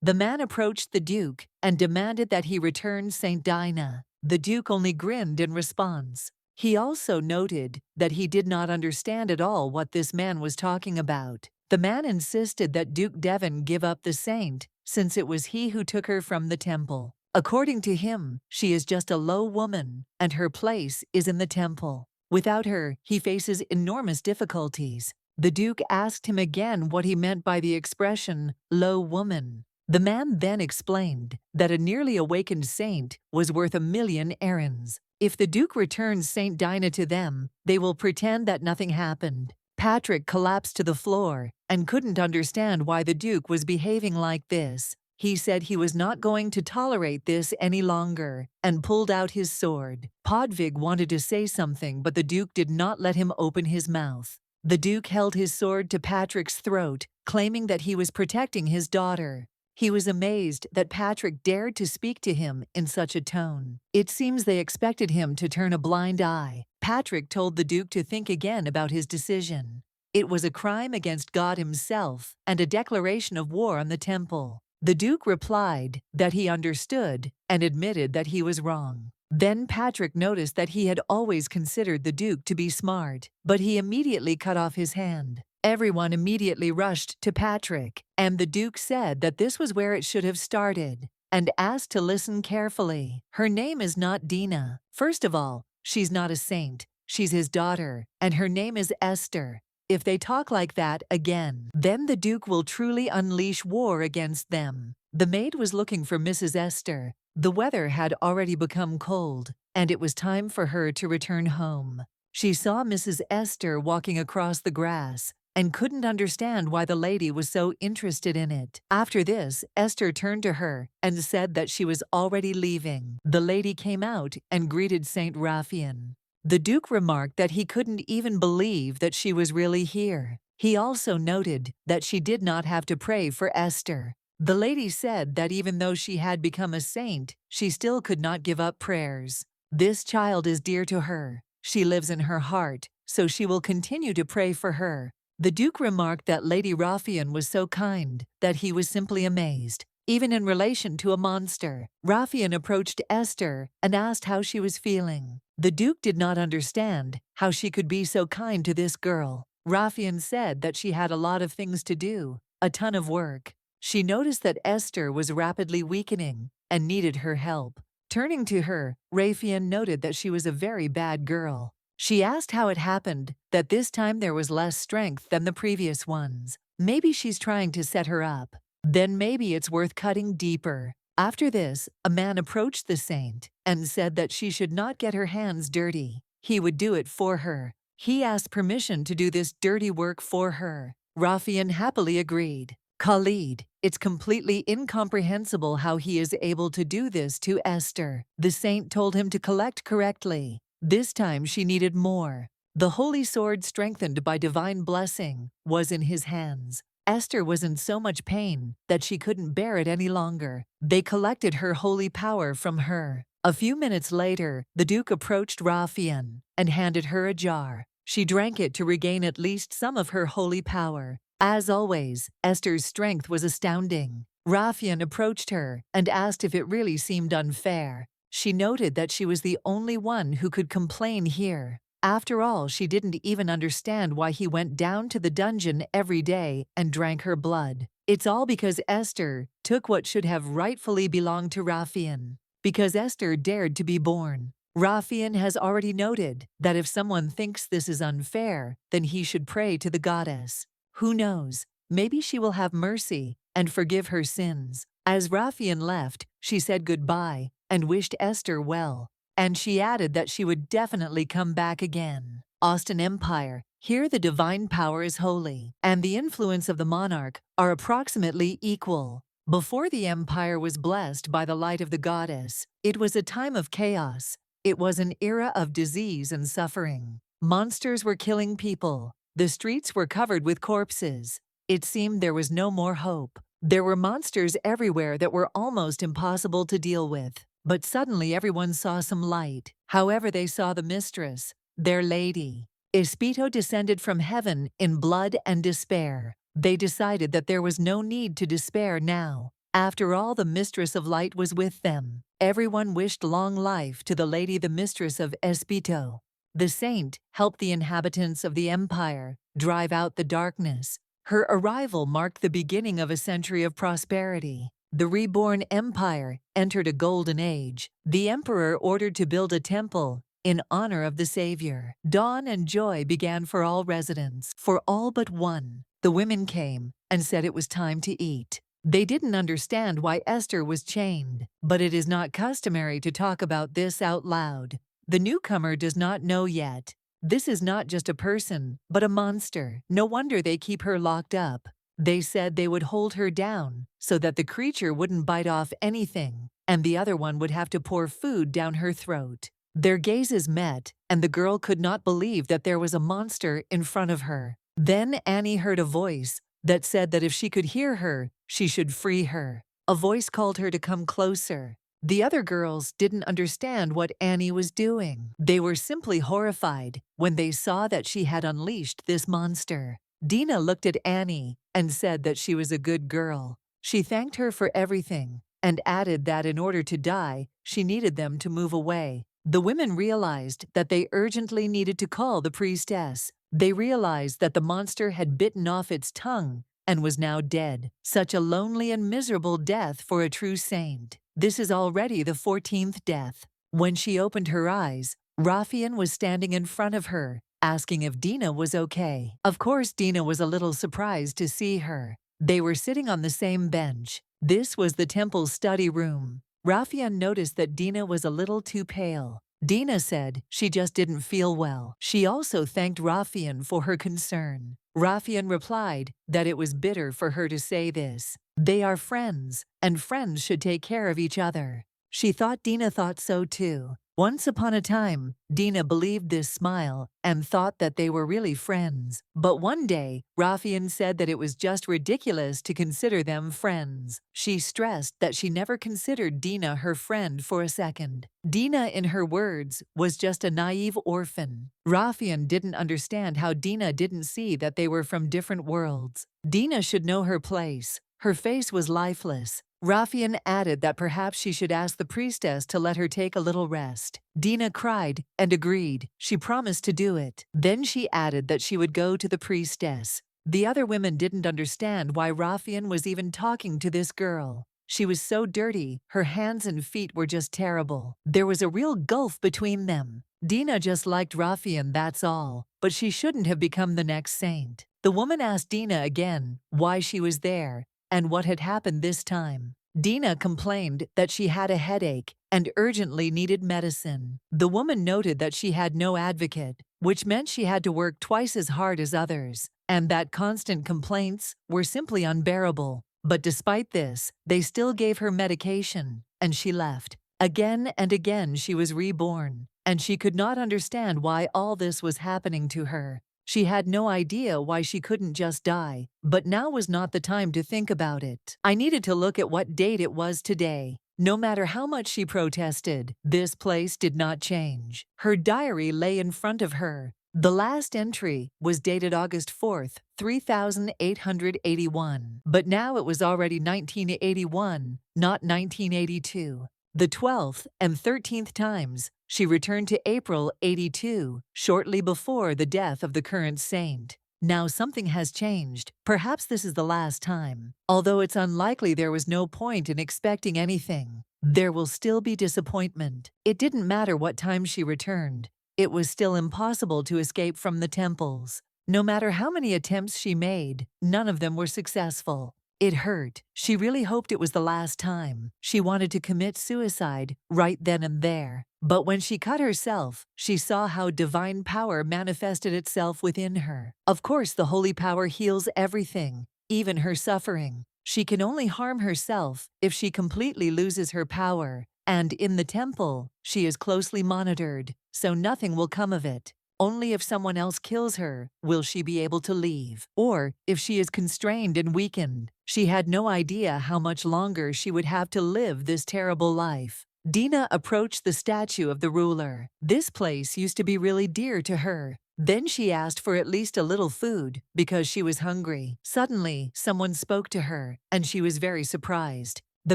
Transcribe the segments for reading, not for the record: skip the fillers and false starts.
The man approached the Duke and demanded that he return Saint Dinah. The Duke only grinned in response. He also noted that he did not understand at all what this man was talking about. The man insisted that Duke Devon give up the saint, since it was he who took her from the temple. According to him, she is just a low woman, and her place is in the temple. Without her, he faces enormous difficulties. The Duke asked him again what he meant by the expression, low woman. The man then explained that a nearly awakened saint was worth 1,000,000 errands. If the Duke returns Saint Dinah to them, they will pretend that nothing happened. Patrick collapsed to the floor and couldn't understand why the Duke was behaving like this. He said he was not going to tolerate this any longer and pulled out his sword. Podvig wanted to say something, but the Duke did not let him open his mouth. The Duke held his sword to Patrick's throat, claiming that he was protecting his daughter. He was amazed that Patrick dared to speak to him in such a tone. It seems they expected him to turn a blind eye. Patrick told the Duke to think again about his decision. It was a crime against God himself and a declaration of war on the temple. The Duke replied that he understood and admitted that he was wrong. Then Patrick noticed that he had always considered the Duke to be smart, but he immediately cut off his hand. Everyone immediately rushed to Patrick, and the Duke said that this was where it should have started, and asked to listen carefully. Her name is not Dinah. First of all, she's not a saint. She's his daughter, and her name is Esther. If they talk like that again, then the Duke will truly unleash war against them. The maid was looking for Mrs. Esther. The weather had already become cold, and it was time for her to return home. She saw Mrs. Esther walking across the grass and couldn't understand why the lady was so interested in it. After this, Esther turned to her and said that she was already leaving. The lady came out and greeted Saint Raphael. The Duke remarked that he couldn't even believe that she was really here. He also noted that she did not have to pray for Esther. The lady said that even though she had become a saint, she still could not give up prayers. This child is dear to her. She lives in her heart, so she will continue to pray for her. The Duke remarked that Lady Raphael was so kind that he was simply amazed. Even in relation to a monster, Raphael approached Esther and asked how she was feeling. The Duke did not understand how she could be so kind to this girl. Raphael said that she had a lot of things to do, a ton of work. She noticed that Esther was rapidly weakening and needed her help. Turning to her, Raphael noted that she was a very bad girl. She asked how it happened that this time there was less strength than the previous ones. Maybe she's trying to set her up. Then maybe it's worth cutting deeper. After this, a man approached the saint and said that she should not get her hands dirty. He would do it for her. He asked permission to do this dirty work for her. Raphael happily agreed. Khalid, it's completely incomprehensible how he is able to do this to Esther. The saint told him to collect correctly. This time she needed more. The holy sword, strengthened by divine blessing, was in his hands. Esther was in so much pain that she couldn't bear it any longer. They collected her holy power from her. A few minutes later, the Duke approached Raphael and handed her a jar. She drank it to regain at least some of her holy power. As always, Esther's strength was astounding. Raphael approached her and asked if it really seemed unfair. She noted that she was the only one who could complain here. After all, she didn't even understand why he went down to the dungeon every day and drank her blood. It's all because Esther took what should have rightfully belonged to Raphael. Because Esther dared to be born. Raphael has already noted that if someone thinks this is unfair, then he should pray to the goddess. Who knows? Maybe she will have mercy and forgive her sins. As Raphael left, she said goodbye and wished Esther well. And she added that she would definitely come back again. Austin Empire. Here the divine power is holy, and the influence of the monarch are approximately equal. Before the empire was blessed by the light of the goddess, it was a time of chaos. It was an era of disease and suffering. Monsters were killing people. The streets were covered with corpses. It seemed there was no more hope. There were monsters everywhere that were almost impossible to deal with. But suddenly everyone saw some light. However, they saw the mistress, their lady. Espito descended from heaven in blood and despair. They decided that there was no need to despair now. After all, the Mistress of Light was with them. Everyone wished long life to the lady, the Mistress of Espito. The saint helped the inhabitants of the empire drive out the darkness. Her arrival marked the beginning of a century of prosperity. The reborn empire entered a golden age. The emperor ordered to build a temple in honor of the Savior. Dawn and joy began for all residents. For all but one, the women came and said it was time to eat. They didn't understand why Esther was chained, but it is not customary to talk about this out loud. The newcomer does not know yet. This is not just a person, but a monster. No wonder they keep her locked up. They said they would hold her down so that the creature wouldn't bite off anything, and the other one would have to pour food down her throat. Their gazes met, and the girl could not believe that there was a monster in front of her. Then Annie heard a voice that said that if she could hear her, she should free her. A voice called her to come closer. The other girls didn't understand what Annie was doing. They were simply horrified when they saw that she had unleashed this monster. Dina looked at Annie and said that she was a good girl. She thanked her for everything and added that in order to die, she needed them to move away. The women realized that they urgently needed to call the priestess. They realized that the monster had bitten off its tongue and was now dead. Such a lonely and miserable death for a true saint. This is already the 14th death. When she opened her eyes, Raphael was standing in front of her, asking if Dina was okay. Of course, Dina was a little surprised to see her. They were sitting on the same bench. This was the temple's study room. Raphael noticed that Dina was a little too pale. Dina said she just didn't feel well. She also thanked Raphael for her concern. Raphael replied that it was bitter for her to say this. They are friends, and friends should take care of each other. She thought Dina thought so too. Once upon a time, Dina believed this smile and thought that they were really friends. But one day, Raphael said that it was just ridiculous to consider them friends. She stressed that she never considered Dina her friend for a second. Dina, in her words, was just a naive orphan. Raphael didn't understand how Dina didn't see that they were from different worlds. Dina should know her place. Her face was lifeless. Raphael added that perhaps she should ask the priestess to let her take a little rest. Dina cried and agreed. She promised to do it. Then she added that she would go to the priestess. The other women didn't understand why Raphael was even talking to this girl. She was so dirty, her hands and feet were just terrible. There was a real gulf between them. Dina just liked Raphael, that's all, but she shouldn't have become the next saint. The woman asked Dina again why she was there and what had happened this time. Dina complained that she had a headache and urgently needed medicine. The woman noted that she had no advocate, which meant she had to work twice as hard as others, and that constant complaints were simply unbearable. But despite this, they still gave her medication, and she left. Again and again she was reborn, and she could not understand why all this was happening to her. She had no idea why she couldn't just die, but now was not the time to think about it. I needed to look at what date it was today. No matter how much she protested, this place did not change. Her diary lay in front of her. The last entry was dated August 4th, 3881, but now it was already 1981, not 1982. The 12th and 13th times, she returned to April 82, shortly before the death of the current saint. Now something has changed. Perhaps this is the last time. Although it's unlikely, there was no point in expecting anything. There will still be disappointment. It didn't matter what time she returned. It was still impossible to escape from the temples. No matter how many attempts she made, none of them were successful. It hurt. She really hoped it was the last time. She wanted to commit suicide right then and there. But when she cut herself, she saw how divine power manifested itself within her. Of course, the holy power heals everything, even her suffering. She can only harm herself if she completely loses her power. And in the temple, she is closely monitored, so nothing will come of it. Only if someone else kills her will she be able to leave, or if she is constrained and weakened. She had no idea how much longer she would have to live this terrible life. Dina approached the statue of the ruler. This place used to be really dear to her. Then she asked for at least a little food because she was hungry. Suddenly, someone spoke to her, and she was very surprised. The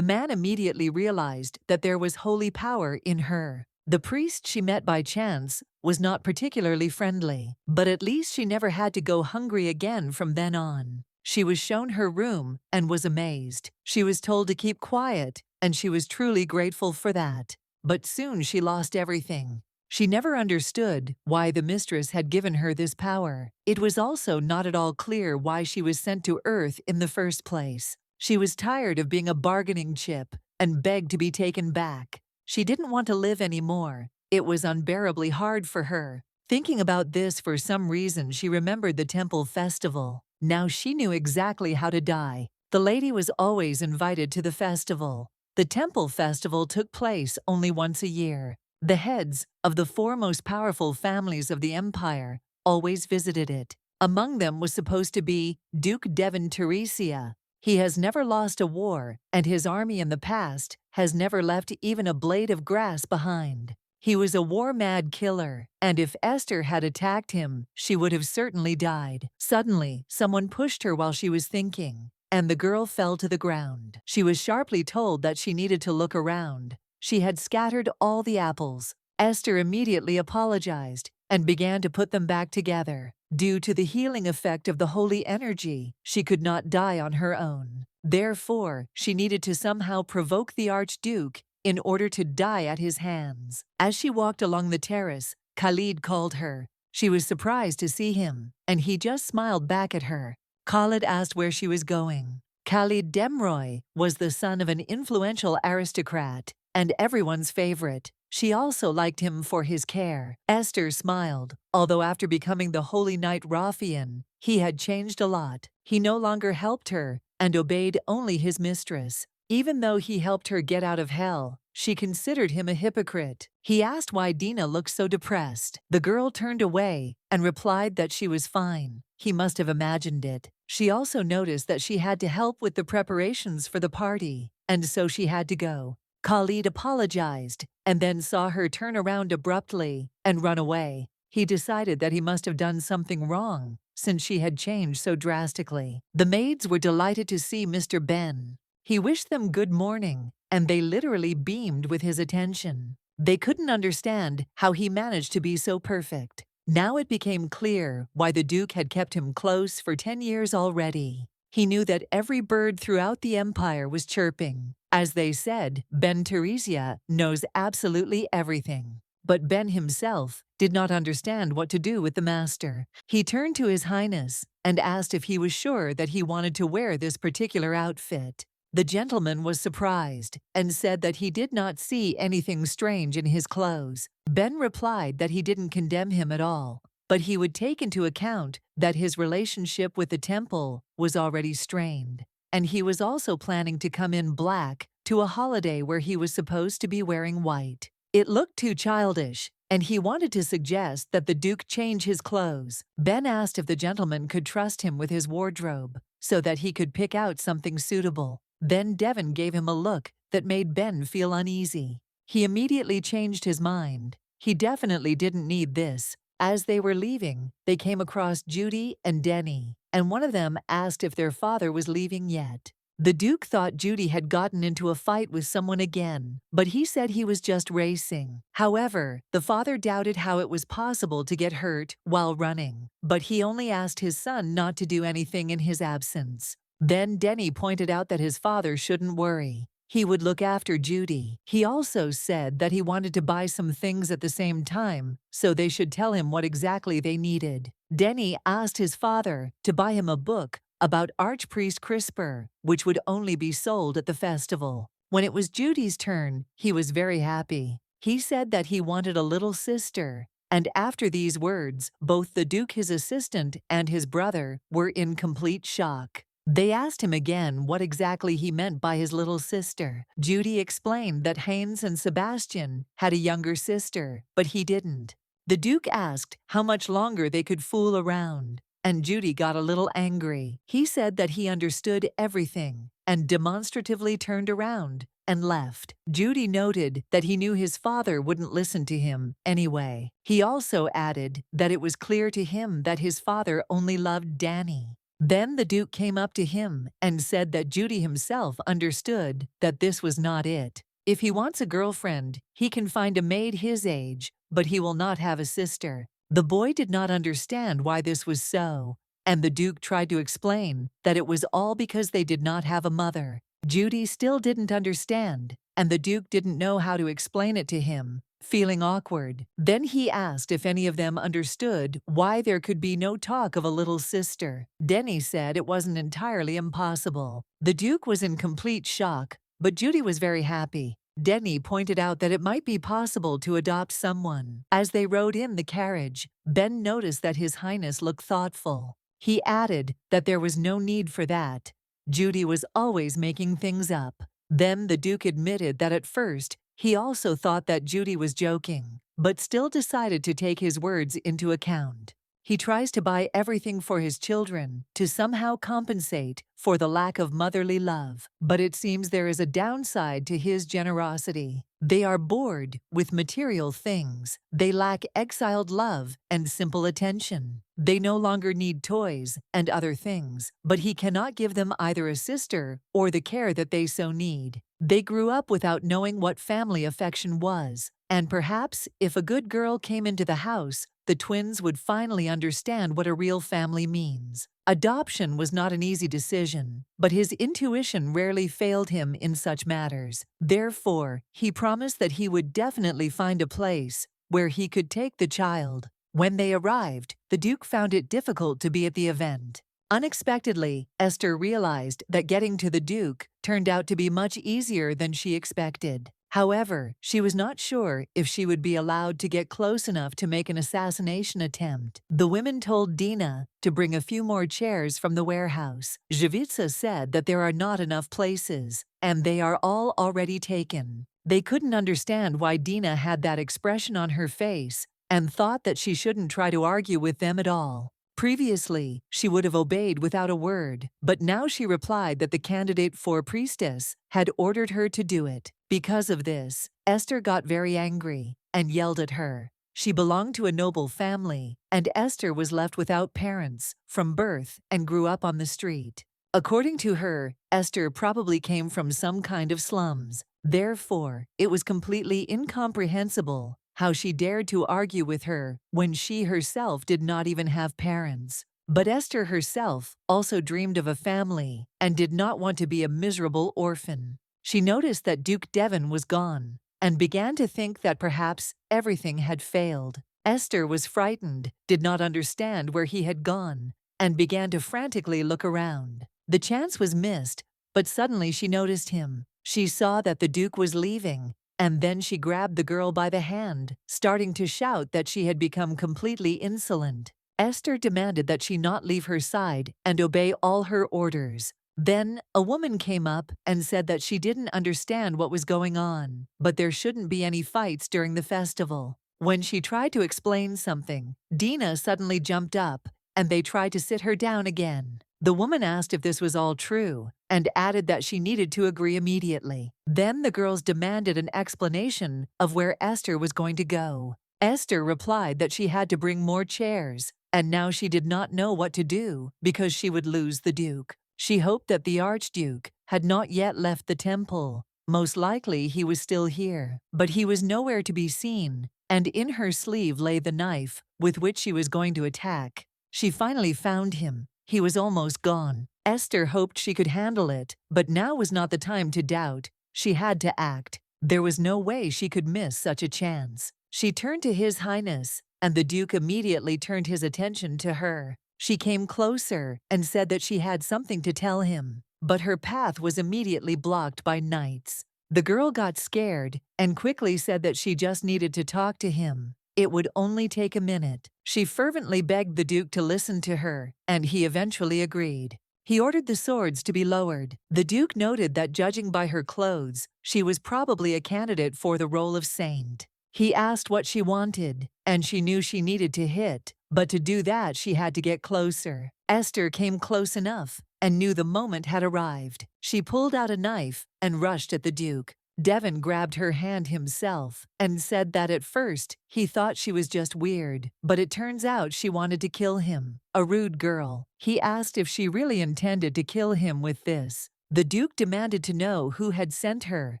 man immediately realized that there was holy power in her. The priest she met by chance was not particularly friendly, but at least she never had to go hungry again from then on. She was shown her room and was amazed. She was told to keep quiet, and she was truly grateful for that. But soon she lost everything. She never understood why the mistress had given her this power. It was also not at all clear why she was sent to Earth in the first place. She was tired of being a bargaining chip and begged to be taken back. She didn't want to live anymore. It was unbearably hard for her. Thinking about this, for some reason she remembered the temple festival. Now she knew exactly how to die. The lady was always invited to the festival. The temple festival took place only once a year. The heads of the four most powerful families of the empire always visited it. Among them was supposed to be Duke Devon Teresia. He has never lost a war, and his army in the past has never left even a blade of grass behind. He was a war-mad killer, and if Esther had attacked him, she would have certainly died. Suddenly, someone pushed her while she was thinking, and the girl fell to the ground. She was sharply told that she needed to look around. She had scattered all the apples. Esther immediately apologized and began to put them back together. Due to the healing effect of the holy energy, she could not die on her own. Therefore, she needed to somehow provoke the Archduke in order to die at his hands. As she walked along the terrace, Khalid called her. She was surprised to see him, and he just smiled back at her. Khalid asked where she was going. Khalid Demroy was the son of an influential aristocrat and everyone's favorite. She also liked him for his care. Esther smiled, although after becoming the Holy Knight Raphael, he had changed a lot. He no longer helped her and obeyed only his mistress. Even though he helped her get out of hell, she considered him a hypocrite. He asked why Dina looked so depressed. The girl turned away and replied that she was fine. He must have imagined it. She also noticed that she had to help with the preparations for the party, and so she had to go. Khalid apologized and then saw her turn around abruptly and run away. He decided that he must have done something wrong since she had changed so drastically. The maids were delighted to see Mr. Ben. He wished them good morning, and they literally beamed with his attention. They couldn't understand how he managed to be so perfect. Now it became clear why the Duke had kept him close for 10 years already. He knew that every bird throughout the empire was chirping. As they said, Ben Teresia knows absolutely everything. But Ben himself did not understand what to do with the master. He turned to His Highness and asked if he was sure that he wanted to wear this particular outfit. The gentleman was surprised and said that he did not see anything strange in his clothes. Ben replied that he didn't condemn him at all, but he would take into account that his relationship with the temple was already strained, and he was also planning to come in black to a holiday where he was supposed to be wearing white. It looked too childish, and he wanted to suggest that the Duke change his clothes. Ben asked if the gentleman could trust him with his wardrobe so that he could pick out something suitable. Then Devon gave him a look that made Ben feel uneasy. He immediately changed his mind. He definitely didn't need this. As they were leaving, they came across Judy and Denny, and one of them asked if their father was leaving yet. The Duke thought Judy had gotten into a fight with someone again, but he said he was just racing. However, the father doubted how it was possible to get hurt while running, but he only asked his son not to do anything in his absence. Then Denny pointed out that his father shouldn't worry. He would look after Judy. He also said that he wanted to buy some things at the same time, so they should tell him what exactly they needed. Denny asked his father to buy him a book about Archpriest Crisper, which would only be sold at the festival. When it was Judy's turn, he was very happy. He said that he wanted a little sister, and after these words, both the Duke, his assistant, and his brother were in complete shock. They asked him again what exactly he meant by his little sister. Judy explained that Heinz and Sebastian had a younger sister, but he didn't. The Duke asked how much longer they could fool around, and Judy got a little angry. He said that he understood everything and demonstratively turned around and left. Judy noted that he knew his father wouldn't listen to him anyway. He also added that it was clear to him that his father only loved Danny. Then the Duke came up to him and said that Judy himself understood that this was not it. If he wants a girlfriend, he can find a maid his age, but he will not have a sister. The boy did not understand why this was so, and the Duke tried to explain that it was all because they did not have a mother. Judy still didn't understand, and the Duke didn't know how to explain it to him, feeling awkward. Then he asked if any of them understood why there could be no talk of a little sister. Denny said it wasn't entirely impossible. The Duke was in complete shock, but Judy was very happy. Denny pointed out that it might be possible to adopt someone. As they rode in the carriage, Ben noticed that His Highness looked thoughtful. He added that there was no need for that. Judy was always making things up. Then the Duke admitted that at first, he also thought that Judy was joking, but still decided to take his words into account. He tries to buy everything for his children to somehow compensate for the lack of motherly love, but it seems there is a downside to his generosity. They are bored with material things. They lack exiled love and simple attention. They no longer need toys and other things, but he cannot give them either a sister or the care that they so need. They grew up without knowing what family affection was, and perhaps if a good girl came into the house, the twins would finally understand what a real family means. Adoption was not an easy decision, but his intuition rarely failed him in such matters. Therefore, he promised that he would definitely find a place where he could take the child. When they arrived, the Duke found it difficult to be at the event. Unexpectedly, Esther realized that getting to the Duke turned out to be much easier than she expected. However, she was not sure if she would be allowed to get close enough to make an assassination attempt. The women told Dina to bring a few more chairs from the warehouse. Jovitsa said that there are not enough places, and they are all already taken. They couldn't understand why Dina had that expression on her face and thought that she shouldn't try to argue with them at all. Previously, she would have obeyed without a word, but now she replied that the candidate for priestess had ordered her to do it. Because of this, Esther got very angry and yelled at her. She belonged to a noble family, and Esther was left without parents from birth and grew up on the street. According to her, Esther probably came from some kind of slums. Therefore, it was completely incomprehensible how she dared to argue with her when she herself did not even have parents. But Esther herself also dreamed of a family and did not want to be a miserable orphan. She noticed that Duke Devon was gone and began to think that perhaps everything had failed. Esther was frightened, did not understand where he had gone, and began to frantically look around. The chance was missed, but suddenly she noticed him. She saw that the Duke was leaving, and then she grabbed the girl by the hand, starting to shout that she had become completely insolent. Esther demanded that she not leave her side and obey all her orders. Then, a woman came up and said that she didn't understand what was going on, but there shouldn't be any fights during the festival. When she tried to explain something, Dina suddenly jumped up, and they tried to sit her down again. The woman asked if this was all true, and added that she needed to agree immediately. Then the girls demanded an explanation of where Esther was going to go. Esther replied that she had to bring more chairs, and now she did not know what to do because she would lose the Duke. She hoped that the Archduke had not yet left the temple. Most likely he was still here, but he was nowhere to be seen, and in her sleeve lay the knife with which she was going to attack. She finally found him. He was almost gone. Esther hoped she could handle it, but now was not the time to doubt. She had to act. There was no way she could miss such a chance. She turned to His Highness, and the Duke immediately turned his attention to her. She came closer and said that she had something to tell him, but her path was immediately blocked by knights. The girl got scared and quickly said that she just needed to talk to him. It would only take a minute. She fervently begged the Duke to listen to her, and he eventually agreed. He ordered the swords to be lowered. The Duke noted that judging by her clothes, she was probably a candidate for the role of saint. He asked what she wanted, and she knew she needed to hit, but to do that she had to get closer. Esther came close enough and knew the moment had arrived. She pulled out a knife and rushed at the Duke. Devon grabbed her hand himself and said that at first he thought she was just weird, but it turns out she wanted to kill him. A rude girl. He asked if she really intended to kill him with this. The Duke demanded to know who had sent her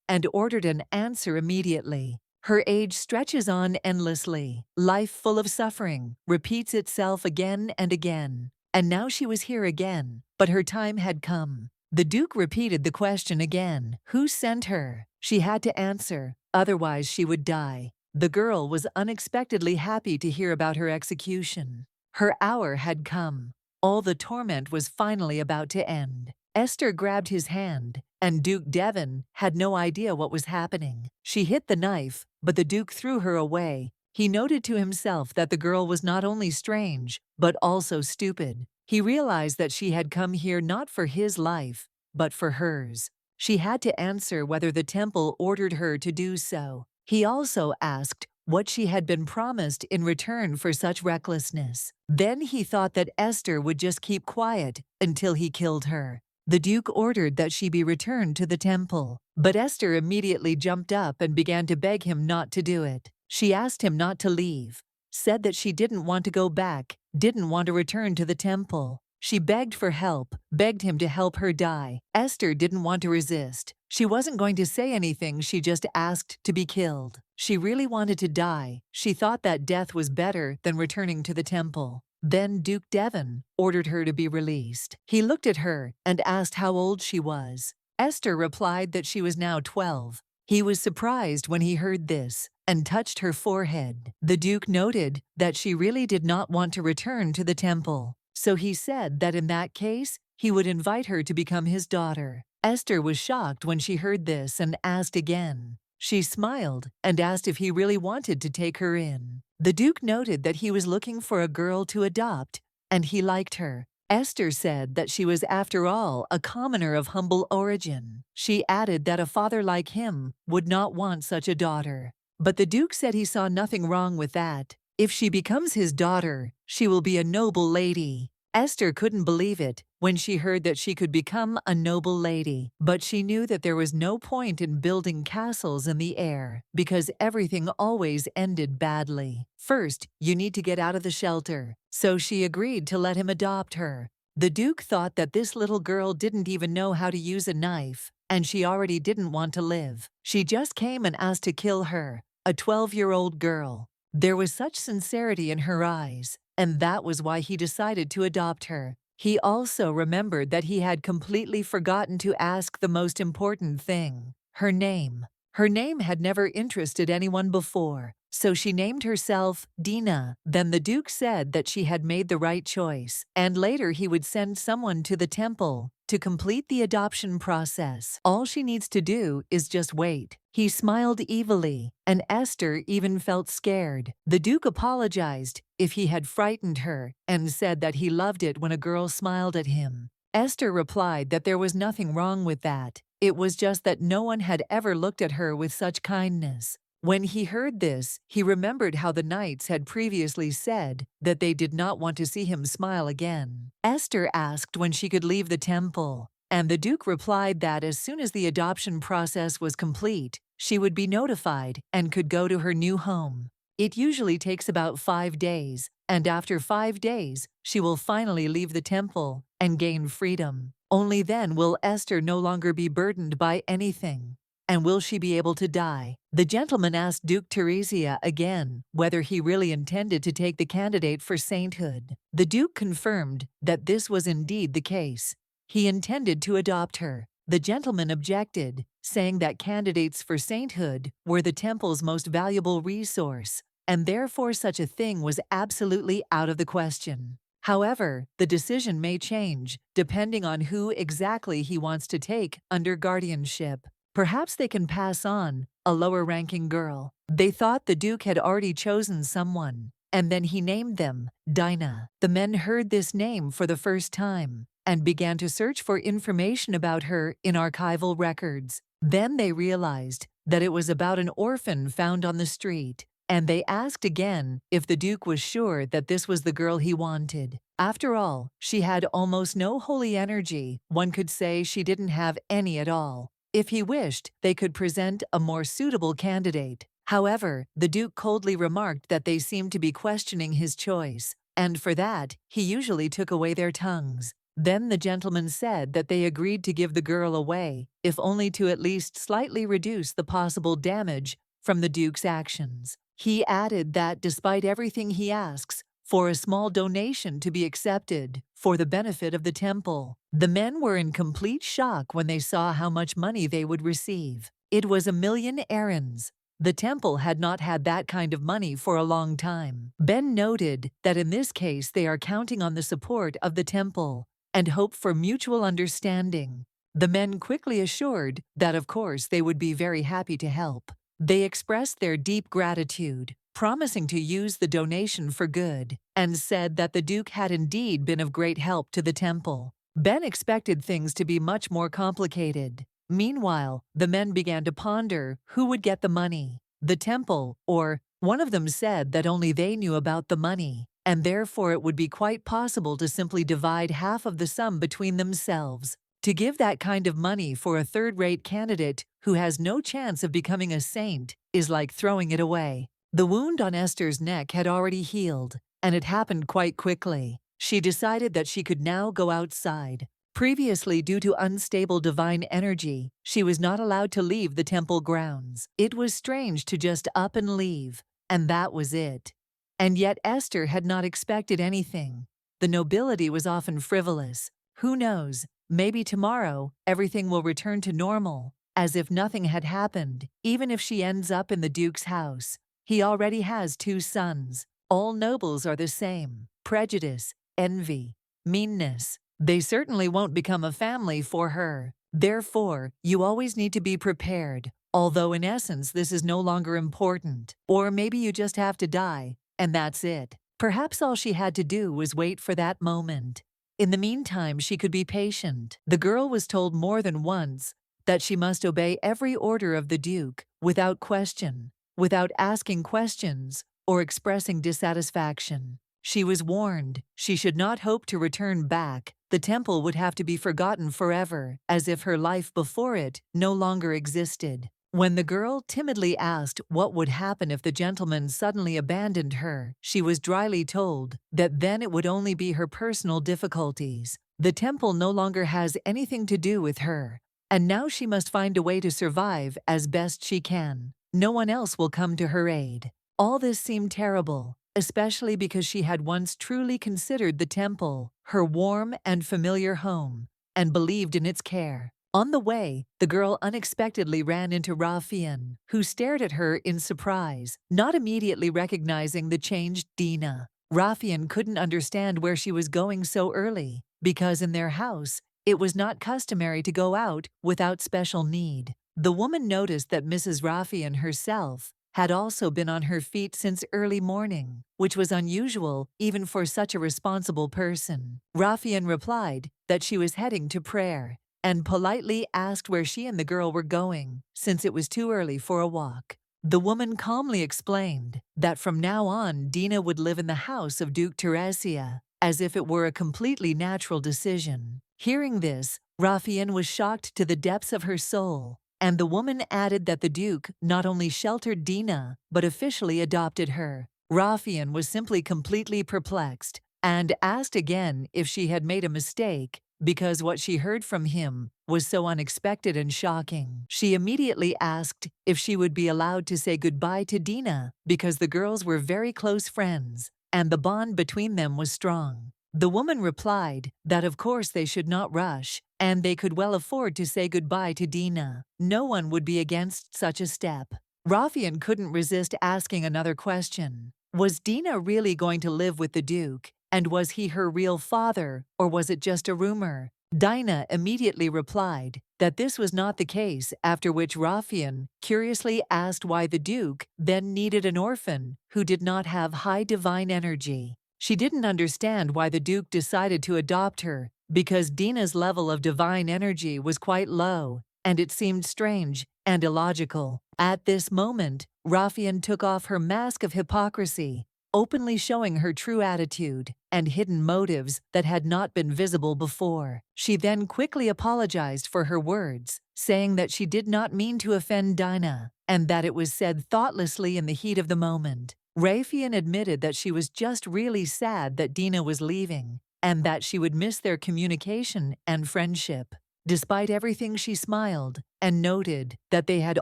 and ordered an answer immediately. Her age stretches on endlessly. Life full of suffering repeats itself again and again. And now she was here again, but her time had come. The Duke repeated the question again. Who sent her? She had to answer, otherwise she would die. The girl was unexpectedly happy to hear about her execution. Her hour had come. All the torment was finally about to end. Esther grabbed his hand, and Duke Devon had no idea what was happening. She hit the knife, but the Duke threw her away. He noted to himself that the girl was not only strange, but also stupid. He realized that she had come here not for his life, but for hers. She had to answer whether the temple ordered her to do so. He also asked what she had been promised in return for such recklessness. Then he thought that Esther would just keep quiet until he killed her. The Duke ordered that she be returned to the temple, but Esther immediately jumped up and began to beg him not to do it. She asked him not to leave, said that she didn't want to go back, didn't want to return to the temple. She begged for help, begged him to help her die. Esther didn't want to resist. She wasn't going to say anything, she just asked to be killed. She really wanted to die. She thought that death was better than returning to the temple. Then Duke Devon ordered her to be released. He looked at her and asked how old she was. Esther replied that she was now 12. He was surprised when he heard this and touched her forehead. The Duke noted that she really did not want to return to the temple, so he said that in that case, he would invite her to become his daughter. Esther was shocked when she heard this and asked again. She smiled and asked if he really wanted to take her in. The Duke noted that he was looking for a girl to adopt, and he liked her. Esther said that she was, after all, a commoner of humble origin. She added that a father like him would not want such a daughter. But the Duke said he saw nothing wrong with that. If she becomes his daughter, she will be a noble lady. Esther couldn't believe it when she heard that she could become a noble lady, but she knew that there was no point in building castles in the air because everything always ended badly. First, you need to get out of the shelter, so she agreed to let him adopt her. The Duke thought that this little girl didn't even know how to use a knife, and she already didn't want to live. She just came and asked to kill her, a 12-year-old girl. There was such sincerity in her eyes, and that was why he decided to adopt her. He also remembered that he had completely forgotten to ask the most important thing, her name. Her name had never interested anyone before, so she named herself Dina. Then the Duke said that she had made the right choice, and later he would send someone to the temple to complete the adoption process. All she needs to do is just wait. He smiled evilly, and Esther even felt scared. The Duke apologized if he had frightened her and said that he loved it when a girl smiled at him. Esther replied that there was nothing wrong with that. It was just that no one had ever looked at her with such kindness. When he heard this, he remembered how the knights had previously said that they did not want to see him smile again. Esther asked when she could leave the temple, and the Duke replied that as soon as the adoption process was complete, she would be notified and could go to her new home. It usually takes about 5 days, and after 5 days, she will finally leave the temple and gain freedom. Only then will Esther no longer be burdened by anything. And will she be able to die? The gentleman asked Duke Teresia again whether he really intended to take the candidate for sainthood. The Duke confirmed that this was indeed the case. He intended to adopt her. The gentleman objected, saying that candidates for sainthood were the temple's most valuable resource, and therefore such a thing was absolutely out of the question. However, the decision may change, depending on who exactly he wants to take under guardianship. Perhaps they can pass on a lower-ranking girl. They thought the Duke had already chosen someone, and then he named them Dinah. The men heard this name for the first time and began to search for information about her in archival records. Then they realized that it was about an orphan found on the street, and they asked again if the Duke was sure that this was the girl he wanted. After all, she had almost no holy energy. One could say she didn't have any at all. If he wished, they could present a more suitable candidate. However, the Duke coldly remarked that they seemed to be questioning his choice, and for that, he usually took away their tongues. Then the gentleman said that they agreed to give the girl away, if only to at least slightly reduce the possible damage from the Duke's actions. He added that despite everything he asks, for a small donation to be accepted for the benefit of the temple. The men were in complete shock when they saw how much money they would receive. It was 1,000,000 errands. The temple had not had that kind of money for a long time. Ben noted that in this case they are counting on the support of the temple and hope for mutual understanding. The men quickly assured that of course they would be very happy to help. They expressed their deep gratitude, promising to use the donation for good, and said that the Duke had indeed been of great help to the temple. Ben expected things to be much more complicated. Meanwhile, the men began to ponder who would get the money. The temple, or one of them said that only they knew about the money, and therefore it would be quite possible to simply divide half of the sum between themselves. To give that kind of money for a third-rate candidate who has no chance of becoming a saint is like throwing it away. The wound on Esther's neck had already healed, and it happened quite quickly. She decided that she could now go outside. Previously, due to unstable divine energy, she was not allowed to leave the temple grounds. It was strange to just up and leave, and that was it. And yet Esther had not expected anything. The nobility was often frivolous. Who knows, maybe tomorrow everything will return to normal, as if nothing had happened, even if she ends up in the Duke's house. He already has 2 sons. All nobles are the same. Prejudice, envy, meanness. They certainly won't become a family for her. Therefore, you always need to be prepared, although in essence this is no longer important. Or maybe you just have to die, and that's it. Perhaps all she had to do was wait for that moment. In the meantime, she could be patient. The girl was told more than once that she must obey every order of the Duke, without question, without asking questions or expressing dissatisfaction. She was warned she should not hope to return back. The temple would have to be forgotten forever, as if her life before it no longer existed. When the girl timidly asked what would happen if the gentleman suddenly abandoned her, she was dryly told that then it would only be her personal difficulties. The temple no longer has anything to do with her, and now she must find a way to survive as best she can. No one else will come to her aid. All this seemed terrible, especially because she had once truly considered the temple her warm and familiar home, and believed in its care. On the way, the girl unexpectedly ran into Rafian, who stared at her in surprise, not immediately recognizing the changed Dina. Rafian couldn't understand where she was going so early, because in their house, it was not customary to go out without special need. The woman noticed that Mrs. Rafian herself had also been on her feet since early morning, which was unusual even for such a responsible person. Rafian replied that she was heading to prayer, and politely asked where she and the girl were going, since it was too early for a walk. The woman calmly explained that from now on Dina would live in the house of Duke Teresia, as if it were a completely natural decision. Hearing this, Rafian was shocked to the depths of her soul, and the woman added that the Duke not only sheltered Dina, but officially adopted her. Rafian was simply completely perplexed, and asked again if she had made a mistake, because what she heard from him was so unexpected and shocking. She immediately asked if she would be allowed to say goodbye to Dina, because the girls were very close friends, and the bond between them was strong. The woman replied that of course they should not rush, and they could well afford to say goodbye to Dina. No one would be against such a step. Rafian couldn't resist asking another question. Was Dina really going to live with the Duke? And was he her real father, or was it just a rumor? Dina immediately replied that this was not the case, after which Rafian curiously asked why the Duke then needed an orphan who did not have high divine energy. She didn't understand why the Duke decided to adopt her, because Dina's level of divine energy was quite low, and it seemed strange and illogical. At this moment, Rafian took off her mask of hypocrisy openly showing her true attitude and hidden motives that had not been visible before. She then quickly apologized for her words, saying that she did not mean to offend Dinah, and that it was said thoughtlessly in the heat of the moment. Rafian admitted that she was just really sad that Dina was leaving, and that she would miss their communication and friendship. Despite everything, she smiled and noted that they had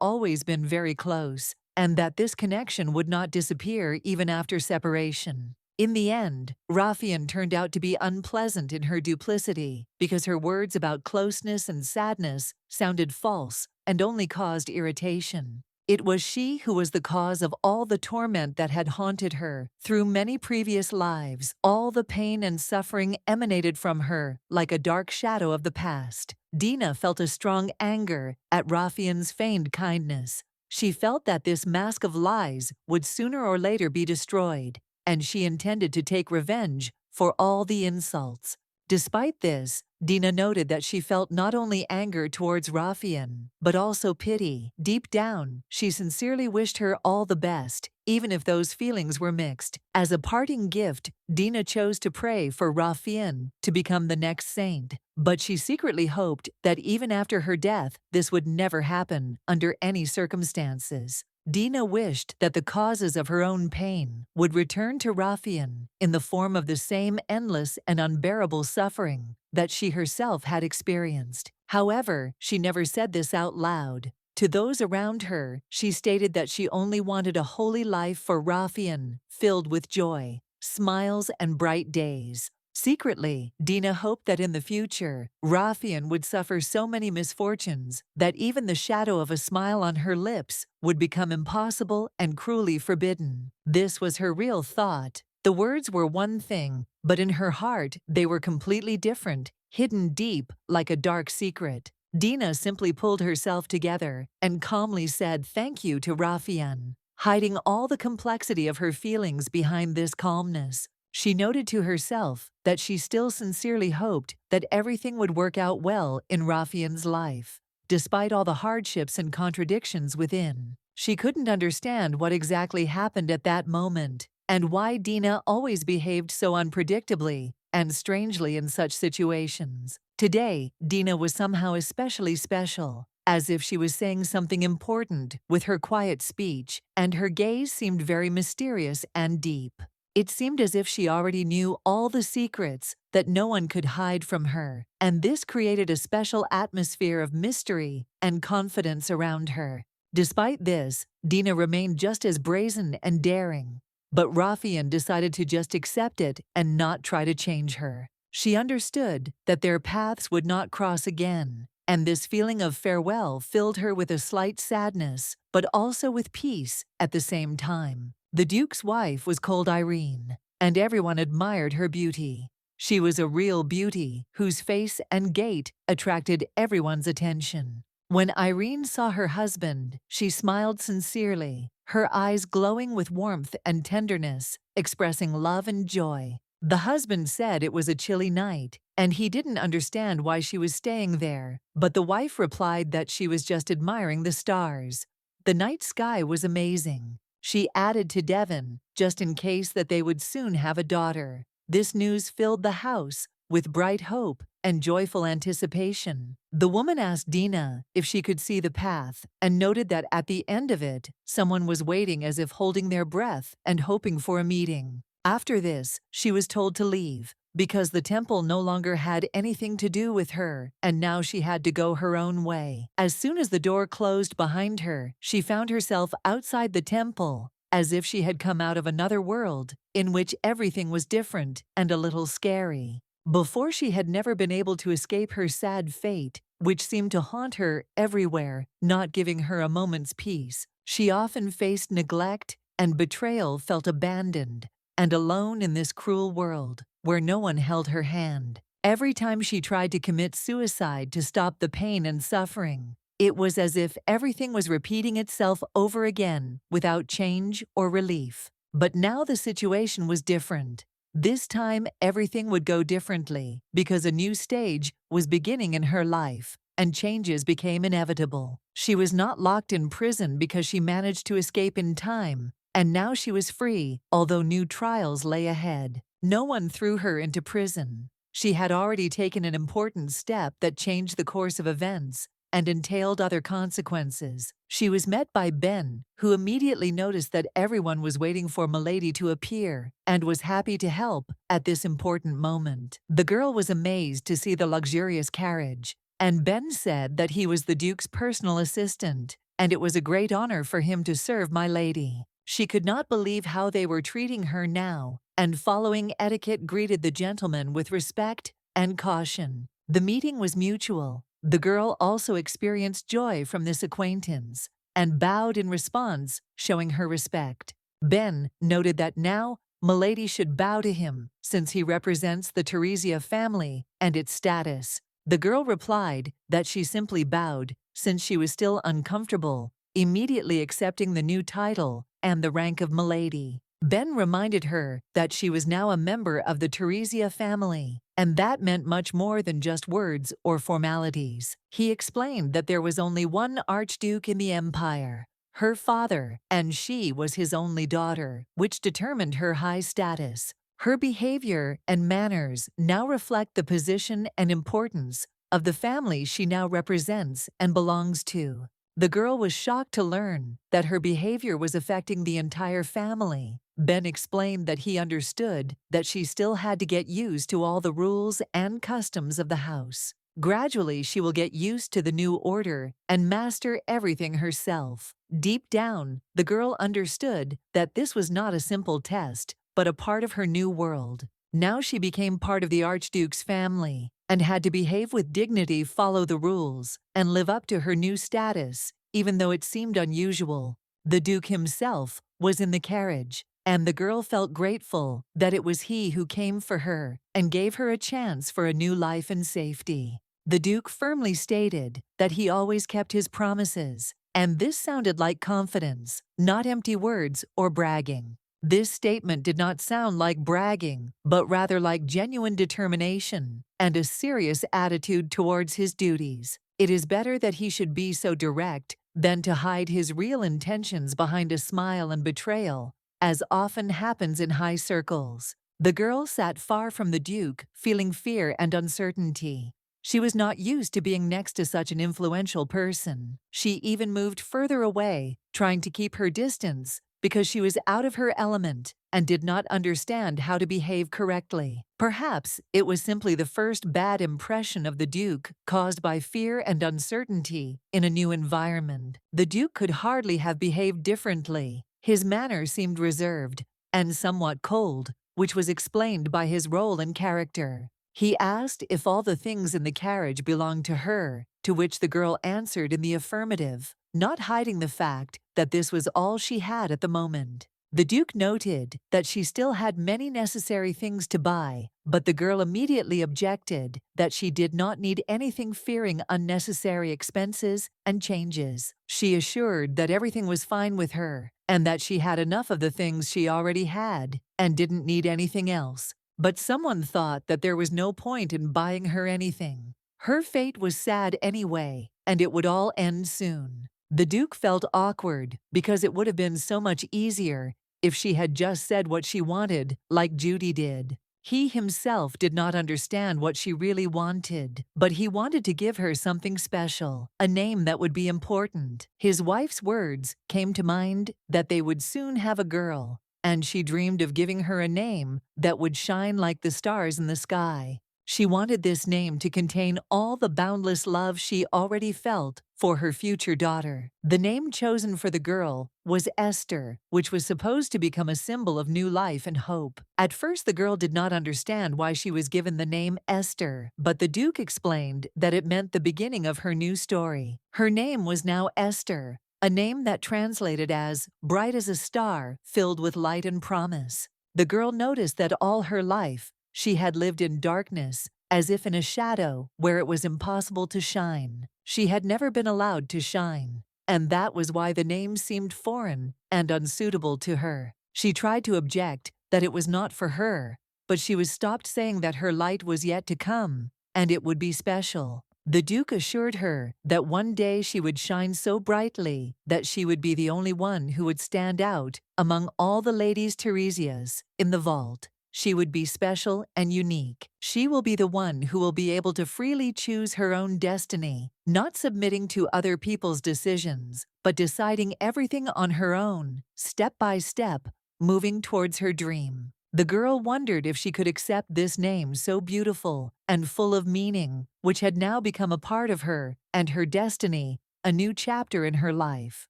always been very close, and that this connection would not disappear even after separation. In the end, Rafian turned out to be unpleasant in her duplicity because her words about closeness and sadness sounded false and only caused irritation. It was she who was the cause of all the torment that had haunted her through many previous lives. All the pain and suffering emanated from her like a dark shadow of the past. Dina felt a strong anger at Rafian's feigned kindness. She felt that this mask of lies would sooner or later be destroyed, and she intended to take revenge for all the insults. Despite this, Dina noted that she felt not only anger towards Rafian, but also pity. Deep down, she sincerely wished her all the best, even if those feelings were mixed. As a parting gift, Dina chose to pray for Rafian to become the next saint. But she secretly hoped that even after her death, this would never happen under any circumstances. Dina wished that the causes of her own pain would return to Rafian in the form of the same endless and unbearable suffering that she herself had experienced. However, she never said this out loud. To those around her, she stated that she only wanted a holy life for Rafian, filled with joy, smiles, and bright days. Secretly, Dina hoped that in the future, Rafian would suffer so many misfortunes that even the shadow of a smile on her lips would become impossible and cruelly forbidden. This was her real thought. The words were one thing, but in her heart they were completely different, hidden deep like a dark secret. Dina simply pulled herself together and calmly said thank you to Rafian, hiding all the complexity of her feelings behind this calmness. She noted to herself that she still sincerely hoped that everything would work out well in Rafian's life. Despite all the hardships and contradictions within, she couldn't understand what exactly happened at that moment and why Dina always behaved so unpredictably and strangely in such situations. Today, Dina was somehow especially special, as if she was saying something important with her quiet speech, and her gaze seemed very mysterious and deep. It seemed as if she already knew all the secrets that no one could hide from her, and this created a special atmosphere of mystery and confidence around her. Despite this, Dina remained just as brazen and daring, but Rafian decided to just accept it and not try to change her. She understood that their paths would not cross again, and this feeling of farewell filled her with a slight sadness, but also with peace at the same time. The Duke's wife was called Irene, and everyone admired her beauty. She was a real beauty whose face and gait attracted everyone's attention. When Irene saw her husband, she smiled sincerely, her eyes glowing with warmth and tenderness, expressing love and joy. The husband said it was a chilly night, and he didn't understand why she was staying there, but the wife replied that she was just admiring the stars. The night sky was amazing. She added to Devon, just in case that they would soon have a daughter. This news filled the house with bright hope and joyful anticipation. The woman asked Dina if she could see the path and noted that at the end of it, someone was waiting as if holding their breath and hoping for a meeting. After this, she was told to leave because the temple no longer had anything to do with her, and now she had to go her own way. As soon as the door closed behind her, she found herself outside the temple, as if she had come out of another world, in which everything was different and a little scary. Before, she had never been able to escape her sad fate, which seemed to haunt her everywhere, not giving her a moment's peace. She often faced neglect and betrayal, felt abandoned and alone in this cruel world, where no one held her hand. Every time she tried to commit suicide to stop the pain and suffering, it was as if everything was repeating itself over again without change or relief. But now the situation was different. This time everything would go differently because a new stage was beginning in her life, and changes became inevitable. She was not locked in prison because she managed to escape in time, And now she was free, although new trials lay ahead. No one threw her into prison. She had already taken an important step that changed the course of events and entailed other consequences. She was met by Ben, who immediately noticed that everyone was waiting for Milady to appear and was happy to help at this important moment. The girl was amazed to see the luxurious carriage, and Ben said that he was the Duke's personal assistant, and it was a great honor for him to serve my lady. She could not believe how they were treating her now, and following etiquette greeted the gentleman with respect and caution. The meeting was mutual. The girl also experienced joy from this acquaintance, and bowed in response, showing her respect. Ben noted that now Milady should bow to him, since he represents the Teresia family and its status. The girl replied that she simply bowed, since she was still uncomfortable, immediately accepting the new title and the rank of Milady. Ben reminded her that she was now a member of the Teresia family, and that meant much more than just words or formalities. He explained that there was only one archduke in the empire, her father, and she was his only daughter, which determined her high status. Her behavior and manners now reflect the position and importance of the family she now represents and belongs to. The girl was shocked to learn that her behavior was affecting the entire family. Ben explained that he understood that she still had to get used to all the rules and customs of the house. Gradually, she will get used to the new order and master everything herself. Deep down, the girl understood that this was not a simple test, but a part of her new world. Now she became part of the Archduke's family and had to behave with dignity, follow the rules, and live up to her new status, even though it seemed unusual. The Duke himself was in the carriage, and the girl felt grateful that it was he who came for her and gave her a chance for a new life and safety. The Duke firmly stated that he always kept his promises, and this sounded like confidence, not empty words or bragging. This statement did not sound like bragging, but rather like genuine determination and a serious attitude towards his duties. It is better that he should be so direct than to hide his real intentions behind a smile and betrayal, as often happens in high circles. The girl sat far from the Duke, feeling fear and uncertainty. She was not used to being next to such an influential person. She even moved further away, trying to keep her distance, because she was out of her element and did not understand how to behave correctly. Perhaps it was simply the first bad impression of the Duke caused by fear and uncertainty in a new environment. The Duke could hardly have behaved differently. His manner seemed reserved and somewhat cold, which was explained by his role and character. He asked if all the things in the carriage belonged to her, to which the girl answered in the affirmative, not hiding the fact that this was all she had at the moment. The Duke noted that she still had many necessary things to buy, but the girl immediately objected that she did not need anything, fearing unnecessary expenses and changes. She assured that everything was fine with her and that she had enough of the things she already had and didn't need anything else. But someone thought that there was no point in buying her anything. Her fate was sad anyway, and it would all end soon. The Duke felt awkward because it would have been so much easier if she had just said what she wanted, like Judy did. He himself did not understand what she really wanted, but he wanted to give her something special, a name that would be important. His wife's words came to mind that they would soon have a girl, and she dreamed of giving her a name that would shine like the stars in the sky. She wanted this name to contain all the boundless love she already felt for her future daughter. The name chosen for the girl was Esther, which was supposed to become a symbol of new life and hope. At first, the girl did not understand why she was given the name Esther, but the Duke explained that it meant the beginning of her new story. Her name was now Esther, a name that translated as bright as a star, filled with light and promise. The girl noticed that all her life, she had lived in darkness, as if in a shadow where it was impossible to shine. She had never been allowed to shine, and that was why the name seemed foreign and unsuitable to her. She tried to object that it was not for her, but she was stopped, saying that her light was yet to come, and it would be special. The Duke assured her that one day she would shine so brightly that she would be the only one who would stand out among all the ladies Teresias in the vault. She would be special and unique. She will be the one who will be able to freely choose her own destiny, not submitting to other people's decisions, but deciding everything on her own, step by step, moving towards her dream. The girl wondered if she could accept this name so beautiful and full of meaning, which had now become a part of her and her destiny, a new chapter in her life.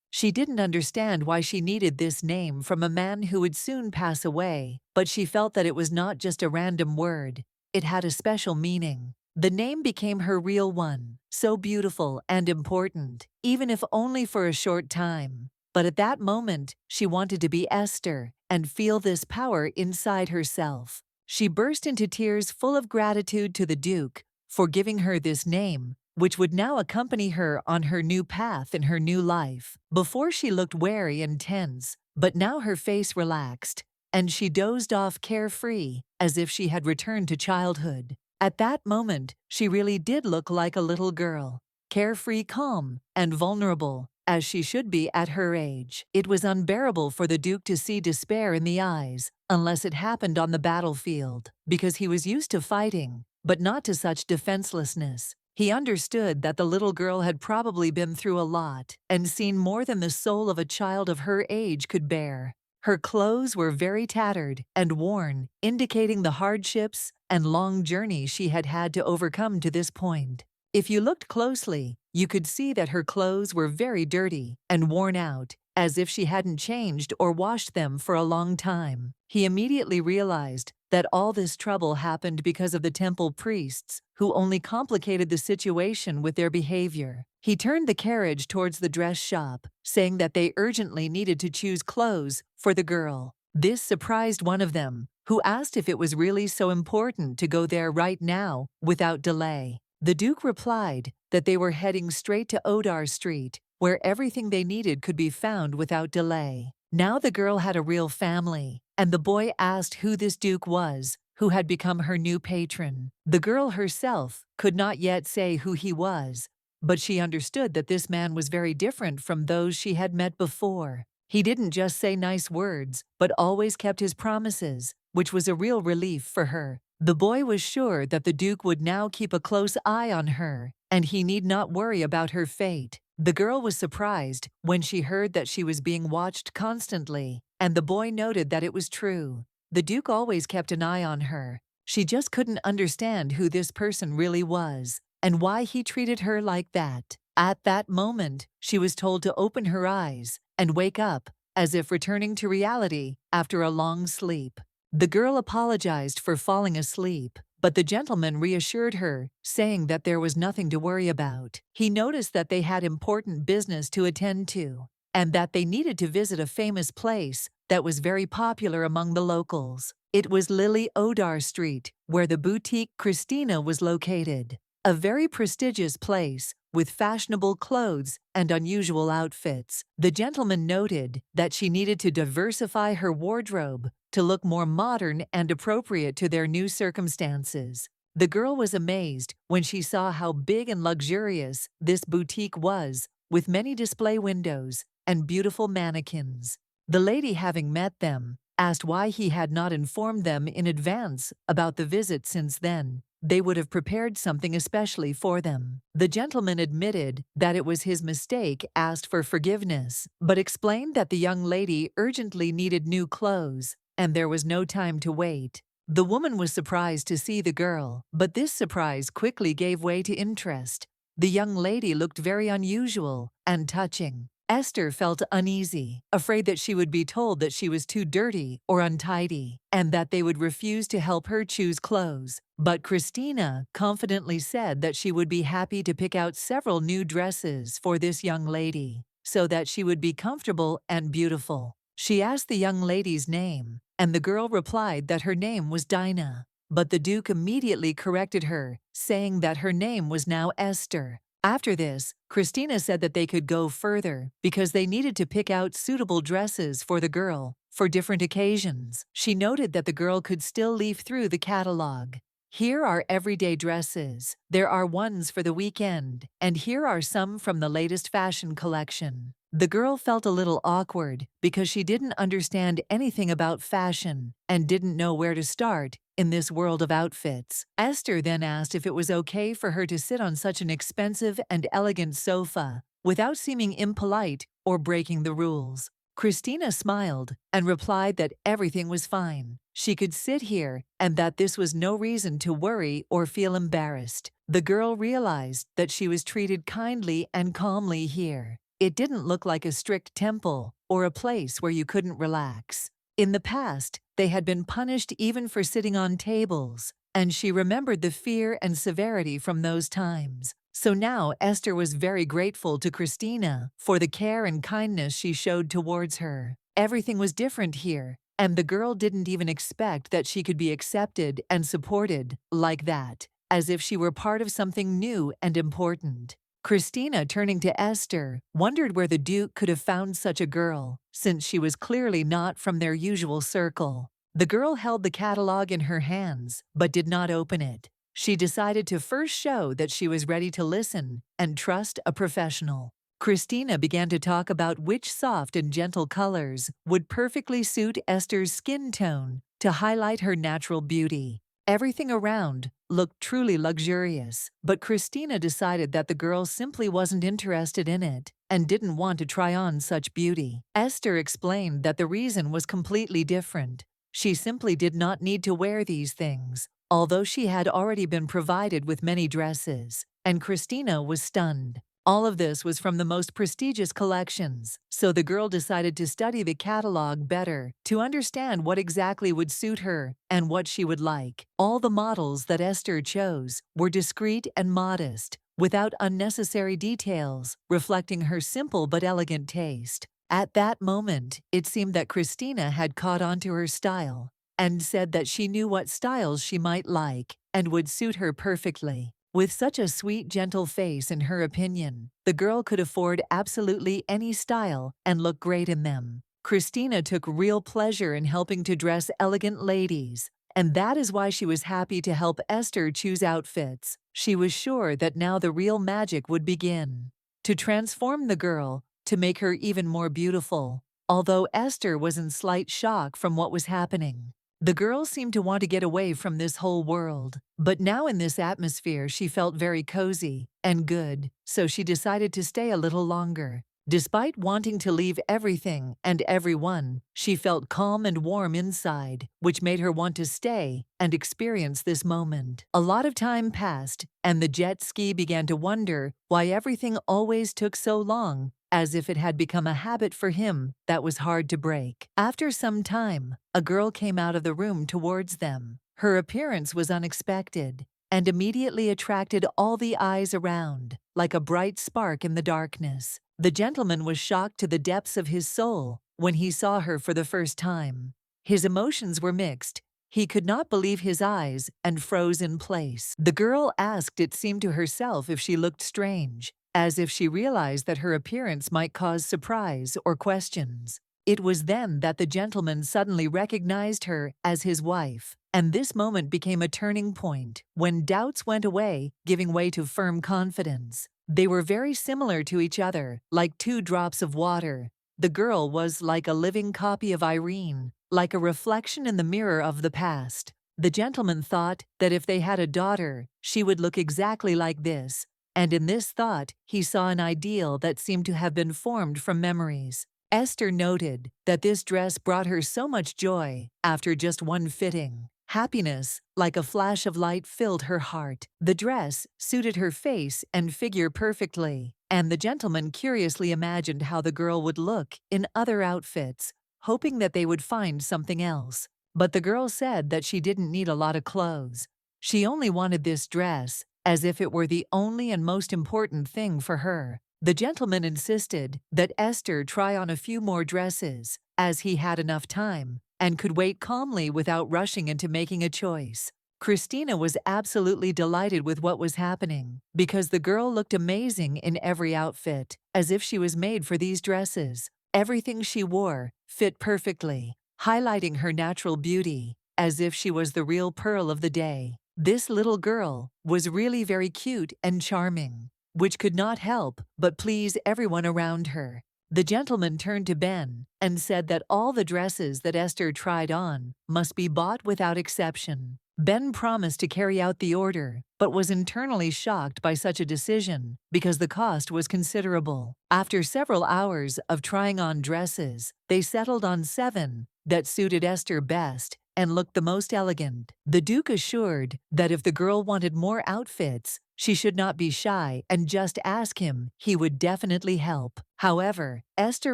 She didn't understand why she needed this name from a man who would soon pass away, but she felt that it was not just a random word. It had a special meaning. The name became her real one, so beautiful and important, even if only for a short time. But at that moment, she wanted to be Esther and feel this power inside herself. She burst into tears full of gratitude to the Duke for giving her this name, which would now accompany her on her new path in her new life. Before she looked wary and tense, but now her face relaxed, and she dozed off carefree, as if she had returned to childhood. At that moment, she really did look like a little girl, carefree, calm, and vulnerable, as she should be at her age. It was unbearable for the Duke to see despair in the eyes, unless it happened on the battlefield, because he was used to fighting, but not to such defenselessness. He understood that the little girl had probably been through a lot and seen more than the soul of a child of her age could bear. Her clothes were very tattered and worn, indicating the hardships and long journey she had had to overcome to this point. If you looked closely, you could see that her clothes were very dirty and worn out, as if she hadn't changed or washed them for a long time. He immediately realized that all this trouble happened because of the temple priests, who only complicated the situation with their behavior. He turned the carriage towards the dress shop, saying that they urgently needed to choose clothes for the girl. This surprised one of them, who asked if it was really so important to go there right now, without delay. The Duke replied that they were heading straight to Odar Street, where everything they needed could be found without delay. Now the girl had a real family, and the boy asked who this Duke was, who had become her new patron. The girl herself could not yet say who he was, but she understood that this man was very different from those she had met before. He didn't just say nice words, but always kept his promises, which was a real relief for her. The boy was sure that the Duke would now keep a close eye on her, and he need not worry about her fate. The girl was surprised when she heard that she was being watched constantly, and the boy noted that it was true. The Duke always kept an eye on her. She just couldn't understand who this person really was, and why he treated her like that. At that moment, she was told to open her eyes and wake up, as if returning to reality after a long sleep. The girl apologized for falling asleep, but the gentleman reassured her, saying that there was nothing to worry about. He noticed that they had important business to attend to, and that they needed to visit a famous place that was very popular among the locals. It was Lily Odar Street, where the boutique Christina was located. A very prestigious place, with fashionable clothes and unusual outfits. The gentleman noted that she needed to diversify her wardrobe to look more modern and appropriate to their new circumstances. The girl was amazed when she saw how big and luxurious this boutique was, with many display windows and beautiful mannequins. The lady, having met them, asked why he had not informed them in advance about the visit, since then they would have prepared something especially for them. The gentleman admitted that it was his mistake, asked for forgiveness, but explained that the young lady urgently needed new clothes, and there was no time to wait. The woman was surprised to see the girl, but this surprise quickly gave way to interest. The young lady looked very unusual and touching. Esther felt uneasy, afraid that she would be told that she was too dirty or untidy, and that they would refuse to help her choose clothes. But Christina confidently said that she would be happy to pick out several new dresses for this young lady, so that she would be comfortable and beautiful. She asked the young lady's name, and the girl replied that her name was Dinah. But the Duke immediately corrected her, saying that her name was now Esther. After this, Christina said that they could go further because they needed to pick out suitable dresses for the girl for different occasions. She noted that the girl could still leaf through the catalog Here are everyday dresses, there are ones for the weekend, and here are some from the latest fashion collection. The girl felt a little awkward because she didn't understand anything about fashion and didn't know where to start in this world of outfits. Esther then asked if it was okay for her to sit on such an expensive and elegant sofa without seeming impolite or breaking the rules. Christina smiled and replied that everything was fine. She could sit here and that this was no reason to worry or feel embarrassed. The girl realized that she was treated kindly and calmly here. It didn't look like a strict temple or a place where you couldn't relax. In the past, they had been punished even for sitting on tables, and she remembered the fear and severity from those times. So now Esther was very grateful to Christina for the care and kindness she showed towards her. Everything was different here, and the girl didn't even expect that she could be accepted and supported like that, as if she were part of something new and important. Christina, turning to Esther, wondered where the Duke could have found such a girl, since she was clearly not from their usual circle. The girl held the catalog in her hands, but did not open it. She decided to first show that she was ready to listen and trust a professional. Christina began to talk about which soft and gentle colors would perfectly suit Esther's skin tone to highlight her natural beauty. Everything around looked truly luxurious, but Christina decided that the girl simply wasn't interested in it and didn't want to try on such beauty. Esther explained that the reason was completely different. She simply did not need to wear these things, although she had already been provided with many dresses, and Christina was stunned. All of this was from the most prestigious collections, so the girl decided to study the catalog better to understand what exactly would suit her and what she would like. All the models that Esther chose were discreet and modest, without unnecessary details, reflecting her simple but elegant taste. At that moment, it seemed that Christina had caught on to her style and said that she knew what styles she might like and would suit her perfectly. With such a sweet, gentle face, in her opinion, the girl could afford absolutely any style and look great in them. Christina took real pleasure in helping to dress elegant ladies, and that is why she was happy to help Esther choose outfits. She was sure that now the real magic would begin to transform the girl, to make her even more beautiful. Although Esther was in slight shock from what was happening, the girl seemed to want to get away from this whole world. But now in this atmosphere she felt very cozy and good, so she decided to stay a little longer. Despite wanting to leave everything and everyone, she felt calm and warm inside, which made her want to stay and experience this moment. A lot of time passed, and the jet ski began to wonder why everything always took so long, as if it had become a habit for him that was hard to break. After some time, a girl came out of the room towards them. Her appearance was unexpected and immediately attracted all the eyes around, like a bright spark in the darkness. The gentleman was shocked to the depths of his soul when he saw her for the first time. His emotions were mixed. He could not believe his eyes and froze in place. The girl asked, it seemed to herself, if she looked strange, as if she realized that her appearance might cause surprise or questions. It was then that the gentleman suddenly recognized her as his wife, and this moment became a turning point, when doubts went away, giving way to firm confidence. They were very similar to each other, like two drops of water. The girl was like a living copy of Irene, like a reflection in the mirror of the past. The gentleman thought that if they had a daughter, she would look exactly like this, and in this thought he saw an ideal that seemed to have been formed from memories. Esther noted that this dress brought her so much joy after just one fitting. Happiness, like a flash of light, filled her heart. The dress suited her face and figure perfectly, and the gentleman curiously imagined how the girl would look in other outfits, hoping that they would find something else. But the girl said that she didn't need a lot of clothes. She only wanted this dress, as if it were the only and most important thing for her. The gentleman insisted that Esther try on a few more dresses, as he had enough time and could wait calmly without rushing into making a choice. Christina was absolutely delighted with what was happening, because the girl looked amazing in every outfit, as if she was made for these dresses. Everything she wore fit perfectly, highlighting her natural beauty, as if she was the real pearl of the day. This little girl was really very cute and charming, which could not help but please everyone around her. The gentleman turned to Ben and said that all the dresses that Esther tried on must be bought without exception. Ben promised to carry out the order, but was internally shocked by such a decision because the cost was considerable. After several hours of trying on dresses, they settled on 7 that suited Esther best and looked the most elegant. The Duke assured that if the girl wanted more outfits, she should not be shy and just ask him. He would definitely help. However, Esther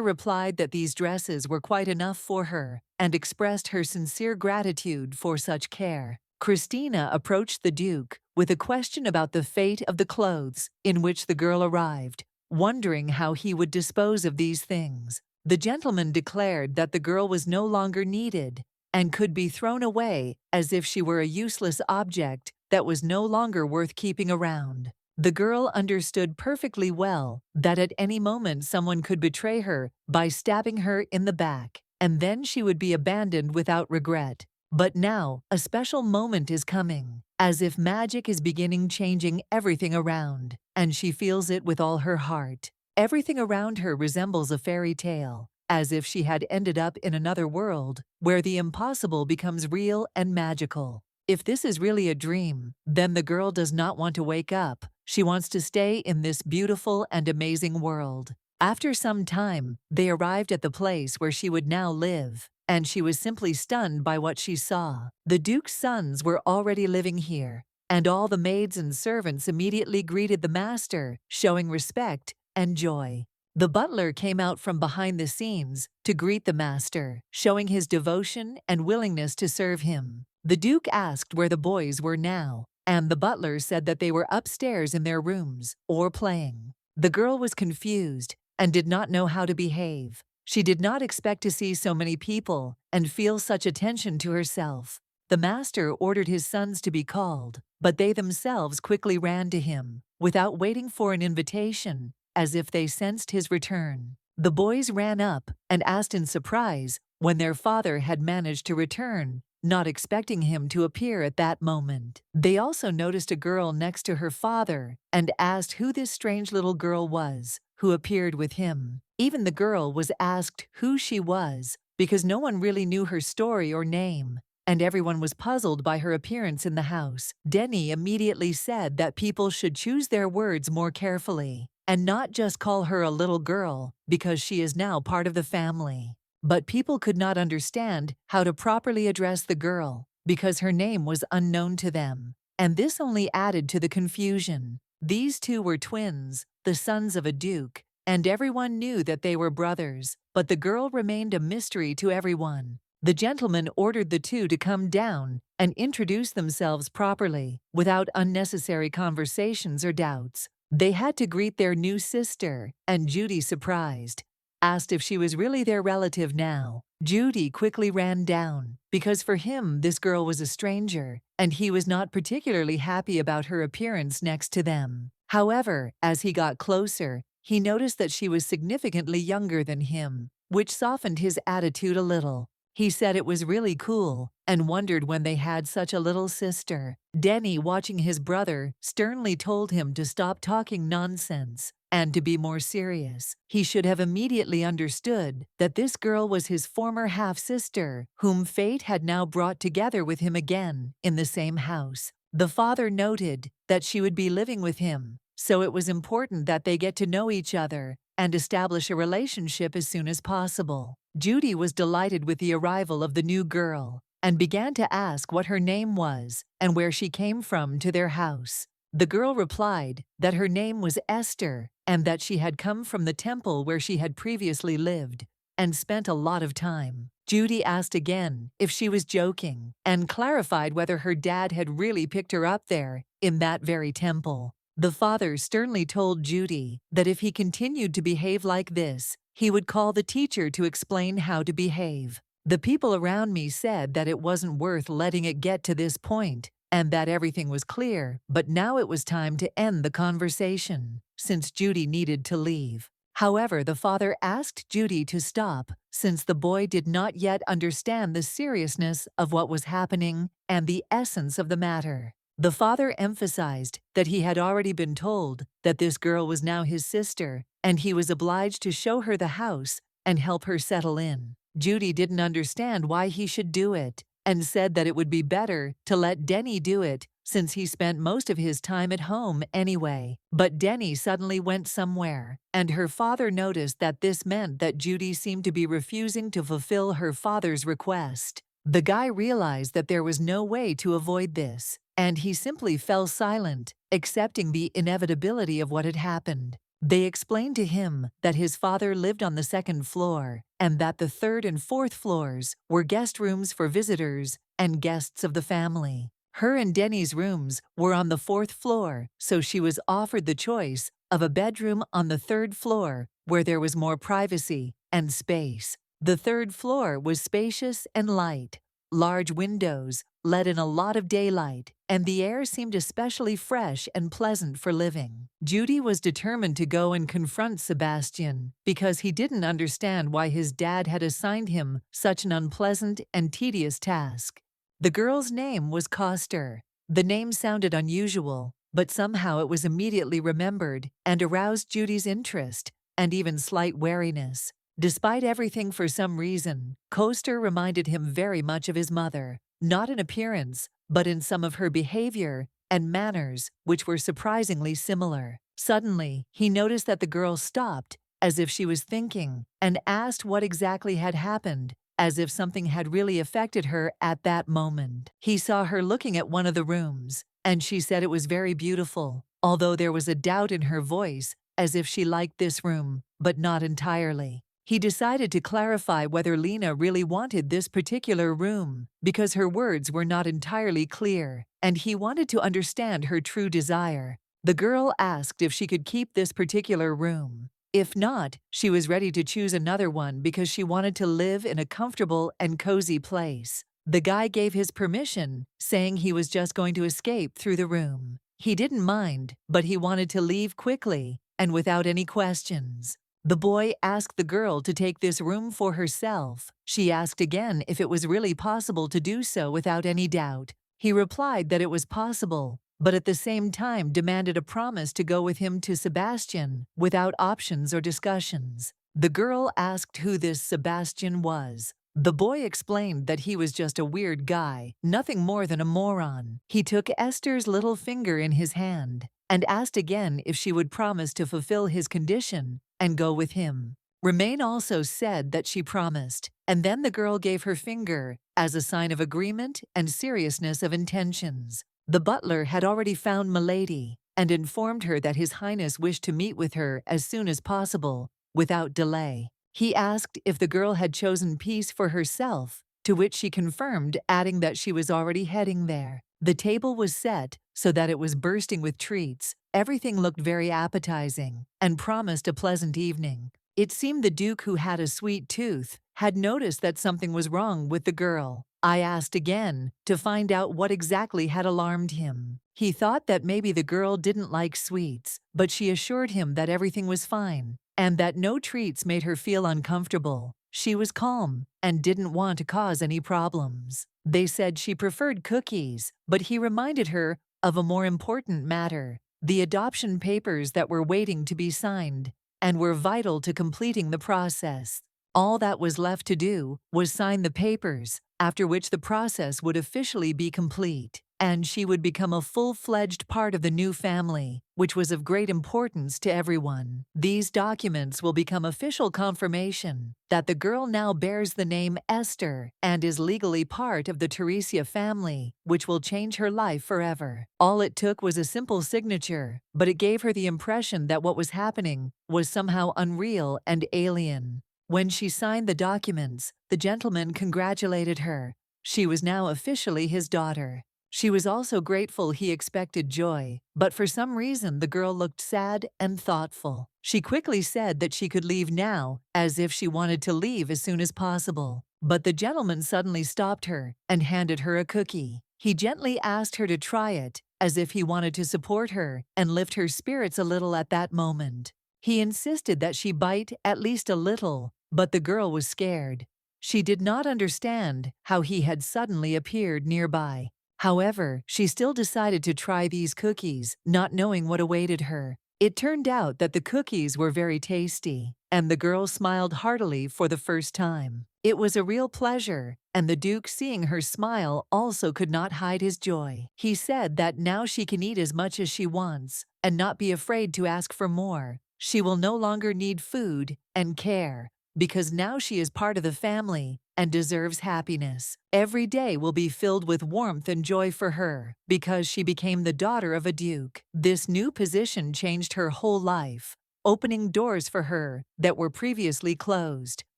replied that these dresses were quite enough for her and expressed her sincere gratitude for such care. Christina approached the Duke with a question about the fate of the clothes in which the girl arrived, wondering how he would dispose of these things. The gentleman declared that the girl was no longer needed and could be thrown away as if she were a useless object that was no longer worth keeping around. The girl understood perfectly well that at any moment someone could betray her by stabbing her in the back, and then she would be abandoned without regret. But now, a special moment is coming, as if magic is beginning changing everything around, and she feels it with all her heart. Everything around her resembles a fairy tale, as if she had ended up in another world where the impossible becomes real and magical. If this is really a dream, then the girl does not want to wake up. She wants to stay in this beautiful and amazing world. After some time, they arrived at the place where she would now live, and she was simply stunned by what she saw. The Duke's sons were already living here, and all the maids and servants immediately greeted the master, showing respect and joy. The butler came out from behind the scenes to greet the master, showing his devotion and willingness to serve him. The Duke asked where the boys were now, and the butler said that they were upstairs in their rooms or playing. The girl was confused and did not know how to behave. She did not expect to see so many people and feel such attention to herself. The master ordered his sons to be called, but they themselves quickly ran to him, without waiting for an invitation, as if they sensed his return. The boys ran up and asked in surprise when their father had managed to return, not expecting him to appear at that moment. They also noticed a girl next to her father and asked who this strange little girl was who appeared with him. Even the girl was asked who she was because no one really knew her story or name, and everyone was puzzled by her appearance in the house. Denny immediately said that people should choose their words more carefully and not just call her a little girl because she is now part of the family. But people could not understand how to properly address the girl because her name was unknown to them, and this only added to the confusion. These two were twins, the sons of a duke, and everyone knew that they were brothers, but the girl remained a mystery to everyone. The gentleman ordered the two to come down and introduce themselves properly, without unnecessary conversations or doubts. They had to greet their new sister, and Judy, surprised, asked if she was really their relative now. Judy quickly ran down, because for him this girl was a stranger, and he was not particularly happy about her appearance next to them. However, as he got closer, he noticed that she was significantly younger than him, which softened his attitude a little. He said it was really cool and wondered when they had such a little sister. Denny, watching his brother, sternly told him to stop talking nonsense and to be more serious. He should have immediately understood that this girl was his former half-sister, whom fate had now brought together with him again in the same house. The father noted that she would be living with him, so it was important that they get to know each other and establish a relationship as soon as possible. Judy was delighted with the arrival of the new girl and began to ask what her name was and where she came from to their house. The girl replied that her name was Esther and that she had come from the temple where she had previously lived and spent a lot of time. Judy asked again if she was joking and clarified whether her dad had really picked her up there in that very temple. The father sternly told Judy that if he continued to behave like this, he would call the teacher to explain how to behave. The people around me said that it wasn't worth letting it get to this point and that everything was clear, but now it was time to end the conversation, since Judy needed to leave. However, the father asked Judy to stop, since the boy did not yet understand the seriousness of what was happening and the essence of the matter. The father emphasized that he had already been told that this girl was now his sister, and he was obliged to show her the house and help her settle in. Judy didn't understand why he should do it, and said that it would be better to let Denny do it since he spent most of his time at home anyway. But Denny suddenly went somewhere, and her father noticed that this meant that Judy seemed to be refusing to fulfill her father's request. The guy realized that there was no way to avoid this, and he simply fell silent, accepting the inevitability of what had happened. They explained to him that his father lived on the second floor, and that the third and fourth floors were guest rooms for visitors and guests of the family. Her and Denny's rooms were on the fourth floor, so she was offered the choice of a bedroom on the third floor where there was more privacy and space. The third floor was spacious and light. Large windows let in a lot of daylight, and the air seemed especially fresh and pleasant for living. Judy was determined to go and confront Sebastian because he didn't understand why his dad had assigned him such an unpleasant and tedious task. The girl's name was Coster. The name sounded unusual, but somehow it was immediately remembered and aroused Judy's interest and even slight wariness. Despite everything, for some reason, Coster reminded him very much of his mother, not in appearance, but in some of her behavior and manners, which were surprisingly similar. Suddenly, he noticed that the girl stopped, as if she was thinking, and asked what exactly had happened, as if something had really affected her at that moment. He saw her looking at one of the rooms, and she said it was very beautiful, although there was a doubt in her voice, as if she liked this room, but not entirely. He decided to clarify whether Lena really wanted this particular room, because her words were not entirely clear, and he wanted to understand her true desire. The girl asked if she could keep this particular room. If not, she was ready to choose another one because she wanted to live in a comfortable and cozy place. The guy gave his permission, saying he was just going to escape through the room. He didn't mind, but he wanted to leave quickly and without any questions. The boy asked the girl to take this room for herself. She asked again if it was really possible to do so without any doubt. He replied that it was possible, but at the same time demanded a promise to go with him to Sebastian without options or discussions. The girl asked who this Sebastian was. The boy explained that he was just a weird guy, nothing more than a moron. He took Esther's little finger in his hand and asked again if she would promise to fulfill his condition and go with him. Romaine also said that she promised, and then the girl gave her finger as a sign of agreement and seriousness of intentions. The butler had already found Milady and informed her that His Highness wished to meet with her as soon as possible, without delay. He asked if the girl had chosen peace for herself, to which she confirmed, adding that she was already heading there. The table was set so that it was bursting with treats. Everything looked very appetizing and promised a pleasant evening. It seemed the Duke, who had a sweet tooth, had noticed that something was wrong with the girl. I asked again to find out what exactly had alarmed him. He thought that maybe the girl didn't like sweets, but she assured him that everything was fine and that no treats made her feel uncomfortable. She was calm and didn't want to cause any problems. They said she preferred cookies, but he reminded her of a more important matter: the adoption papers that were waiting to be signed and were vital to completing the process. All that was left to do was sign the papers, after which the process would officially be complete, and she would become a full-fledged part of the new family, which was of great importance to everyone. These documents will become official confirmation that the girl now bears the name Esther and is legally part of the Teresia family, which will change her life forever. All it took was a simple signature, but it gave her the impression that what was happening was somehow unreal and alien. When she signed the documents, the gentleman congratulated her. She was now officially his daughter. She was also grateful. He expected joy, but for some reason the girl looked sad and thoughtful. She quickly said that she could leave now, as if she wanted to leave as soon as possible. But the gentleman suddenly stopped her and handed her a cookie. He gently asked her to try it, as if he wanted to support her and lift her spirits a little at that moment. He insisted that she bite at least a little, but the girl was scared. She did not understand how he had suddenly appeared nearby. However, she still decided to try these cookies, not knowing what awaited her. It turned out that the cookies were very tasty, and the girl smiled heartily for the first time. It was a real pleasure, and the Duke, seeing her smile, also could not hide his joy. He said that now she can eat as much as she wants, and not be afraid to ask for more. She will no longer need food and care, because now she is part of the family and deserves happiness. Every day will be filled with warmth and joy for her, because she became the daughter of a duke. This new position changed her whole life, opening doors for her that were previously closed.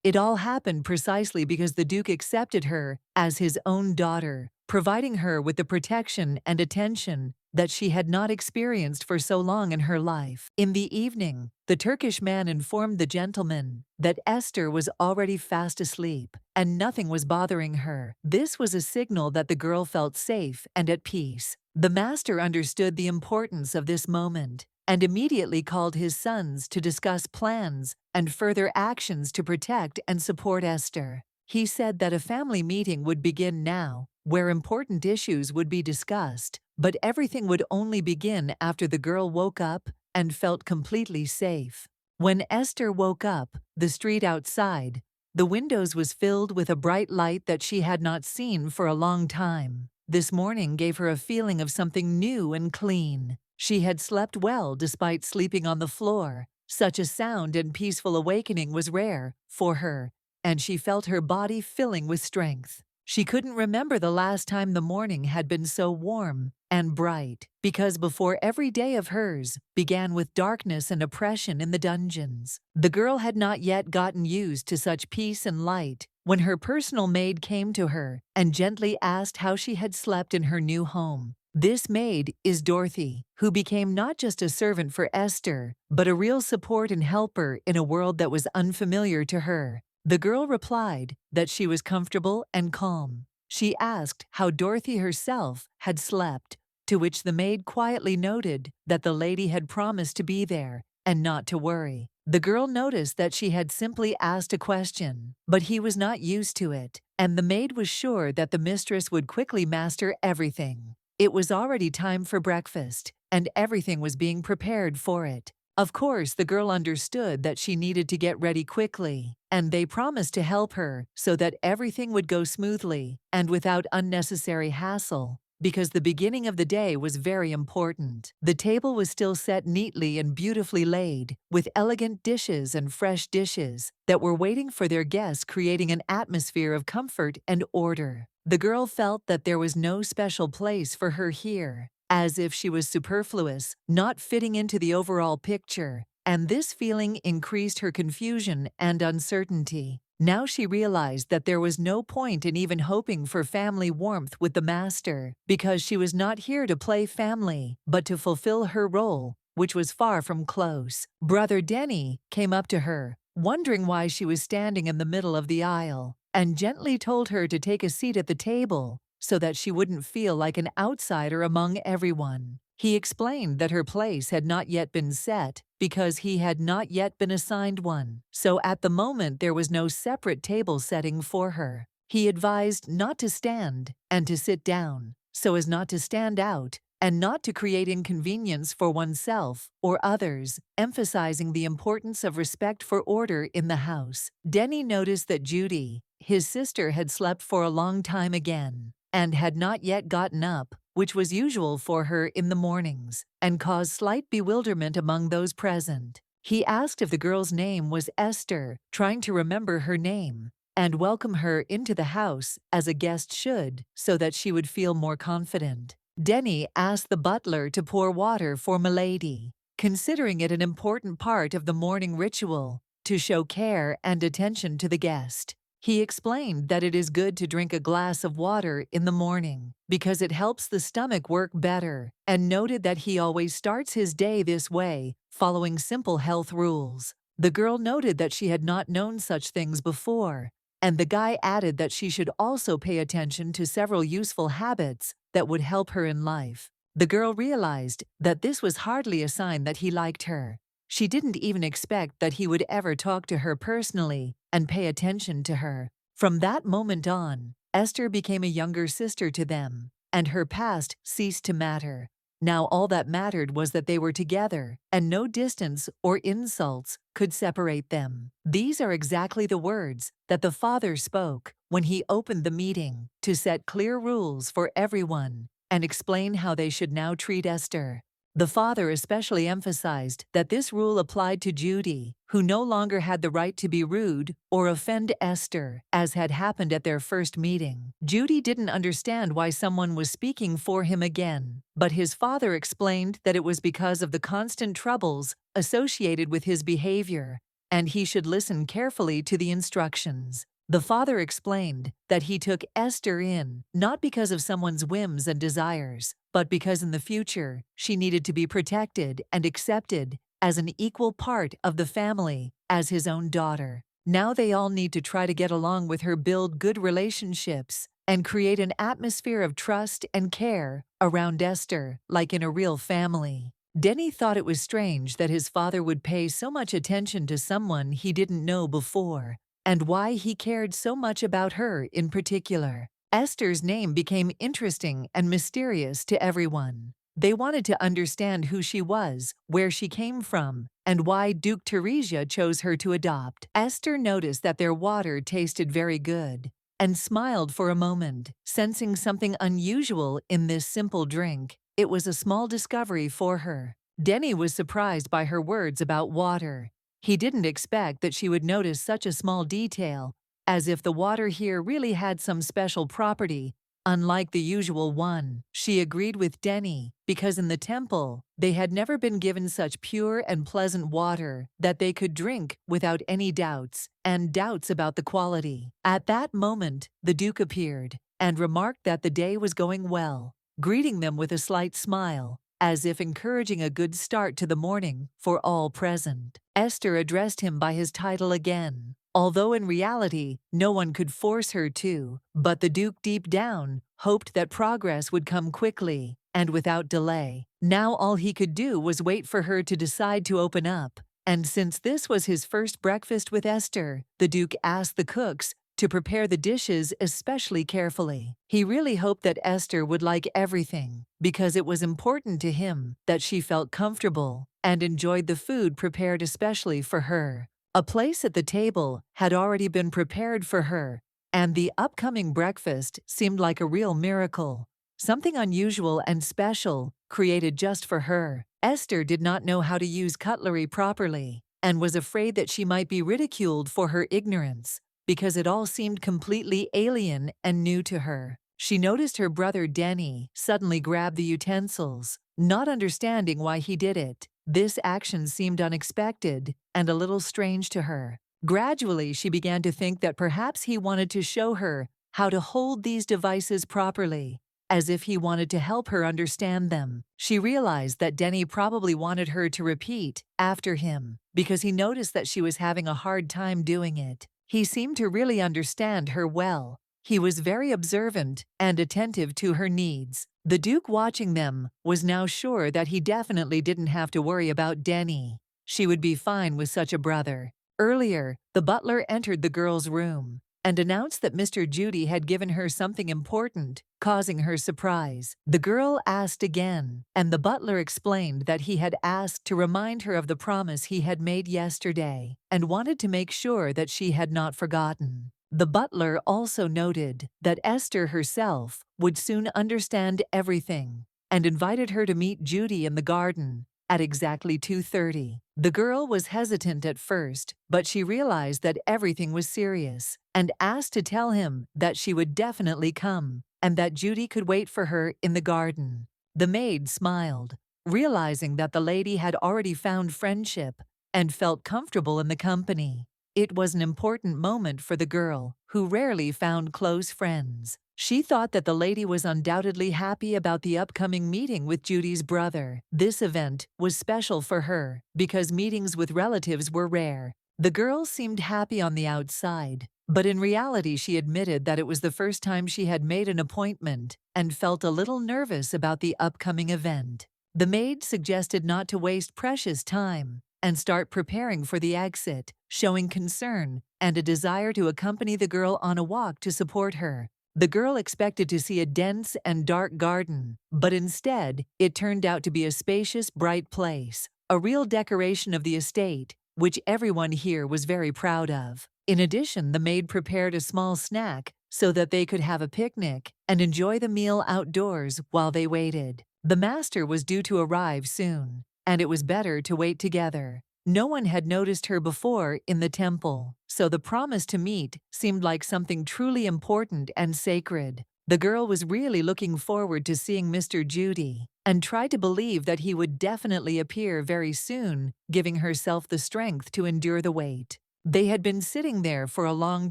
It all happened precisely because the Duke accepted her as his own daughter, providing her with the protection and attention that she had not experienced for so long in her life. In the evening, the Turkish man informed the gentleman that Esther was already fast asleep and nothing was bothering her. This was a signal that the girl felt safe and at peace. The master understood the importance of this moment and immediately called his sons to discuss plans and further actions to protect and support Esther. He said that a family meeting would begin now, where important issues would be discussed, but everything would only begin after the girl woke up and felt completely safe. When Esther woke up, the street outside, the windows was filled with a bright light that she had not seen for a long time. This morning gave her a feeling of something new and clean. She had slept well despite sleeping on the floor. Such a sound and peaceful awakening was rare for her, and she felt her body filling with strength. She couldn't remember the last time the morning had been so warm and bright, because before every day of hers began with darkness and oppression in the dungeons. The girl had not yet gotten used to such peace and light when her personal maid came to her and gently asked how she had slept in her new home. This maid is Dorothy, who became not just a servant for Esther, but a real support and helper in a world that was unfamiliar to her. The girl replied that she was comfortable and calm. She asked how Dorothy herself had slept, to which the maid quietly noted that the lady had promised to be there and not to worry. The girl noticed that she had simply asked a question, but he was not used to it, and the maid was sure that the mistress would quickly master everything. It was already time for breakfast, and everything was being prepared for it. Of course, the girl understood that she needed to get ready quickly, and they promised to help her so that everything would go smoothly and without unnecessary hassle, because the beginning of the day was very important. The table was still set neatly and beautifully laid, with elegant dishes and fresh dishes that were waiting for their guests, creating an atmosphere of comfort and order. The girl felt that there was no special place for her here, as if she was superfluous, not fitting into the overall picture, and this feeling increased her confusion and uncertainty. Now she realized that there was no point in even hoping for family warmth with the master, because she was not here to play family, but to fulfill her role, which was far from close. Brother Denny came up to her, wondering why she was standing in the middle of the aisle, and gently told her to take a seat at the table so that she wouldn't feel like an outsider among everyone. He explained that her place had not yet been set because he had not yet been assigned one, so at the moment there was no separate table setting for her. He advised not to stand and to sit down, so as not to stand out and not to create inconvenience for oneself or others, emphasizing the importance of respect for order in the house. Denny noticed that Judy, his sister, had slept for a long time again and had not yet gotten up, which was usual for her in the mornings, and caused slight bewilderment among those present. He asked if the girl's name was Esther, trying to remember her name, and welcome her into the house as a guest should, so that she would feel more confident. Denny asked the butler to pour water for Milady, considering it an important part of the morning ritual to show care and attention to the guest. He explained that it is good to drink a glass of water in the morning because it helps the stomach work better, and noted that he always starts his day this way, following simple health rules. The girl noted that she had not known such things before, and the guy added that she should also pay attention to several useful habits that would help her in life. The girl realized that this was hardly a sign that he liked her. She didn't even expect that he would ever talk to her personally and pay attention to her. From that moment on, Esther became a younger sister to them, and her past ceased to matter. Now all that mattered was that they were together, and no distance or insults could separate them. These are exactly the words that the father spoke when he opened the meeting to set clear rules for everyone and explain how they should now treat Esther. The father especially emphasized that this rule applied to Judy, who no longer had the right to be rude or offend Esther, as had happened at their first meeting. Judy didn't understand why someone was speaking for him again, but his father explained that it was because of the constant troubles associated with his behavior, and he should listen carefully to the instructions. The father explained that he took Esther in, not because of someone's whims and desires, but because in the future she needed to be protected and accepted as an equal part of the family as his own daughter. Now they all need to try to get along with her, build good relationships, and create an atmosphere of trust and care around Esther, like in a real family. Denny thought it was strange that his father would pay so much attention to someone he didn't know before, and why he cared so much about her in particular. Esther's name became interesting and mysterious to everyone. They wanted to understand who she was, where she came from, and why Duke Teresia chose her to adopt. Esther noticed that their water tasted very good, and smiled for a moment, sensing something unusual in this simple drink. It was a small discovery for her. Denny was surprised by her words about water. He didn't expect that she would notice such a small detail, as if the water here really had some special property, unlike the usual one. She agreed with Denny, because in the temple, they had never been given such pure and pleasant water that they could drink without any doubts about the quality. At that moment, the Duke appeared, and remarked that the day was going well, greeting them with a slight smile, as if encouraging a good start to the morning for all present. Esther addressed him by his title again, although in reality no one could force her to, but the Duke deep down hoped that progress would come quickly and without delay. Now all he could do was wait for her to decide to open up, and since this was his first breakfast with Esther, the Duke asked the cooks to prepare the dishes especially carefully. He really hoped that Esther would like everything, because it was important to him that she felt comfortable and enjoyed the food prepared especially for her. A place at the table had already been prepared for her, and the upcoming breakfast seemed like a real miracle, something unusual and special, created just for her. Esther did not know how to use cutlery properly, and was afraid that she might be ridiculed for her ignorance, because it all seemed completely alien and new to her. She noticed her brother Denny suddenly grab the utensils, not understanding why he did it. This action seemed unexpected and a little strange to her. Gradually, she began to think that perhaps he wanted to show her how to hold these devices properly, as if he wanted to help her understand them. She realized that Denny probably wanted her to repeat after him, because he noticed that she was having a hard time doing it. He seemed to really understand her well. He was very observant and attentive to her needs. The Duke, watching them, was now sure that he definitely didn't have to worry about Denny. She would be fine with such a brother. Earlier, the butler entered the girl's room and announced that Mr. Judy had given her something important, causing her surprise. The girl asked again, and the butler explained that he had asked to remind her of the promise he had made yesterday, and wanted to make sure that she had not forgotten. The butler also noted that Esther herself would soon understand everything, and invited her to meet Judy in the garden at exactly 2:30. The girl was hesitant at first, but she realized that everything was serious, and asked to tell him that she would definitely come, and that Judy could wait for her in the garden. The maid smiled, realizing that the lady had already found friendship and felt comfortable in the company. It was an important moment for the girl, who rarely found close friends. She thought that the lady was undoubtedly happy about the upcoming meeting with Judy's brother. This event was special for her, because meetings with relatives were rare. The girl seemed happy on the outside, but in reality she admitted that it was the first time she had made an appointment, and felt a little nervous about the upcoming event. The maid suggested not to waste precious time, and start preparing for the exit, showing concern and a desire to accompany the girl on a walk to support her. The girl expected to see a dense and dark garden, but instead, it turned out to be a spacious, bright place, a real decoration of the estate, which everyone here was very proud of. In addition, the maid prepared a small snack so that they could have a picnic and enjoy the meal outdoors while they waited. The master was due to arrive soon, and it was better to wait together. No one had noticed her before in the temple, so the promise to meet seemed like something truly important and sacred. The girl was really looking forward to seeing Mr. Judy and tried to believe that he would definitely appear very soon, giving herself the strength to endure the wait. They had been sitting there for a long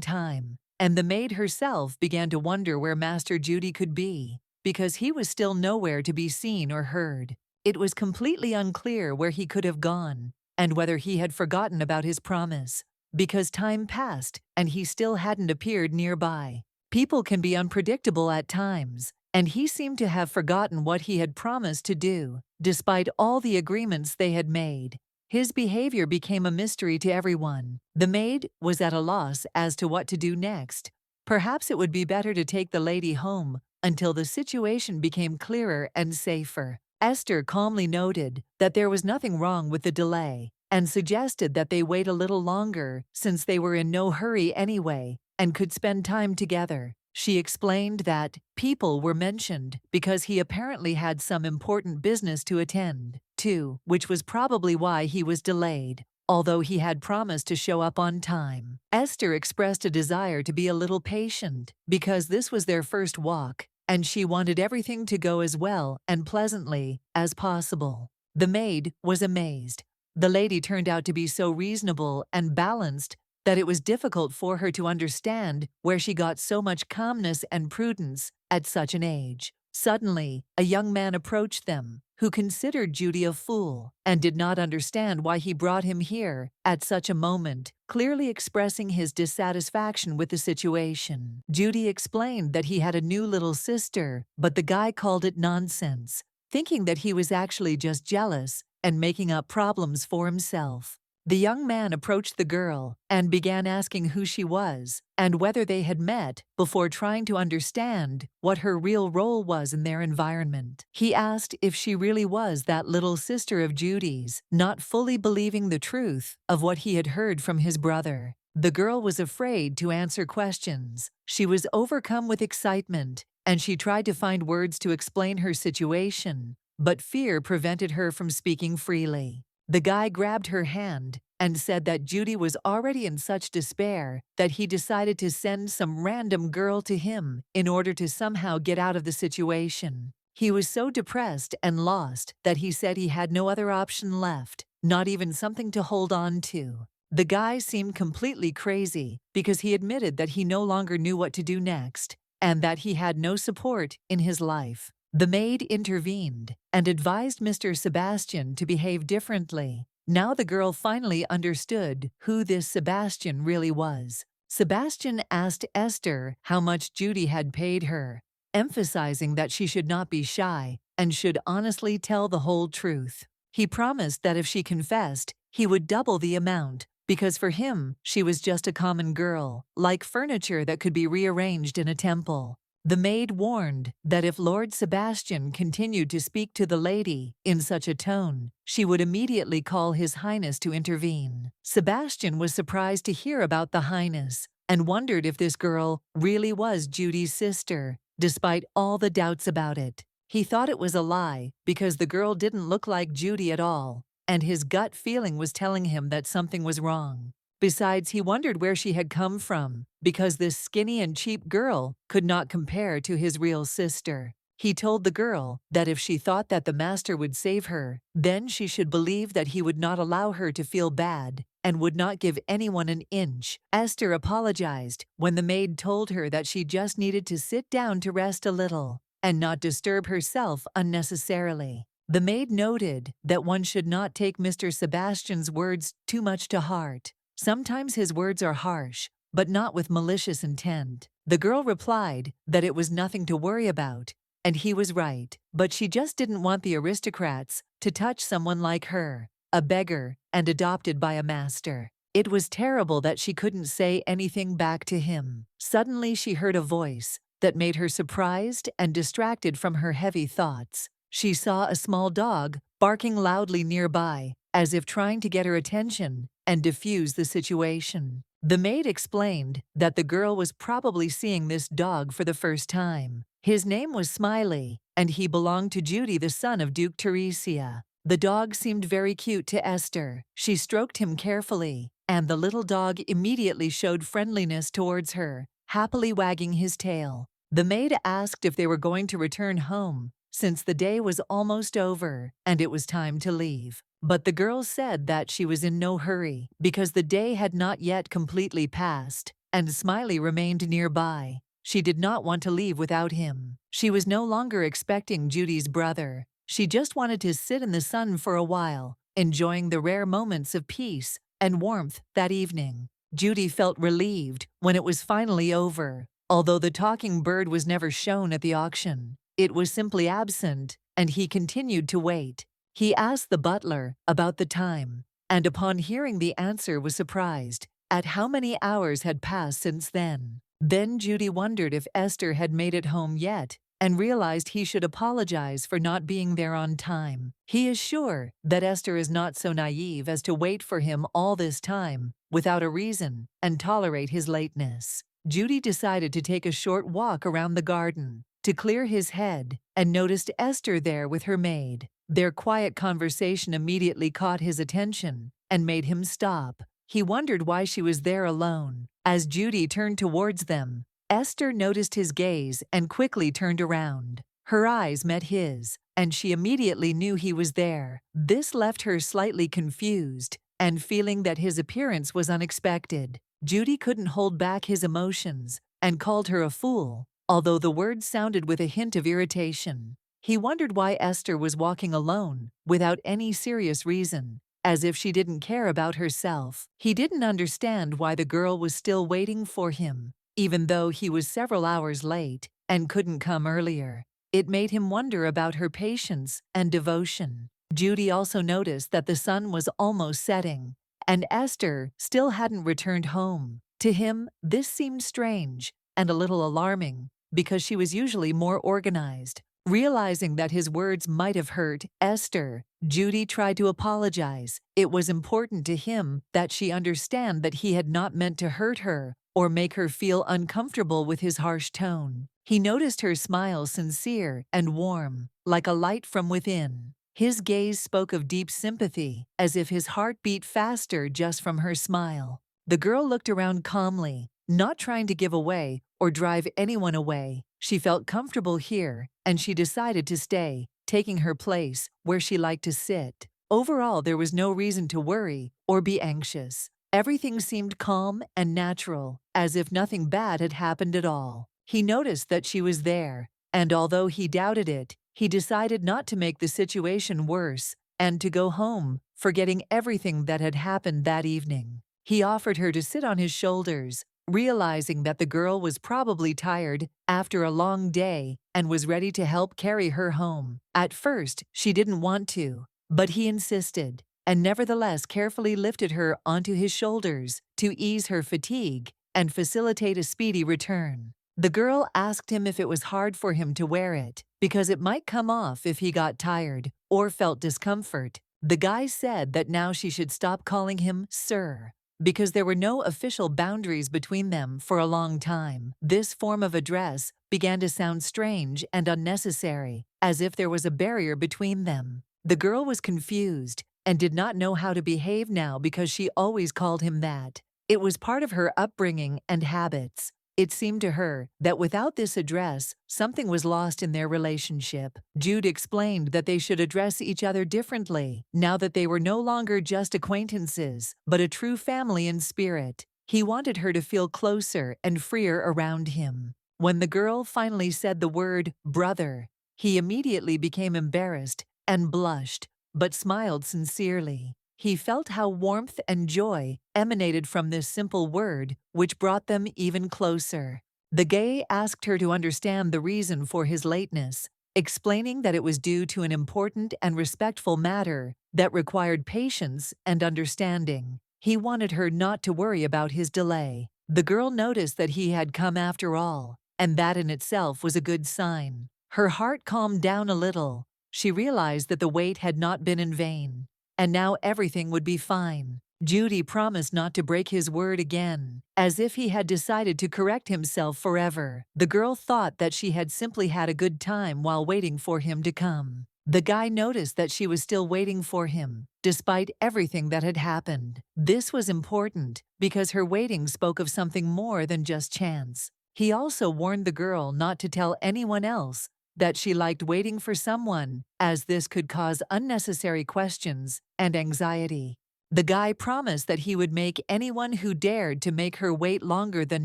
time, and the maid herself began to wonder where Master Judy could be, because he was still nowhere to be seen or heard. It was completely unclear where he could have gone, and whether he had forgotten about his promise, because time passed and he still hadn't appeared nearby. People can be unpredictable at times, and he seemed to have forgotten what he had promised to do, despite all the agreements they had made. His behavior became a mystery to everyone. The maid was at a loss as to what to do next. Perhaps it would be better to take the lady home until the situation became clearer and safer. Esther calmly noted that there was nothing wrong with the delay and suggested that they wait a little longer since they were in no hurry anyway and could spend time together. She explained that people were mentioned because he apparently had some important business to attend to, which was probably why he was delayed, although he had promised to show up on time. Esther expressed a desire to be a little patient because this was their first walk, and she wanted everything to go as well and pleasantly as possible. The maid was amazed. The lady turned out to be so reasonable and balanced that it was difficult for her to understand where she got so much calmness and prudence at such an age. Suddenly, a young man approached them, who considered Judy a fool and did not understand why he brought him here at such a moment, clearly expressing his dissatisfaction with the situation. Judy explained that he had a new little sister, but the guy called it nonsense, thinking that he was actually just jealous and making up problems for himself. The young man approached the girl and began asking who she was and whether they had met before trying to understand what her real role was in their environment. He asked if she really was that little sister of Judy's, not fully believing the truth of what he had heard from his brother. The girl was afraid to answer questions. She was overcome with excitement, and she tried to find words to explain her situation, but fear prevented her from speaking freely. The guy grabbed her hand and said that Judy was already in such despair that he decided to send some random girl to him in order to somehow get out of the situation. He was so depressed and lost that he said he had no other option left, not even something to hold on to. The guy seemed completely crazy because he admitted that he no longer knew what to do next and that he had no support in his life. The maid intervened and advised Mr. Sebastian to behave differently. Now the girl finally understood who this Sebastian really was. Sebastian asked Esther how much Judy had paid her, emphasizing that she should not be shy and should honestly tell the whole truth. He promised that if she confessed, he would double the amount, because for him, she was just a common girl, like furniture that could be rearranged in a temple. The maid warned that if Lord Sebastian continued to speak to the lady in such a tone, she would immediately call His Highness to intervene. Sebastian was surprised to hear about the Highness and wondered if this girl really was Judy's sister, despite all the doubts about it. He thought it was a lie because the girl didn't look like Judy at all, and his gut feeling was telling him that something was wrong. Besides, he wondered where she had come from, because this skinny and cheap girl could not compare to his real sister. He told the girl that if she thought that the master would save her, then she should believe that he would not allow her to feel bad and would not give anyone an inch. Esther apologized when the maid told her that she just needed to sit down to rest a little and not disturb herself unnecessarily. The maid noted that one should not take Mr. Sebastian's words too much to heart. Sometimes his words are harsh, but not with malicious intent. The girl replied that it was nothing to worry about, and he was right, but she just didn't want the aristocrats to touch someone like her, a beggar and adopted by a master. It was terrible that she couldn't say anything back to him. Suddenly she heard a voice that made her surprised and distracted from her heavy thoughts. She saw a small dog barking loudly nearby, as if trying to get her attention and diffuse the situation. The maid explained that the girl was probably seeing this dog for the first time. His name was Smiley, and he belonged to Judy, the son of Duke Teresia. The dog seemed very cute to Esther. She stroked him carefully, and the little dog immediately showed friendliness towards her, happily wagging his tail. The maid asked if they were going to return home, since the day was almost over and it was time to leave. But the girl said that she was in no hurry because the day had not yet completely passed, and Smiley remained nearby. She did not want to leave without him. She was no longer expecting Judy's brother. She just wanted to sit in the sun for a while, enjoying the rare moments of peace and warmth that evening. Judy felt relieved when it was finally over. Although the talking bird was never shown at the auction, it was simply absent, and he continued to wait. He asked the butler about the time, and upon hearing the answer was surprised at how many hours had passed since then. Then Judy wondered if Esther had made it home yet, and realized he should apologize for not being there on time. He is sure that Esther is not so naive as to wait for him all this time without a reason and tolerate his lateness. Judy decided to take a short walk around the garden to clear his head and noticed Esther there with her maid. Their quiet conversation immediately caught his attention and made him stop. He wondered why she was there alone. As Judy turned towards them, Esther noticed his gaze and quickly turned around. Her eyes met his, and she immediately knew he was there. This left her slightly confused and feeling that his appearance was unexpected. Judy couldn't hold back his emotions and called her a fool, although the words sounded with a hint of irritation. He wondered why Esther was walking alone without any serious reason, as if she didn't care about herself. He didn't understand why the girl was still waiting for him, even though he was several hours late and couldn't come earlier. It made him wonder about her patience and devotion. Judy also noticed that the sun was almost setting, and Esther still hadn't returned home. To him, this seemed strange and a little alarming, because she was usually more organized. Realizing that his words might have hurt Esther, Judy tried to apologize. It was important to him that she understand that he had not meant to hurt her or make her feel uncomfortable with his harsh tone. He noticed her smile sincere and warm, like a light from within. His gaze spoke of deep sympathy, as if his heart beat faster just from her smile. The girl looked around calmly, not trying to give away or drive anyone away. She felt comfortable here, and she decided to stay, taking her place where she liked to sit. Overall, there was no reason to worry or be anxious. Everything seemed calm and natural, as if nothing bad had happened at all. He noticed that she was there, and although he doubted it, he decided not to make the situation worse and to go home, forgetting everything that had happened that evening. He offered her to sit on his shoulders, realizing that the girl was probably tired after a long day and was ready to help carry her home. At first, she didn't want to, but he insisted, and nevertheless carefully lifted her onto his shoulders to ease her fatigue and facilitate a speedy return. The girl asked him if it was hard for him to wear it, because it might come off if he got tired or felt discomfort. The guy said that now she should stop calling him sir, because there were no official boundaries between them for a long time. This form of address began to sound strange and unnecessary, as if there was a barrier between them. The girl was confused and did not know how to behave now because she always called him that. It was part of her upbringing and habits. It seemed to her that without this address, something was lost in their relationship. Jude explained that they should address each other differently, now that they were no longer just acquaintances, but a true family in spirit. He wanted her to feel closer and freer around him. When the girl finally said the word brother, he immediately became embarrassed and blushed, but smiled sincerely. He felt how warmth and joy emanated from this simple word, which brought them even closer. The guy asked her to understand the reason for his lateness, explaining that it was due to an important and respectful matter that required patience and understanding. He wanted her not to worry about his delay. The girl noticed that he had come after all, and that in itself was a good sign. Her heart calmed down a little. She realized that the wait had not been in vain, and now everything would be fine. Judy promised not to break his word again, as if he had decided to correct himself forever. The girl thought that she had simply had a good time while waiting for him to come. The guy noticed that she was still waiting for him, despite everything that had happened. This was important, because her waiting spoke of something more than just chance. He also warned the girl not to tell anyone else that she liked waiting for someone, as this could cause unnecessary questions and anxiety. The guy promised that he would make anyone who dared to make her wait longer than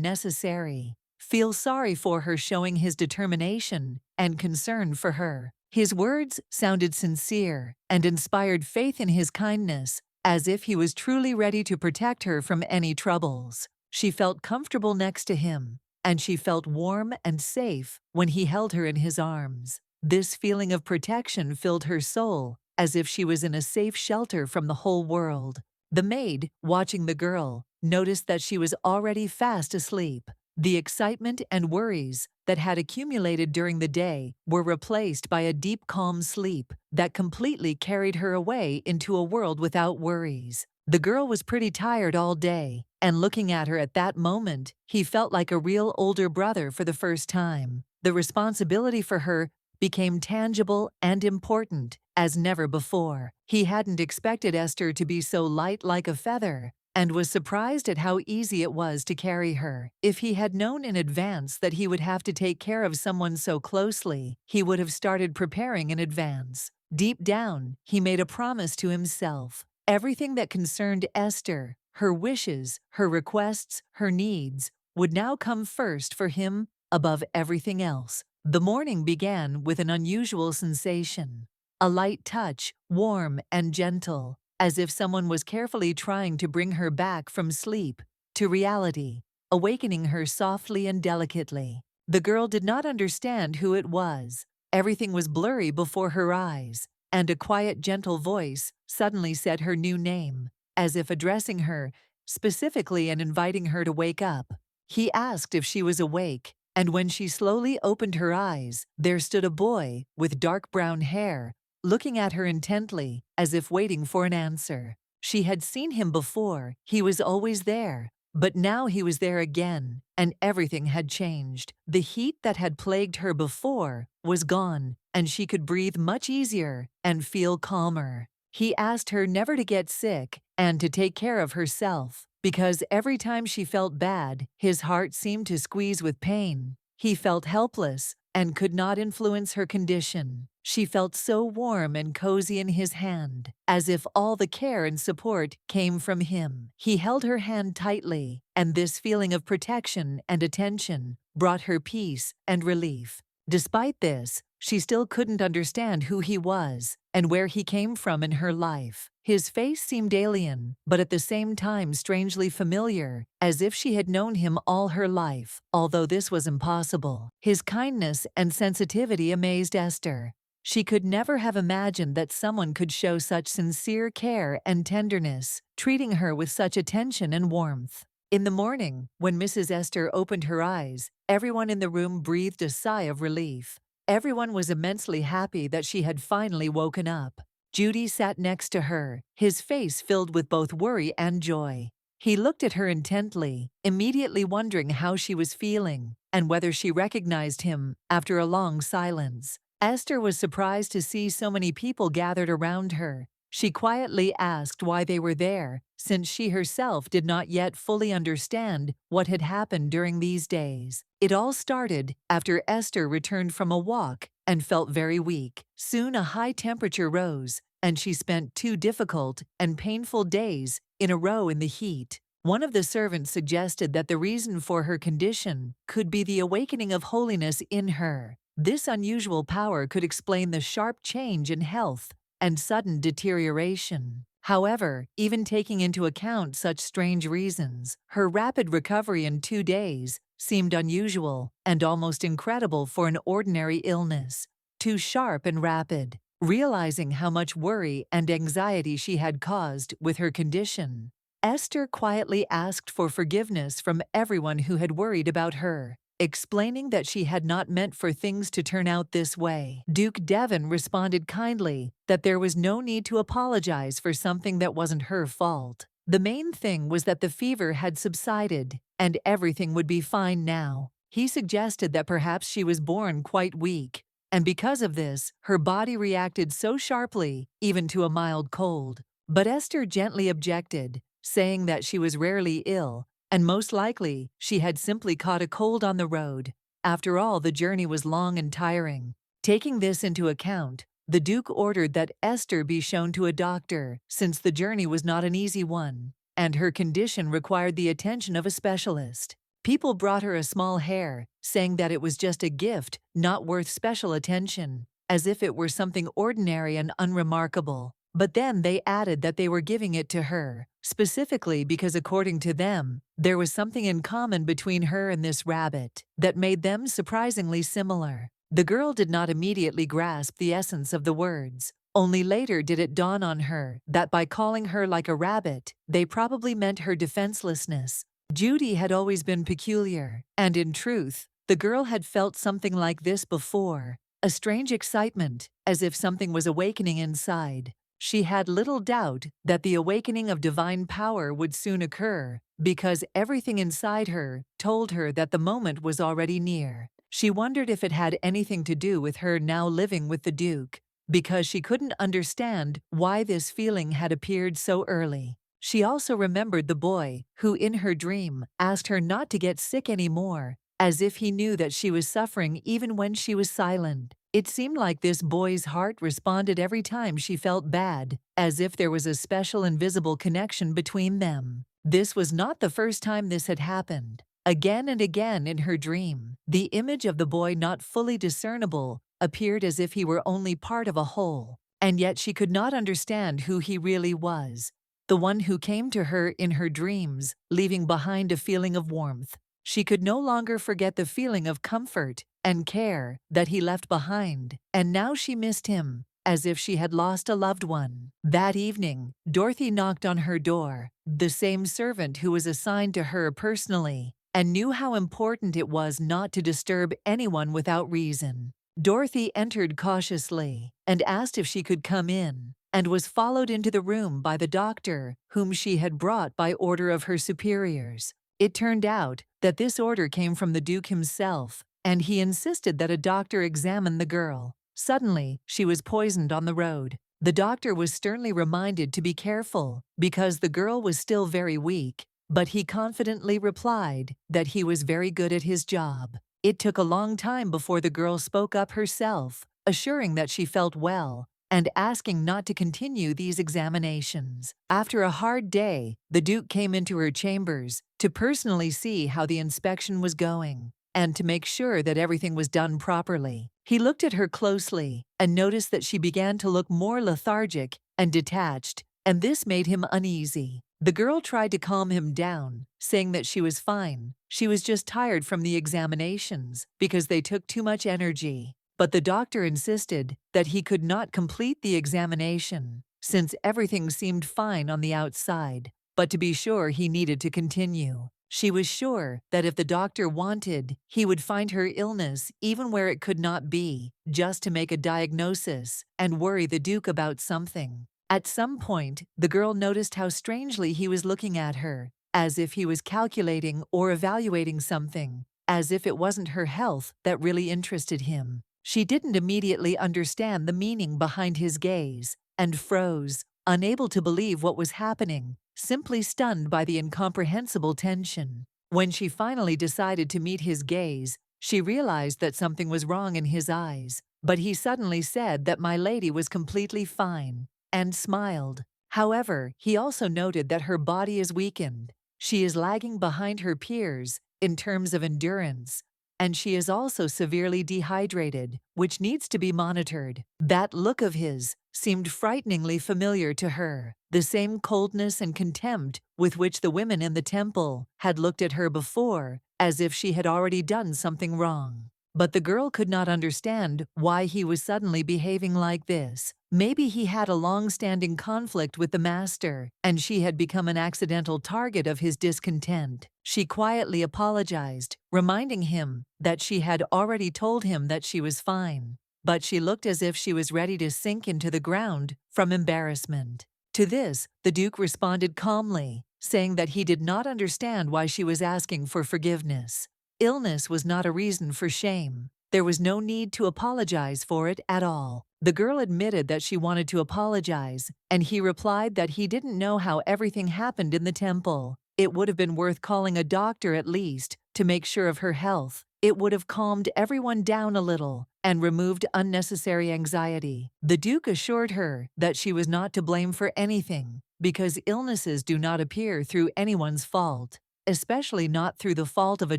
necessary feel sorry for her, showing his determination and concern for her. His words sounded sincere and inspired faith in his kindness, as if he was truly ready to protect her from any troubles. She felt comfortable next to him, and she felt warm and safe when he held her in his arms. This feeling of protection filled her soul, as if she was in a safe shelter from the whole world. The maid, watching the girl, noticed that she was already fast asleep. The excitement and worries that had accumulated during the day were replaced by a deep, calm sleep that completely carried her away into a world without worries. The girl was pretty tired all day, and looking at her at that moment, he felt like a real older brother for the first time. The responsibility for her became tangible and important as never before. He hadn't expected Esther to be so light like a feather, and was surprised at how easy it was to carry her. If he had known in advance that he would have to take care of someone so closely, he would have started preparing in advance. Deep down, he made a promise to himself. Everything that concerned Esther, her wishes, her requests, her needs, would now come first for him above everything else. The morning began with an unusual sensation. A light touch, warm and gentle, as if someone was carefully trying to bring her back from sleep to reality, awakening her softly and delicately. The girl did not understand who it was. Everything was blurry before her eyes, and a quiet, gentle voice suddenly said her new name, as if addressing her specifically and inviting her to wake up. He asked if she was awake, and when she slowly opened her eyes, there stood a boy with dark brown hair, looking at her intently, as if waiting for an answer. She had seen him before, he was always there, but now he was there again, and everything had changed. The heat that had plagued her before was gone, and she could breathe much easier and feel calmer. He asked her never to get sick and to take care of herself, because every time she felt bad, his heart seemed to squeeze with pain. He felt helpless and could not influence her condition. She felt so warm and cozy in his hand, as if all the care and support came from him. He held her hand tightly, and this feeling of protection and attention brought her peace and relief. Despite this, she still couldn't understand who he was and where he came from in her life. His face seemed alien, but at the same time strangely familiar, as if she had known him all her life, although this was impossible. His kindness and sensitivity amazed Esther. She could never have imagined that someone could show such sincere care and tenderness, treating her with such attention and warmth. In the morning, when Mrs. Esther opened her eyes, everyone in the room breathed a sigh of relief. Everyone was immensely happy that she had finally woken up. Judy sat next to her, his face filled with both worry and joy. He looked at her intently, immediately wondering how she was feeling and whether she recognized him after a long silence. Esther was surprised to see so many people gathered around her. She quietly asked why they were there, since she herself did not yet fully understand what had happened during these days. It all started after Esther returned from a walk and felt very weak. Soon a high temperature rose, and she spent 2 difficult and painful days in a row in the heat. One of the servants suggested that the reason for her condition could be the awakening of holiness in her. This unusual power could explain the sharp change in health and sudden deterioration. However, even taking into account such strange reasons, her rapid recovery in 2 days seemed unusual and almost incredible for an ordinary illness. Too sharp and rapid. Realizing how much worry and anxiety she had caused with her condition, Esther quietly asked for forgiveness from everyone who had worried about her. explaining that she had not meant for things to turn out this way. Duke Devon responded kindly that there was no need to apologize for something that wasn't her fault. The main thing was that the fever had subsided, and everything would be fine now. He suggested that perhaps she was born quite weak, and because of this, her body reacted so sharply, even to a mild cold. But Esther gently objected, saying that she was rarely ill, and most likely she had simply caught a cold on the road. After all, the journey was long and tiring. Taking this into account, the Duke ordered that Esther be shown to a doctor, since the journey was not an easy one, and her condition required the attention of a specialist. People brought her a small hair, saying that it was just a gift, not worth special attention, as if it were something ordinary and unremarkable. But then they added that they were giving it to her, specifically because according to them, there was something in common between her and this rabbit that made them surprisingly similar. The girl did not immediately grasp the essence of the words. Only later did it dawn on her that by calling her like a rabbit, they probably meant her defenselessness. Judy had always been peculiar, and in truth, the girl had felt something like this before, a strange excitement, as if something was awakening inside. She had little doubt that the awakening of divine power would soon occur, because everything inside her told her that the moment was already near. She wondered if it had anything to do with her now living with the Duke, because she couldn't understand why this feeling had appeared so early. She also remembered the boy who, in her dream, asked her not to get sick anymore, as if he knew that she was suffering even when she was silent. It seemed like this boy's heart responded every time she felt bad, as if there was a special invisible connection between them. This was not the first time this had happened. Again and again in her dream, the image of the boy, not fully discernible, appeared as if he were only part of a whole, and yet she could not understand who he really was. The one who came to her in her dreams, leaving behind a feeling of warmth. She could no longer forget the feeling of comfort and care that he left behind, and now she missed him, as if she had lost a loved one. That evening, Dorothy knocked on her door, the same servant who was assigned to her personally, and knew how important it was not to disturb anyone without reason. Dorothy entered cautiously and asked if she could come in, and was followed into the room by the doctor whom she had brought by order of her superiors. It turned out that this order came from the Duke himself, and he insisted that a doctor examine the girl. Suddenly, she was poisoned on the road. The doctor was sternly reminded to be careful because the girl was still very weak, but he confidently replied that he was very good at his job. It took a long time before the girl spoke up herself, assuring that she felt well and asking not to continue these examinations. After a hard day, the Duke came into her chambers to personally see how the inspection was going and to make sure that everything was done properly. He looked at her closely and noticed that she began to look more lethargic and detached, and this made him uneasy. The girl tried to calm him down, saying that she was fine. She was just tired from the examinations because they took too much energy. But the doctor insisted that he could not complete the examination, since everything seemed fine on the outside, but to be sure he needed to continue. She was sure that if the doctor wanted, he would find her illness even where it could not be, just to make a diagnosis and worry the Duke about something. At some point, the girl noticed how strangely he was looking at her, as if he was calculating or evaluating something, as if it wasn't her health that really interested him. She didn't immediately understand the meaning behind his gaze, and froze, unable to believe what was happening, simply stunned by the incomprehensible tension. When she finally decided to meet his gaze, she realized that something was wrong in his eyes, but he suddenly said that my lady was completely fine, and smiled. However, he also noted that her body is weakened. She is lagging behind her peers in terms of endurance, and she is also severely dehydrated, which needs to be monitored. That look of his seemed frighteningly familiar to her, the same coldness and contempt with which the women in the temple had looked at her before, as if she had already done something wrong. But the girl could not understand why he was suddenly behaving like this, Maybe he had a long-standing conflict with the master, and she had become an accidental target of his discontent. She quietly apologized, reminding him that she had already told him that she was fine. But she looked as if she was ready to sink into the ground from embarrassment. To this, the Duke responded calmly, saying that he did not understand why she was asking for forgiveness. Illness was not a reason for shame. There was no need to apologize for it at all. The girl admitted that she wanted to apologize, and he replied that he didn't know how everything happened in the temple. It would have been worth calling a doctor at least to make sure of her health. It would have calmed everyone down a little and removed unnecessary anxiety. The Duke assured her that she was not to blame for anything, because illnesses do not appear through anyone's fault, especially not through the fault of a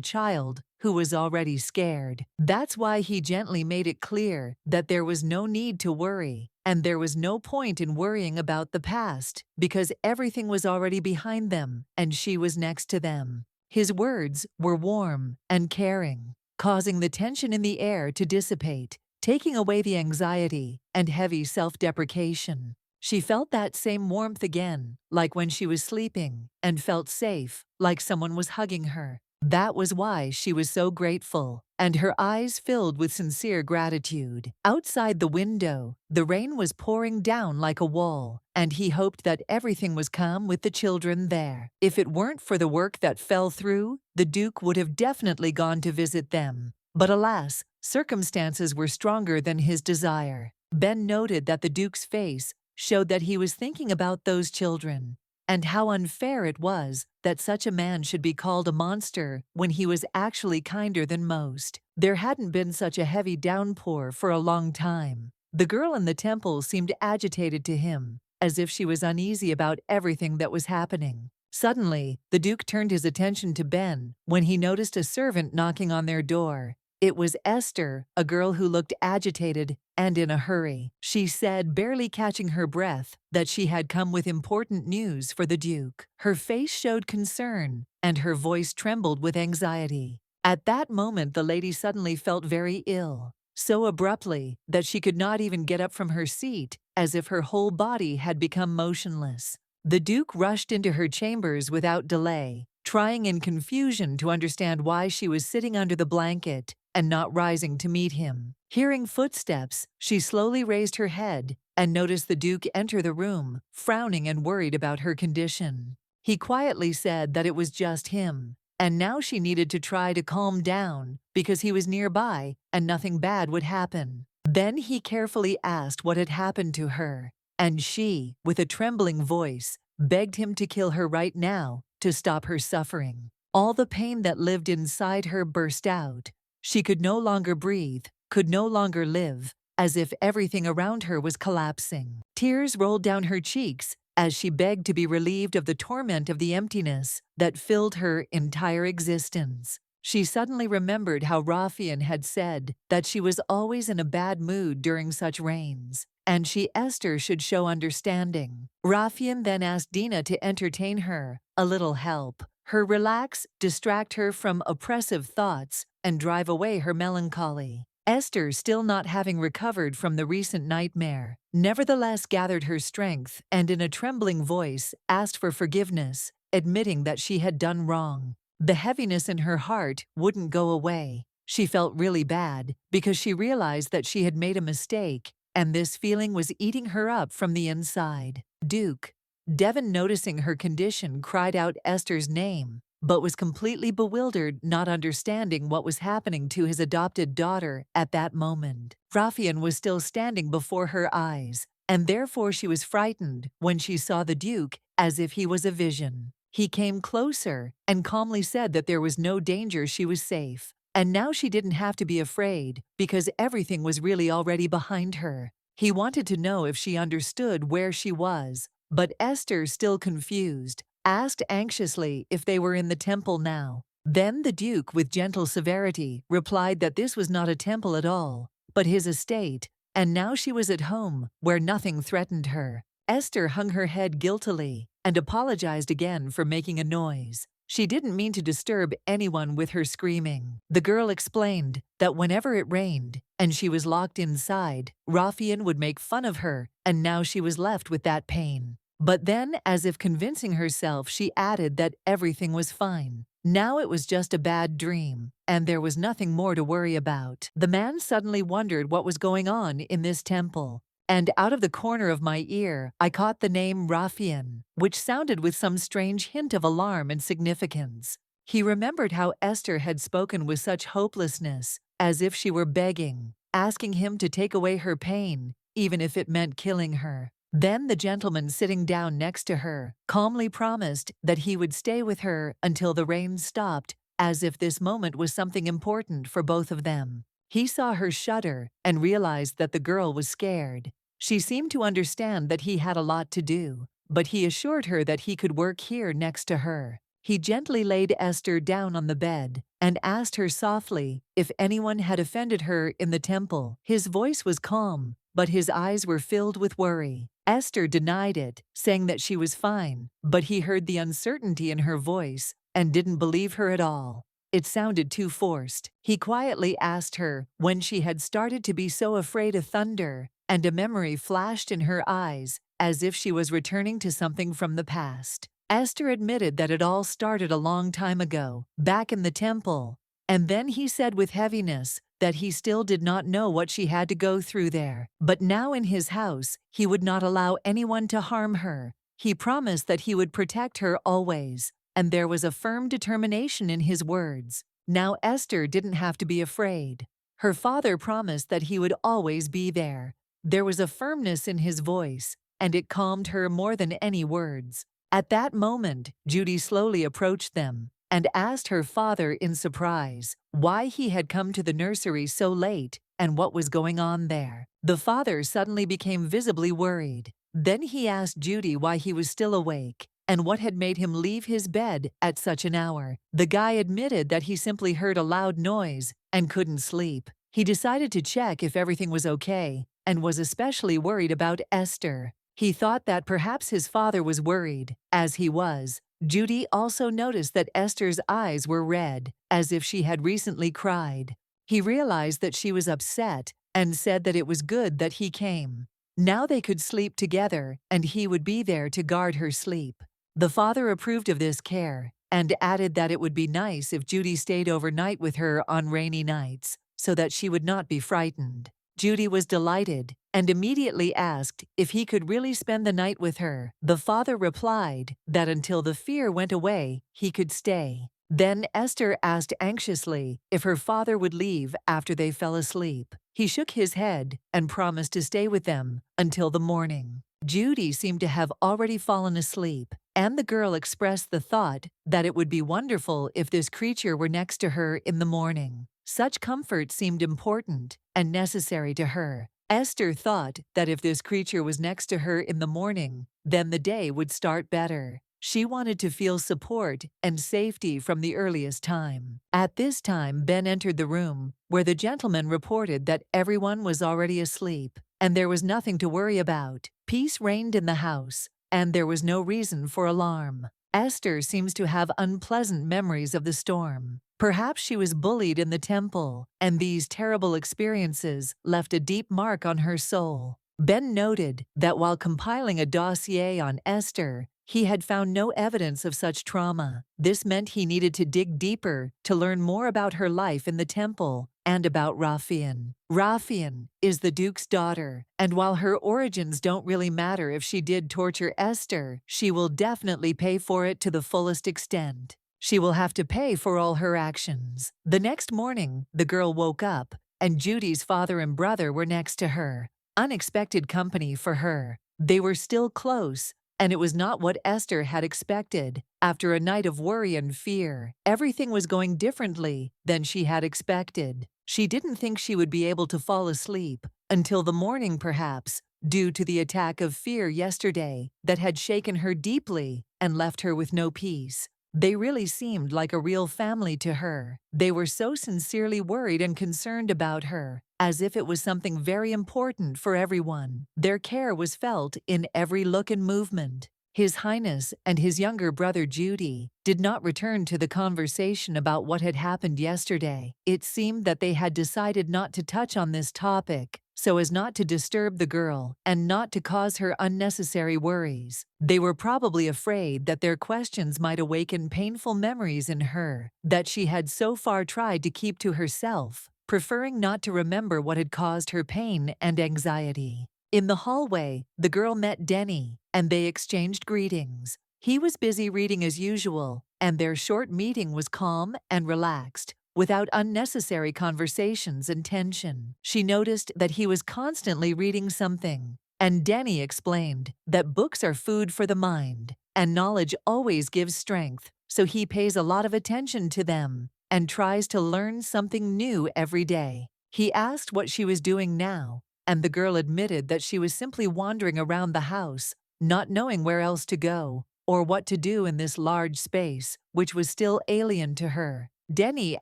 child who was already scared. That's why he gently made it clear that there was no need to worry, and there was no point in worrying about the past, because everything was already behind them, and she was next to them. His words were warm and caring, causing the tension in the air to dissipate, taking away the anxiety and heavy self-deprecation. She felt that same warmth again, like when she was sleeping, and felt safe, like someone was hugging her. That was why she was so grateful, and her eyes filled with sincere gratitude. Outside the window, the rain was pouring down like a wall, and he hoped that everything was calm with the children there. If it weren't for the work that fell through, the Duke would have definitely gone to visit them. But alas, circumstances were stronger than his desire. Ben noted that the Duke's face showed that he was thinking about those children, and how unfair it was that such a man should be called a monster when he was actually kinder than most. There hadn't been such a heavy downpour for a long time. The girl in the temple seemed agitated to him, as if she was uneasy about everything that was happening. Suddenly, the Duke turned his attention to Ben when he noticed a servant knocking on their door. It was Esther, a girl who looked agitated and in a hurry. She said, barely catching her breath, that she had come with important news for the Duke. Her face showed concern, and her voice trembled with anxiety. At that moment, the lady suddenly felt very ill, so abruptly that she could not even get up from her seat, as if her whole body had become motionless. The Duke rushed into her chambers without delay, trying in confusion to understand why she was sitting under the blanket and not rising to meet him. Hearing footsteps, she slowly raised her head and noticed the Duke enter the room, frowning and worried about her condition. He quietly said that it was just him, and now she needed to try to calm down because he was nearby and nothing bad would happen. Then he carefully asked what had happened to her, and she, with a trembling voice, begged him to kill her right now to stop her suffering. All the pain that lived inside her burst out. She could no longer breathe, could no longer live, as if everything around her was collapsing. Tears rolled down her cheeks as she begged to be relieved of the torment of the emptiness that filled her entire existence. She suddenly remembered how Raphael had said that she was always in a bad mood during such rains, and Esther should show understanding. Raphael then asked Dina to entertain her, a little help, her relax, distract her from oppressive thoughts, and drive away her melancholy. Esther, still not having recovered from the recent nightmare, nevertheless gathered her strength and in a trembling voice asked for forgiveness, admitting that she had done wrong. The heaviness in her heart wouldn't go away. She felt really bad because she realized that she had made a mistake, and this feeling was eating her up from the inside. Duke. Devon, noticing her condition, cried out Esther's name, but was completely bewildered, not understanding what was happening to his adopted daughter at that moment. Raphael was still standing before her eyes, and therefore she was frightened when she saw the Duke as if he was a vision. He came closer and calmly said that there was no danger, she was safe, and now she didn't have to be afraid because everything was really already behind her. He wanted to know if she understood where she was, but Esther, still confused, asked anxiously if they were in the temple now. Then the Duke, with gentle severity, replied that this was not a temple at all, but his estate, and now she was at home, where nothing threatened her. Esther hung her head guiltily and apologized again for making a noise. She didn't mean to disturb anyone with her screaming. The girl explained that whenever it rained and she was locked inside, Rafian would make fun of her, and now she was left with that pain. But then, as if convincing herself, she added that everything was fine. Now it was just a bad dream, and there was nothing more to worry about. The man suddenly wondered what was going on in this temple. And out of the corner of my ear, I caught the name Rafian, which sounded with some strange hint of alarm and significance. He remembered how Esther had spoken with such hopelessness, as if she were begging, asking him to take away her pain, even if it meant killing her. Then the gentleman sitting down next to her calmly promised that he would stay with her until the rain stopped, as if this moment was something important for both of them. He saw her shudder and realized that the girl was scared. She seemed to understand that he had a lot to do, but he assured her that he could work here next to her. He gently laid Esther down on the bed and asked her softly if anyone had offended her in the temple. His voice was calm, but his eyes were filled with worry. Esther denied it, saying that she was fine, but he heard the uncertainty in her voice and didn't believe her at all. It sounded too forced. He quietly asked her when she had started to be so afraid of thunder, and a memory flashed in her eyes as if she was returning to something from the past. Esther admitted that it all started a long time ago, back in the temple, and then he said with heaviness that he still did not know what she had to go through there. But now in his house, he would not allow anyone to harm her. He promised that he would protect her always, and there was a firm determination in his words. Now Esther didn't have to be afraid. Her father promised that he would always be there. There was a firmness in his voice, and it calmed her more than any words. At that moment, Judy slowly approached them and asked her father in surprise why he had come to the nursery so late and what was going on there. The father suddenly became visibly worried. Then he asked Judy why he was still awake and what had made him leave his bed at such an hour. The guy admitted that he simply heard a loud noise and couldn't sleep. He decided to check if everything was okay and was especially worried about Esther. He thought that perhaps his father was worried, as he was. Judy also noticed that Esther's eyes were red, as if she had recently cried. He realized that she was upset and said that it was good that he came. Now they could sleep together, and he would be there to guard her sleep. The father approved of this care and added that it would be nice if Judy stayed overnight with her on rainy nights, so that she would not be frightened. Judy was delighted and immediately asked if he could really spend the night with her. The father replied that until the fear went away, he could stay. Then Esther asked anxiously if her father would leave after they fell asleep. He shook his head and promised to stay with them until the morning. Judy seemed to have already fallen asleep, and the girl expressed the thought that it would be wonderful if this creature were next to her in the morning. Such comfort seemed important and necessary to her. Esther thought that if this creature was next to her in the morning, then the day would start better. She wanted to feel support and safety from the earliest time. At this time, Ben entered the room, where the gentleman reported that everyone was already asleep, and there was nothing to worry about. Peace reigned in the house, and there was no reason for alarm. Esther seems to have unpleasant memories of the storm. Perhaps she was bullied in the temple, and these terrible experiences left a deep mark on her soul. Ben noted that while compiling a dossier on Esther, he had found no evidence of such trauma. This meant he needed to dig deeper to learn more about her life in the temple and about Rafian. Rafian is the Duke's daughter, and while her origins don't really matter if she did torture Esther, she will definitely pay for it to the fullest extent. She will have to pay for all her actions. The next morning, the girl woke up, and Judy's father and brother were next to her. Unexpected company for her. They were still close, and it was not what Esther had expected. After a night of worry and fear, everything was going differently than she had expected. She didn't think she would be able to fall asleep until the morning, perhaps, due to the attack of fear yesterday that had shaken her deeply and left her with no peace. They really seemed like a real family to her. They were so sincerely worried and concerned about her, as if it was something very important for everyone. Their care was felt in every look and movement. His Highness and his younger brother Judy did not return to the conversation about what had happened yesterday. It seemed that they had decided not to touch on this topic, so as not to disturb the girl and not to cause her unnecessary worries. They were probably afraid that their questions might awaken painful memories in her that she had so far tried to keep to herself, preferring not to remember what had caused her pain and anxiety. In the hallway, the girl met Denny, and they exchanged greetings. He was busy reading as usual, and their short meeting was calm and relaxed, without unnecessary conversations and tension. She noticed that he was constantly reading something, and Denny explained that books are food for the mind, and knowledge always gives strength, so he pays a lot of attention to them and tries to learn something new every day. He asked what she was doing now, and the girl admitted that she was simply wandering around the house, not knowing where else to go or what to do in this large space, which was still alien to her. Denny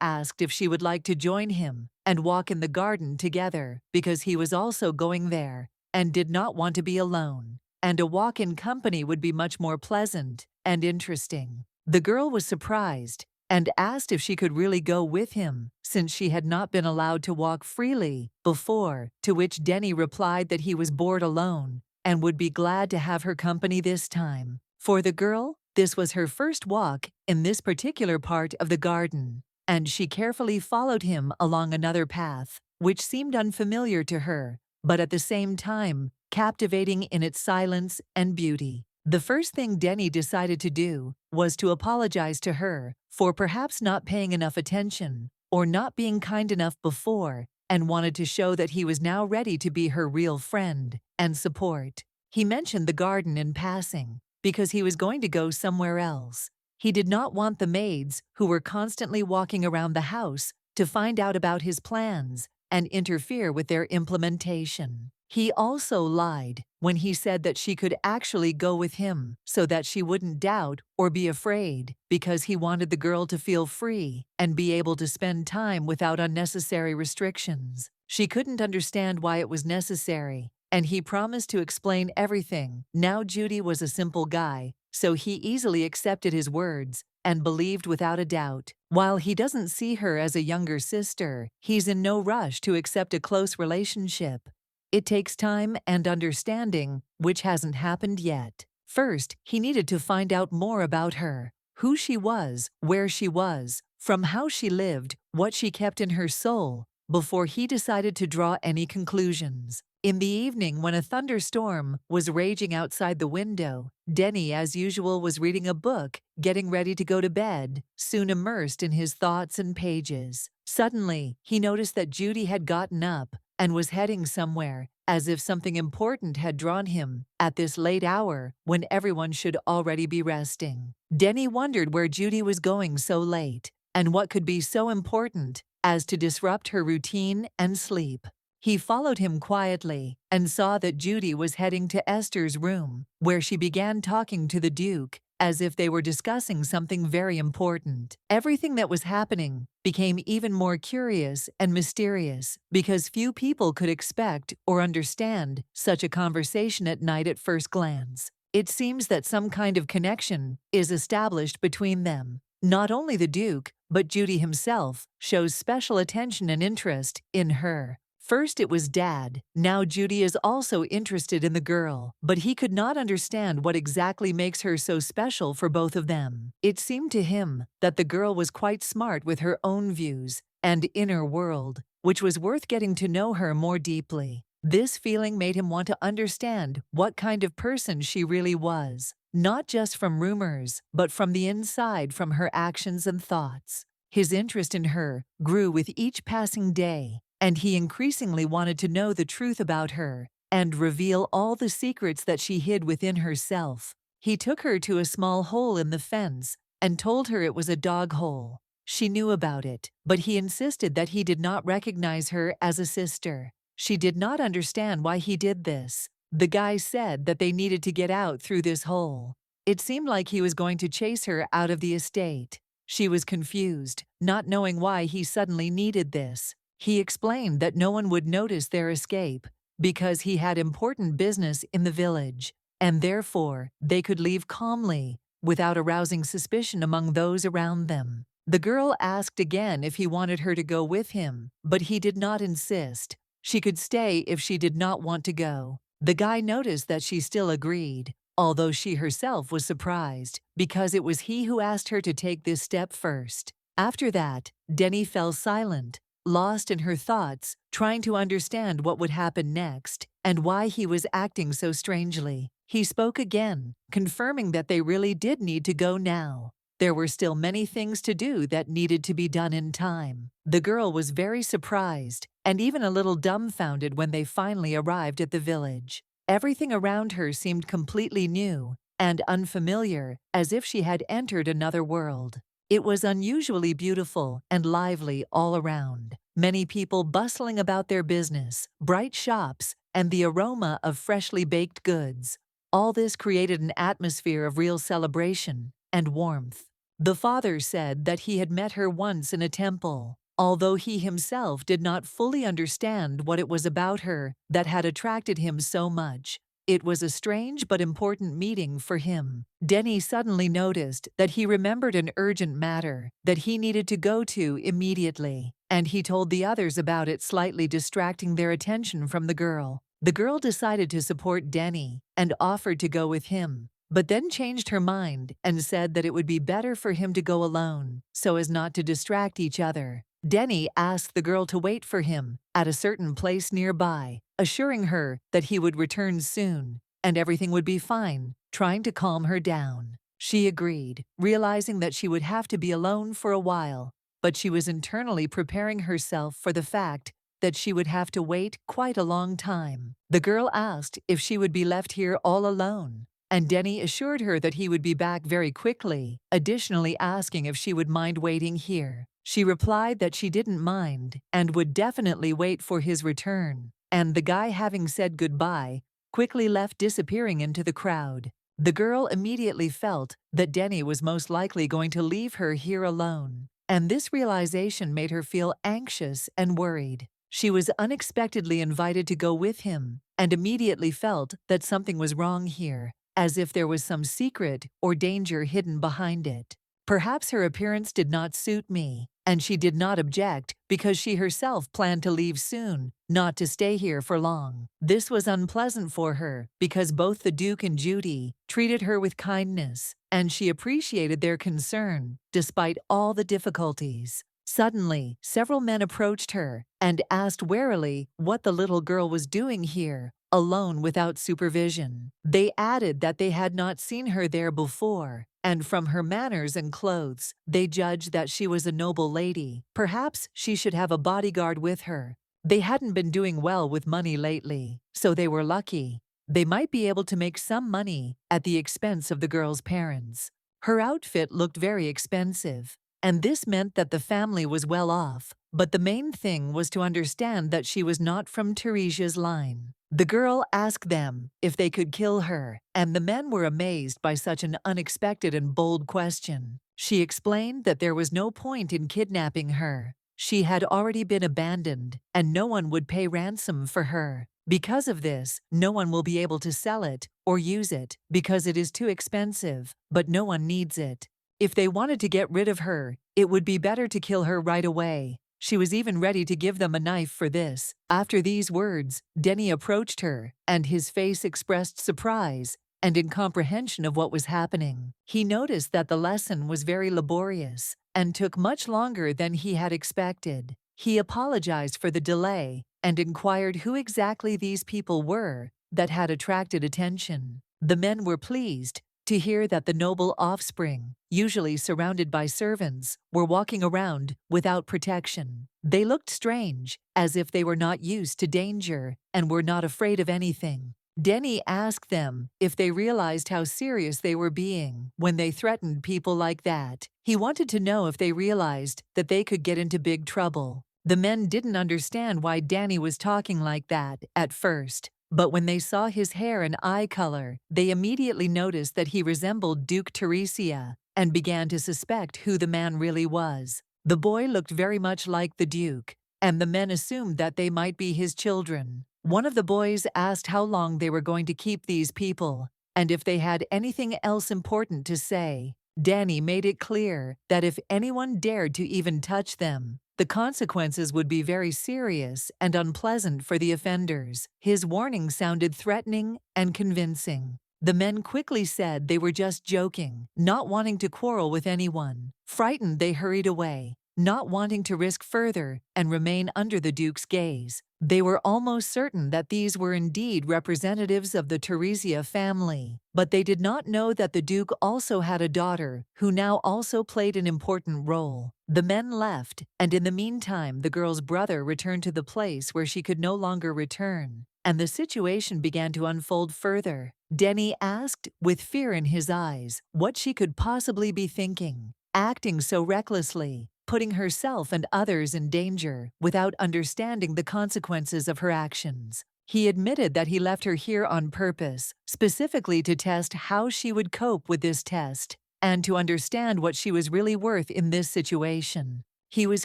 asked if she would like to join him and walk in the garden together because he was also going there and did not want to be alone, and a walk in company would be much more pleasant and interesting. The girl was surprised and asked if she could really go with him, since she had not been allowed to walk freely before, to which Denny replied that he was bored alone and would be glad to have her company this time. For the girl, this was her first walk in this particular part of the garden, and she carefully followed him along another path, which seemed unfamiliar to her, but at the same time captivating in its silence and beauty. The first thing Denny decided to do was to apologize to her for perhaps not paying enough attention or not being kind enough before, and wanted to show that he was now ready to be her real friend and support. He mentioned the garden in passing because he was going to go somewhere else. He did not want the maids, who were constantly walking around the house, to find out about his plans and interfere with their implementation. He also lied when he said that she could actually go with him so that she wouldn't doubt or be afraid, because he wanted the girl to feel free and be able to spend time without unnecessary restrictions. She couldn't understand why it was necessary, and he promised to explain everything. Now Judy was a simple guy, so he easily accepted his words and believed without a doubt. While he doesn't see her as a younger sister, he's in no rush to accept a close relationship. It takes time and understanding, which hasn't happened yet. First, he needed to find out more about her, who she was, where she was, from how she lived, what she kept in her soul, before he decided to draw any conclusions. In the evening, when a thunderstorm was raging outside the window, Denny, as usual, was reading a book, getting ready to go to bed, soon immersed in his thoughts and pages. Suddenly, he noticed that Judy had gotten up and was heading somewhere, as if something important had drawn him at this late hour when everyone should already be resting. Denny wondered where Judy was going so late, and what could be so important as to disrupt her routine and sleep. He followed him quietly and saw that Judy was heading to Esther's room, where she began talking to the Duke as if they were discussing something very important. Everything that was happening became even more curious and mysterious, because few people could expect or understand such a conversation at night at first glance. It seems that some kind of connection is established between them. Not only the Duke, but Judy himself shows special attention and interest in her. First it was Dad, now Judy is also interested in the girl, but he could not understand what exactly makes her so special for both of them. It seemed to him that the girl was quite smart with her own views and inner world, which was worth getting to know her more deeply. This feeling made him want to understand what kind of person she really was, not just from rumors, but from the inside, from her actions and thoughts. His interest in her grew with each passing day, and he increasingly wanted to know the truth about her and reveal all the secrets that she hid within herself. He took her to a small hole in the fence and told her it was a dog hole. She knew about it, but he insisted that he did not recognize her as a sister. She did not understand why he did this. The guy said that they needed to get out through this hole. It seemed like he was going to chase her out of the estate. She was confused, not knowing why he suddenly needed this. He explained that no one would notice their escape because he had important business in the village, and therefore they could leave calmly, without arousing suspicion among those around them. The girl asked again if he wanted her to go with him, but he did not insist. She could stay if she did not want to go. The guy noticed that she still agreed, although she herself was surprised, because it was he who asked her to take this step first. After that, Denny fell silent, lost in her thoughts, trying to understand what would happen next and why he was acting so strangely. He spoke again, confirming that they really did need to go now. There were still many things to do that needed to be done in time. The girl was very surprised and even a little dumbfounded when they finally arrived at the village. Everything around her seemed completely new and unfamiliar, as if she had entered another world. It was unusually beautiful and lively all around. Many people bustling about their business, bright shops, and the aroma of freshly baked goods. All this created an atmosphere of real celebration and warmth. The father said that he had met her once in a temple, although he himself did not fully understand what it was about her that had attracted him so much. It was a strange but important meeting for him. Denny suddenly noticed that he remembered an urgent matter that he needed to go to immediately, and he told the others about it, slightly distracting their attention from the girl. The girl decided to support Denny and offered to go with him, but then changed her mind and said that it would be better for him to go alone, so as not to distract each other. Denny asked the girl to wait for him at a certain place nearby, assuring her that he would return soon and everything would be fine, trying to calm her down. She agreed, realizing that she would have to be alone for a while, but she was internally preparing herself for the fact that she would have to wait quite a long time. The girl asked if she would be left here all alone, and Denny assured her that he would be back very quickly, additionally asking if she would mind waiting here. She replied that she didn't mind and would definitely wait for his return, and the guy, having said goodbye, quickly left, disappearing into the crowd. The girl immediately felt that Denny was most likely going to leave her here alone, and this realization made her feel anxious and worried. She was unexpectedly invited to go with him and immediately felt that something was wrong here, as if there was some secret or danger hidden behind it. Perhaps her appearance did not suit me, and she did not object because she herself planned to leave soon, not to stay here for long. This was unpleasant for her because both the Duke and Judy treated her with kindness, and she appreciated their concern despite all the difficulties. Suddenly, several men approached her and asked warily what the little girl was doing here, alone without supervision. They added that they had not seen her there before, and from her manners and clothes, they judged that she was a noble lady. Perhaps she should have a bodyguard with her. They hadn't been doing well with money lately, so they were lucky. They might be able to make some money at the expense of the girl's parents. Her outfit looked very expensive, and this meant that the family was well off, but the main thing was to understand that she was not from Teresia's line. The girl asked them if they could kill her, and the men were amazed by such an unexpected and bold question. She explained that there was no point in kidnapping her. She had already been abandoned, and no one would pay ransom for her. Because of this, no one will be able to sell it or use it because it is too expensive, but no one needs it. If they wanted to get rid of her, it would be better to kill her right away. She was even ready to give them a knife for this. After these words, Denny approached her, and his face expressed surprise and incomprehension of what was happening. He noticed that the lesson was very laborious and took much longer than he had expected. He apologized for the delay and inquired who exactly these people were that had attracted attention. The men were pleased to hear that the noble offspring, usually surrounded by servants, were walking around without protection. They looked strange, as if they were not used to danger and were not afraid of anything. Denny asked them if they realized how serious they were being when they threatened people like that. He wanted to know if they realized that they could get into big trouble. The men didn't understand why Danny was talking like that at first, but when they saw his hair and eye color, they immediately noticed that he resembled Duke Teresia and began to suspect who the man really was. The boy looked very much like the Duke, and the men assumed that they might be his children. One of the boys asked how long they were going to keep these people, and if they had anything else important to say. Danny made it clear that if anyone dared to even touch them, the consequences would be very serious and unpleasant for the offenders. His warning sounded threatening and convincing. The men quickly said they were just joking, not wanting to quarrel with anyone. Frightened, they hurried away, not wanting to risk further and remain under the Duke's gaze. They were almost certain that these were indeed representatives of the Teresia family, but they did not know that the Duke also had a daughter who now also played an important role. The men left, and in the meantime the girl's brother returned to the place where she could no longer return, and the situation began to unfold further. Denny asked, with fear in his eyes, what she could possibly be thinking, acting so recklessly, putting herself and others in danger without understanding the consequences of her actions. He admitted that he left her here on purpose, specifically to test how she would cope with this test and to understand what she was really worth in this situation. He was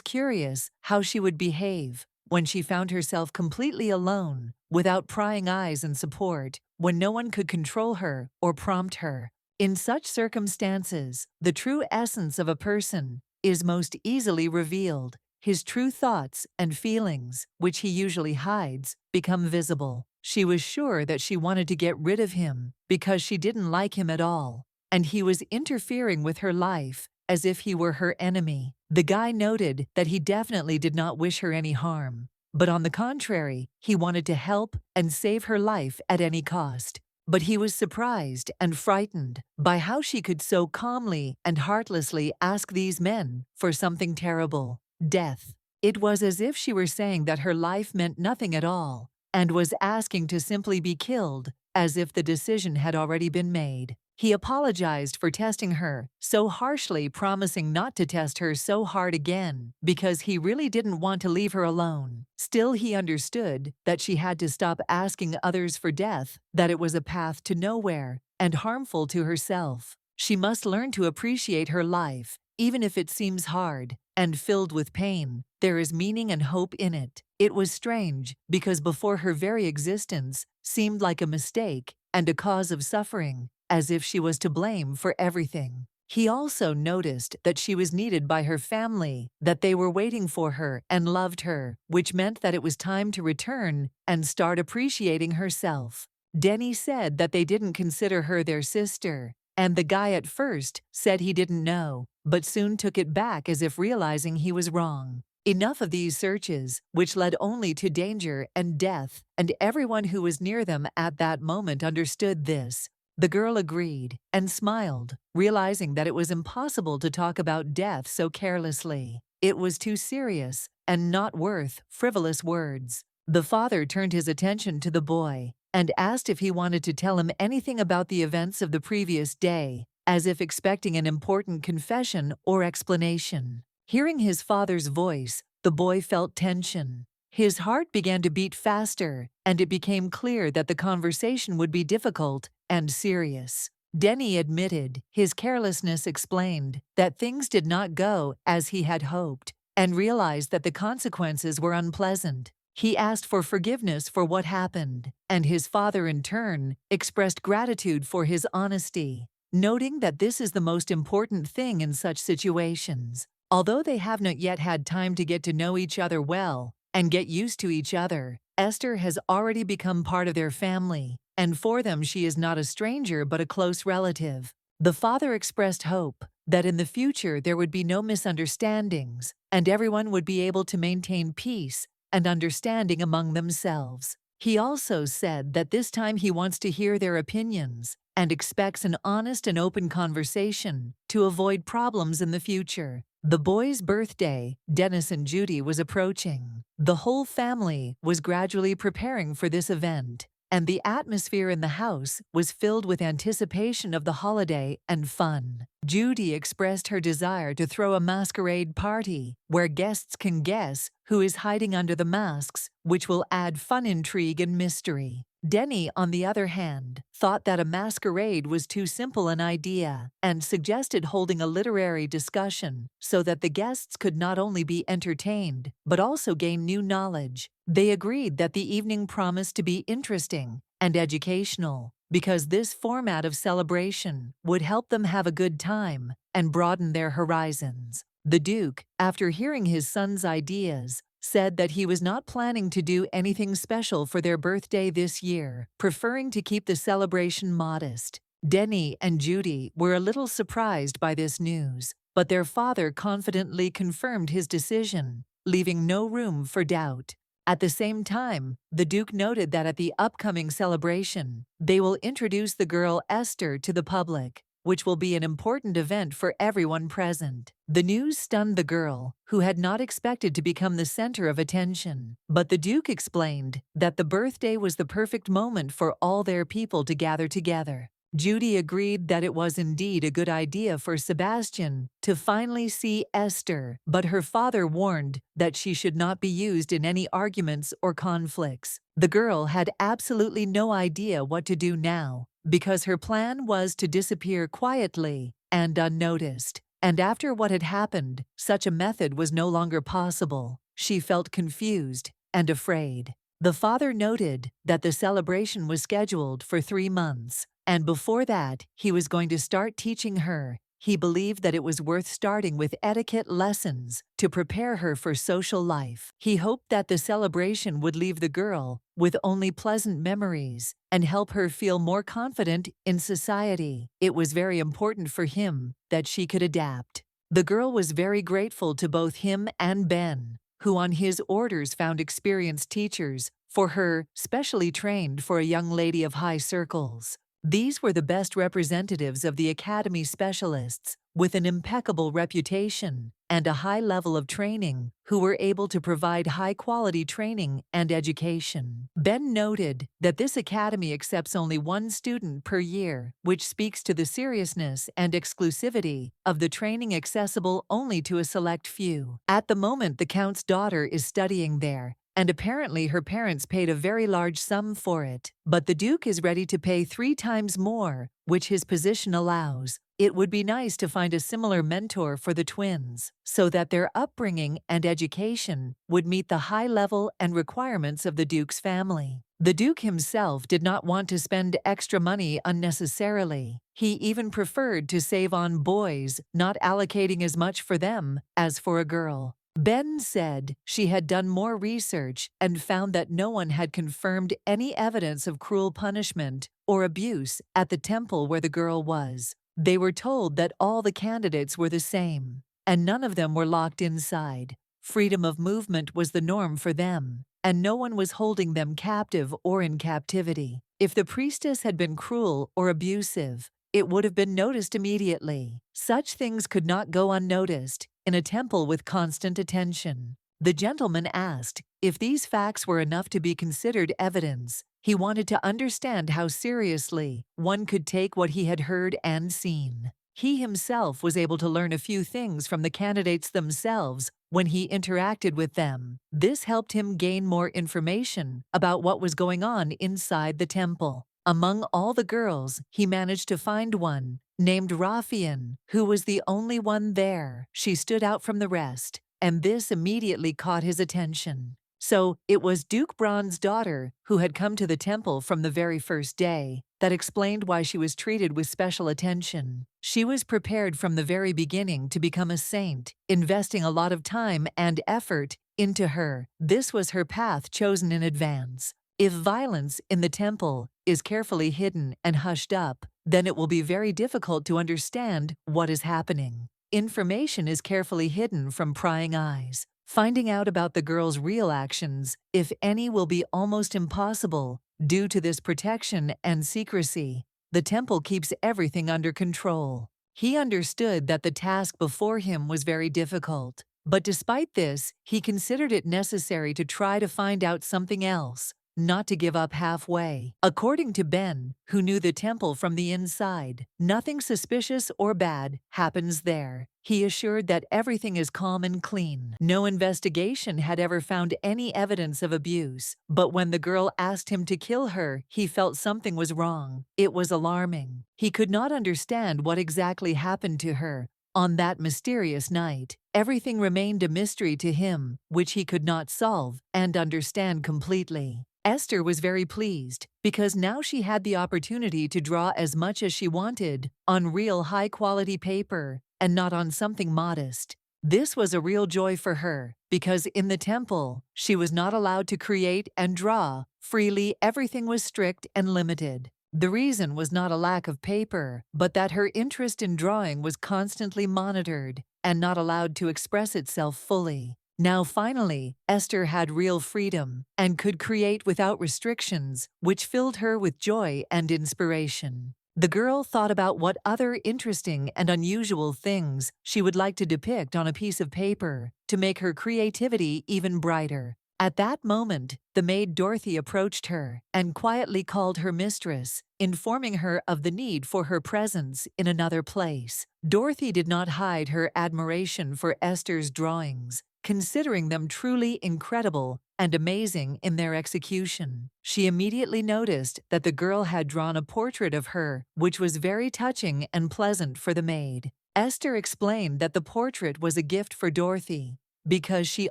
curious how she would behave when she found herself completely alone, without prying eyes and support, when no one could control her or prompt her. In such circumstances, the true essence of a person is most easily revealed. His true thoughts and feelings, which he usually hides, become visible. She was sure that she wanted to get rid of him because she didn't like him at all, and he was interfering with her life as if he were her enemy. The guy noted that he definitely did not wish her any harm, but on the contrary, he wanted to help and save her life at any cost. But he was surprised and frightened by how she could so calmly and heartlessly ask these men for something terrible, death. It was as if she were saying that her life meant nothing at all and was asking to simply be killed, as if the decision had already been made. He apologized for testing her so harshly, promising not to test her so hard again because he really didn't want to leave her alone. Still, he understood that she had to stop asking others for death, that it was a path to nowhere and harmful to herself. She must learn to appreciate her life, even if it seems hard and filled with pain. There is meaning and hope in it. It was strange because before her very existence seemed like a mistake and a cause of suffering, as if she was to blame for everything. He also noticed that she was needed by her family, that they were waiting for her and loved her, which meant that it was time to return and start appreciating herself. Denny said that they didn't consider her their sister, and the guy at first said he didn't know, but soon took it back as if realizing he was wrong. Enough of these searches, which led only to danger and death, and everyone who was near them at that moment understood this. The girl agreed and smiled, realizing that it was impossible to talk about death so carelessly. It was too serious and not worth frivolous words. The father turned his attention to the boy and asked if he wanted to tell him anything about the events of the previous day, as if expecting an important confession or explanation. Hearing his father's voice, the boy felt tension. His heart began to beat faster, and it became clear that the conversation would be difficult and serious. Denny admitted his carelessness explained that things did not go as he had hoped, and realized that the consequences were unpleasant. He asked for forgiveness for what happened, and his father in turn expressed gratitude for his honesty, noting that this is the most important thing in such situations. Although they have not yet had time to get to know each other well and get used to each other, Esther has already become part of their family, and for them she is not a stranger but a close relative. The father expressed hope that in the future there would be no misunderstandings and everyone would be able to maintain peace and understanding among themselves. He also said that this time he wants to hear their opinions and expects an honest and open conversation to avoid problems in the future. The boy's birthday, Dennis and Judy, was approaching. The whole family was gradually preparing for this event, and the atmosphere in the house was filled with anticipation of the holiday and fun. Judy expressed her desire to throw a masquerade party where guests can guess who is hiding under the masks, which will add fun, intrigue, and mystery. Denny, on the other hand, thought that a masquerade was too simple an idea and suggested holding a literary discussion so that the guests could not only be entertained but also gain new knowledge. They agreed that the evening promised to be interesting and educational, because this format of celebration would help them have a good time and broaden their horizons. The Duke, after hearing his son's ideas, said that he was not planning to do anything special for their birthday this year, preferring to keep the celebration modest. Denny and Judy were a little surprised by this news, but their father confidently confirmed his decision, leaving no room for doubt. At the same time, the Duke noted that at the upcoming celebration, they will introduce the girl Esther to the public, which will be an important event for everyone present. The news stunned the girl, who had not expected to become the center of attention. But the Duke explained that the birthday was the perfect moment for all their people to gather together. Judy agreed that it was indeed a good idea for Sebastian to finally see Esther, but her father warned that she should not be used in any arguments or conflicts. The girl had absolutely no idea what to do now, because her plan was to disappear quietly and unnoticed. And after what had happened, such a method was no longer possible. She felt confused and afraid. The father noted that the celebration was scheduled for 3 months, and before that, he was going to start teaching her. He believed that it was worth starting with etiquette lessons to prepare her for social life. He hoped that the celebration would leave the girl with only pleasant memories and help her feel more confident in society. It was very important for him that she could adapt. The girl was very grateful to both him and Ben, who on his orders found experienced teachers for her, specially trained for a young lady of high circles. These were the best representatives of the Academy specialists, with an impeccable reputation and a high level of training, who were able to provide high-quality training and education. Ben noted that this academy accepts only 1 student per year, which speaks to the seriousness and exclusivity of the training, accessible only to a select few. At the moment, the Count's daughter is studying there, and apparently her parents paid a very large sum for it. But the Duke is ready to pay 3 times more, which his position allows. It would be nice to find a similar mentor for the twins, so that their upbringing and education would meet the high level and requirements of the Duke's family. The Duke himself did not want to spend extra money unnecessarily. He even preferred to save on boys, not allocating as much for them as for a girl. Ben said she had done more research and found that no one had confirmed any evidence of cruel punishment or abuse at the temple where the girl was. They were told that all the candidates were the same, and none of them were locked inside. Freedom of movement was the norm for them, and no one was holding them captive or in captivity. If the priestess had been cruel or abusive, it would have been noticed immediately. Such things could not go unnoticed in a temple with constant attention. The gentleman asked if these facts were enough to be considered evidence. He wanted to understand how seriously one could take what he had heard and seen. He himself was able to learn a few things from the candidates themselves when he interacted with them. This helped him gain more information about what was going on inside the temple. Among all the girls, he managed to find one named Raphian, who was the only one there. She stood out from the rest, and this immediately caught his attention. So it was Duke Braun's daughter, who had come to the temple from the very first day, that explained why she was treated with special attention. She was prepared from the very beginning to become a saint, investing a lot of time and effort into her. This was her path chosen in advance. If violence in the temple is carefully hidden and hushed up, then it will be very difficult to understand what is happening. Information is carefully hidden from prying eyes. Finding out about the girl's real actions, if any, will be almost impossible due to this protection and secrecy. The temple keeps everything under control. He understood that the task before him was very difficult, but despite this, he considered it necessary to try to find out something else, not to give up halfway. According to Ben, who knew the temple from the inside, nothing suspicious or bad happens there. He assured that everything is calm and clean. No investigation had ever found any evidence of abuse, but when the girl asked him to kill her, he felt something was wrong. It was alarming. He could not understand what exactly happened to her on that mysterious night. Everything remained a mystery to him, which he could not solve and understand completely. Esther was very pleased because now she had the opportunity to draw as much as she wanted on real high-quality paper and not on something modest. This was a real joy for her, because in the temple, she was not allowed to create and draw freely. Everything was strict and limited. The reason was not a lack of paper, but that her interest in drawing was constantly monitored and not allowed to express itself fully. Now finally, Esther had real freedom and could create without restrictions, which filled her with joy and inspiration. The girl thought about what other interesting and unusual things she would like to depict on a piece of paper to make her creativity even brighter. At that moment, the maid Dorothy approached her and quietly called her mistress, informing her of the need for her presence in another place. Dorothy did not hide her admiration for Esther's drawings, considering them truly incredible and amazing in their execution. She immediately noticed that the girl had drawn a portrait of her, which was very touching and pleasant for the maid. Esther explained that the portrait was a gift for Dorothy, because she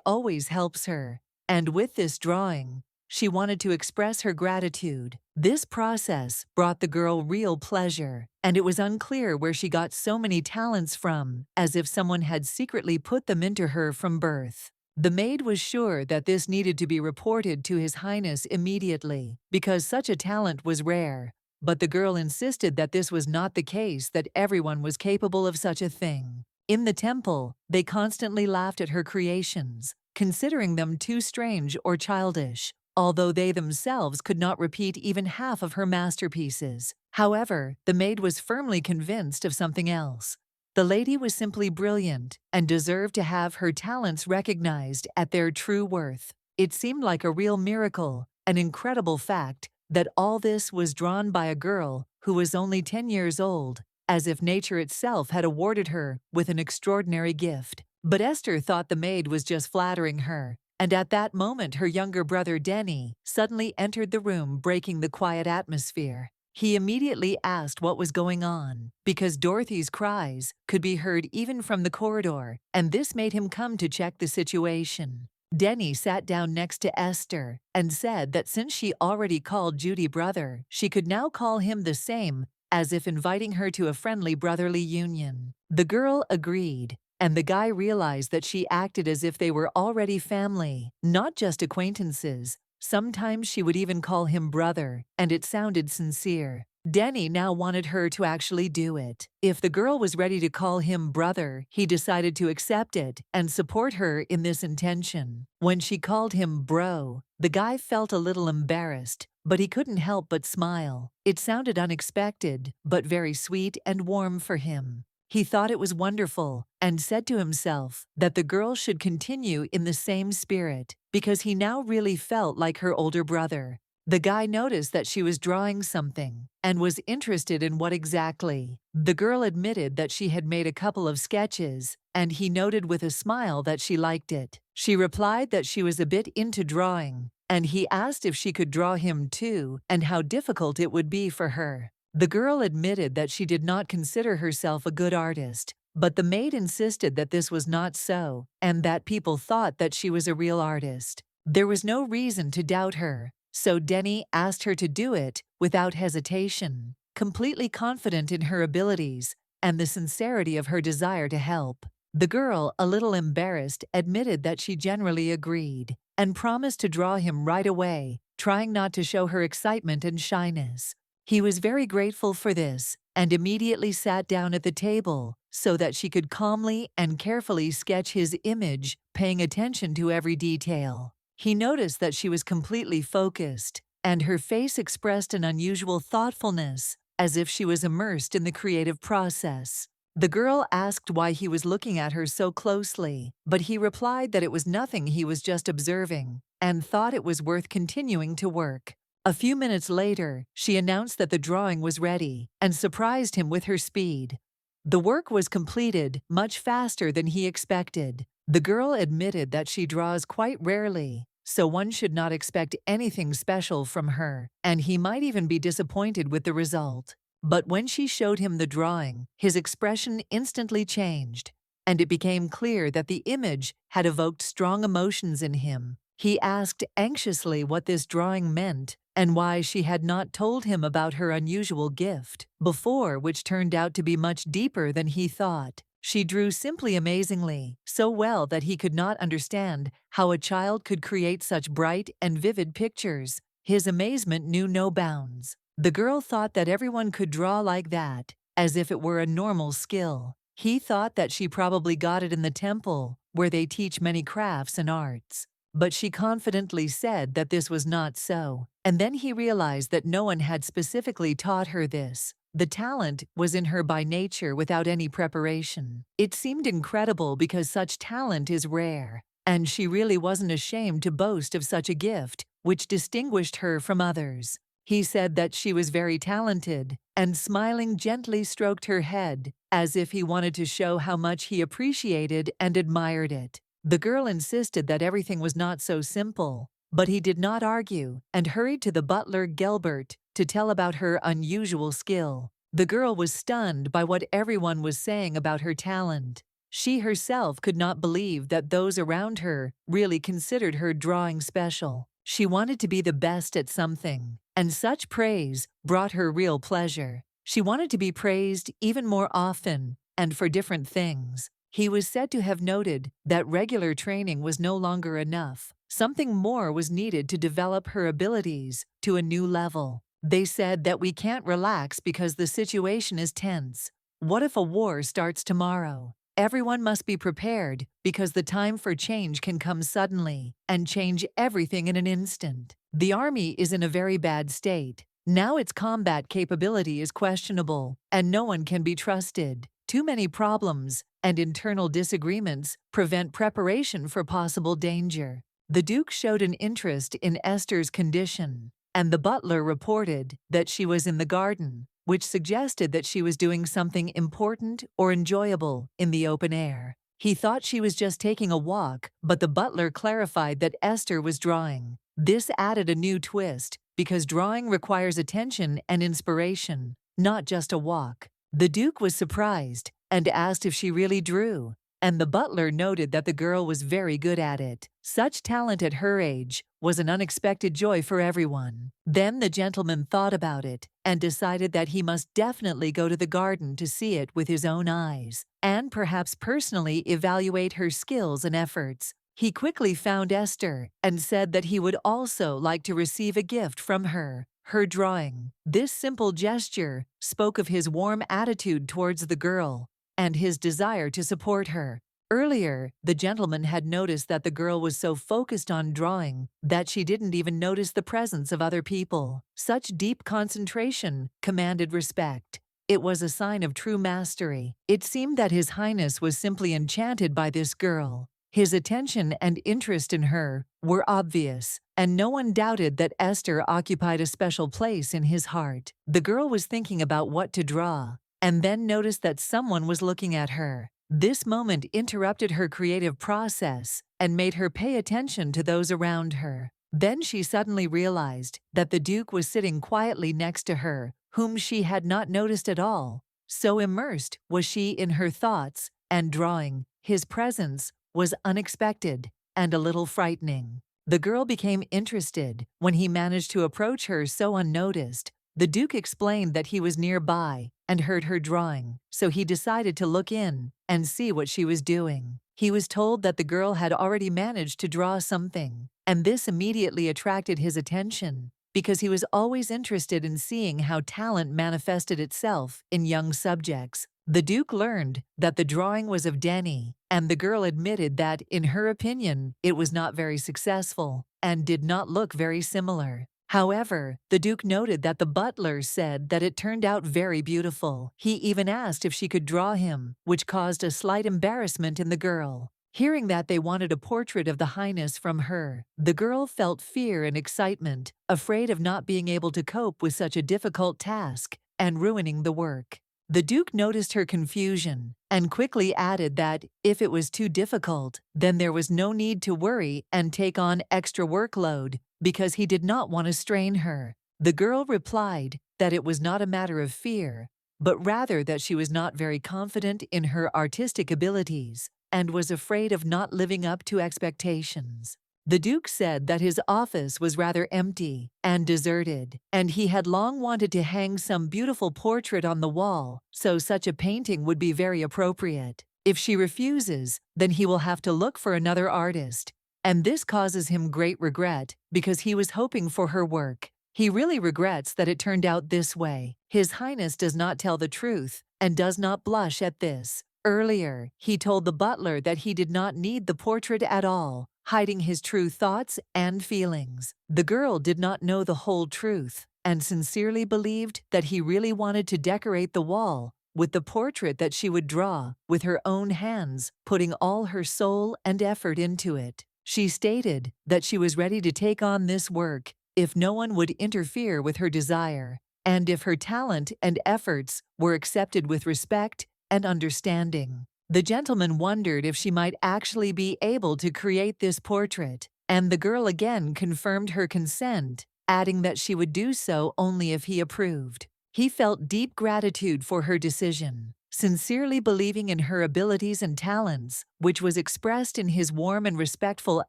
always helps her, and with this drawing, she wanted to express her gratitude. This process brought the girl real pleasure, and it was unclear where she got so many talents from, as if someone had secretly put them into her from birth. The maid was sure that this needed to be reported to His Highness immediately, because such a talent was rare. But the girl insisted that this was not the case, that everyone was capable of such a thing. In the temple, they constantly laughed at her creations, considering them too strange or childish, although they themselves could not repeat even half of her masterpieces. However, the maid was firmly convinced of something else. The lady was simply brilliant and deserved to have her talents recognized at their true worth. It seemed like a real miracle, an incredible fact, that all this was drawn by a girl who was only 10 years old, as if nature itself had awarded her with an extraordinary gift. But Esther thought the maid was just flattering her, and at that moment her younger brother Denny suddenly entered the room, breaking the quiet atmosphere. He immediately asked what was going on, because Dorothy's cries could be heard even from the corridor, and this made him come to check the situation. Denny sat down next to Esther and said that since she already called Judy brother, she could now call him the same, as if inviting her to a friendly brotherly union. The girl agreed, and the guy realized that she acted as if they were already family, not just acquaintances. Sometimes she would even call him brother, and it sounded sincere. Denny now wanted her to actually do it. If the girl was ready to call him brother, he decided to accept it and support her in this intention. When she called him bro, the guy felt a little embarrassed, but he couldn't help but smile. It sounded unexpected, but very sweet and warm for him. He thought it was wonderful and said to himself that the girl should continue in the same spirit, because he now really felt like her older brother. The guy noticed that she was drawing something and was interested in what exactly. The girl admitted that she had made a couple of sketches, and he noted with a smile that she liked it. She replied that she was a bit into drawing, and he asked if she could draw him too and how difficult it would be for her. The girl admitted that she did not consider herself a good artist, but the maid insisted that this was not so, and that people thought that she was a real artist. There was no reason to doubt her, so Denny asked her to do it without hesitation, completely confident in her abilities and the sincerity of her desire to help. The girl, a little embarrassed, admitted that she generally agreed, and promised to draw him right away, trying not to show her excitement and shyness. He was very grateful for this, and immediately sat down at the table so that she could calmly and carefully sketch his image, paying attention to every detail. He noticed that she was completely focused, and her face expressed an unusual thoughtfulness, as if she was immersed in the creative process. The girl asked why he was looking at her so closely, but he replied that it was nothing, he was just observing, and thought it was worth continuing to work. A few minutes later, she announced that the drawing was ready, and surprised him with her speed. The work was completed much faster than he expected. The girl admitted that she draws quite rarely, so one should not expect anything special from her, and he might even be disappointed with the result. But when she showed him the drawing, his expression instantly changed, and it became clear that the image had evoked strong emotions in him. He asked anxiously what this drawing meant and why she had not told him about her unusual gift before, which turned out to be much deeper than he thought. She drew simply amazingly, so well that he could not understand how a child could create such bright and vivid pictures. His amazement knew no bounds. The girl thought that everyone could draw like that, as if it were a normal skill. He thought that she probably got it in the temple, where they teach many crafts and arts. But she confidently said that this was not so. And then he realized that no one had specifically taught her this. The talent was in her by nature without any preparation. It seemed incredible because such talent is rare, and she really wasn't ashamed to boast of such a gift, which distinguished her from others. He said that she was very talented, and smiling gently stroked her head, as if he wanted to show how much he appreciated and admired it. The girl insisted that everything was not so simple, but he did not argue and hurried to the butler Gelbert to tell about her unusual skill. The girl was stunned by what everyone was saying about her talent. She herself could not believe that those around her really considered her drawing special. She wanted to be the best at something, and such praise brought her real pleasure. She wanted to be praised even more often and for different things. He was said to have noted that regular training was no longer enough. Something more was needed to develop her abilities to a new level. They said that we can't relax because the situation is tense. What if a war starts tomorrow? Everyone must be prepared because the time for change can come suddenly and change everything in an instant. The army is in a very bad state. Now its combat capability is questionable, and no one can be trusted. Too many problems and internal disagreements prevent preparation for possible danger. The Duke showed an interest in Esther's condition, and the butler reported that she was in the garden, which suggested that she was doing something important or enjoyable in the open air. He thought she was just taking a walk, but the butler clarified that Esther was drawing. This added a new twist, because drawing requires attention and inspiration, not just a walk. The Duke was surprised and asked if she really drew, and the butler noted that the girl was very good at it. Such talent at her age was an unexpected joy for everyone. Then the gentleman thought about it and decided that he must definitely go to the garden to see it with his own eyes, and perhaps personally evaluate her skills and efforts. He quickly found Esther and said that he would also like to receive a gift from her drawing. This simple gesture spoke of his warm attitude towards the girl and his desire to support her. Earlier, the gentleman had noticed that the girl was so focused on drawing that she didn't even notice the presence of other people. Such deep concentration commanded respect. It was a sign of true mastery. It seemed that His Highness was simply enchanted by this girl. His attention and interest in her were obvious, and no one doubted that Esther occupied a special place in his heart. The girl was thinking about what to draw, and then noticed that someone was looking at her. This moment interrupted her creative process and made her pay attention to those around her. Then she suddenly realized that the Duke was sitting quietly next to her, whom she had not noticed at all. So immersed was she in her thoughts and drawing. His presence was unexpected and a little frightening. The girl became interested when he managed to approach her so unnoticed. The Duke explained that he was nearby and heard her drawing, so he decided to look in and see what she was doing. He was told that the girl had already managed to draw something, and this immediately attracted his attention because he was always interested in seeing how talent manifested itself in young subjects. The Duke learned that the drawing was of Denny, and the girl admitted that, in her opinion, it was not very successful and did not look very similar. However, the Duke noted that the butler said that it turned out very beautiful. He even asked if she could draw him, which caused a slight embarrassment in the girl. Hearing that they wanted a portrait of the Highness from her, the girl felt fear and excitement, afraid of not being able to cope with such a difficult task and ruining the work. The Duke noticed her confusion and quickly added that if it was too difficult, then there was no need to worry and take on extra workload because he did not want to strain her. The girl replied that it was not a matter of fear, but rather that she was not very confident in her artistic abilities and was afraid of not living up to expectations. The Duke said that his office was rather empty and deserted, and he had long wanted to hang some beautiful portrait on the wall, so such a painting would be very appropriate. If she refuses, then he will have to look for another artist, and this causes him great regret because he was hoping for her work. He really regrets that it turned out this way. His Highness does not tell the truth and does not blush at this. Earlier, he told the butler that he did not need the portrait at all, hiding his true thoughts and feelings. The girl did not know the whole truth and sincerely believed that he really wanted to decorate the wall with the portrait that she would draw with her own hands, putting all her soul and effort into it. She stated that she was ready to take on this work if no one would interfere with her desire, and if her talent and efforts were accepted with respect and understanding. The gentleman wondered if she might actually be able to create this portrait, and the girl again confirmed her consent, adding that she would do so only if he approved. He felt deep gratitude for her decision, sincerely believing in her abilities and talents, which was expressed in his warm and respectful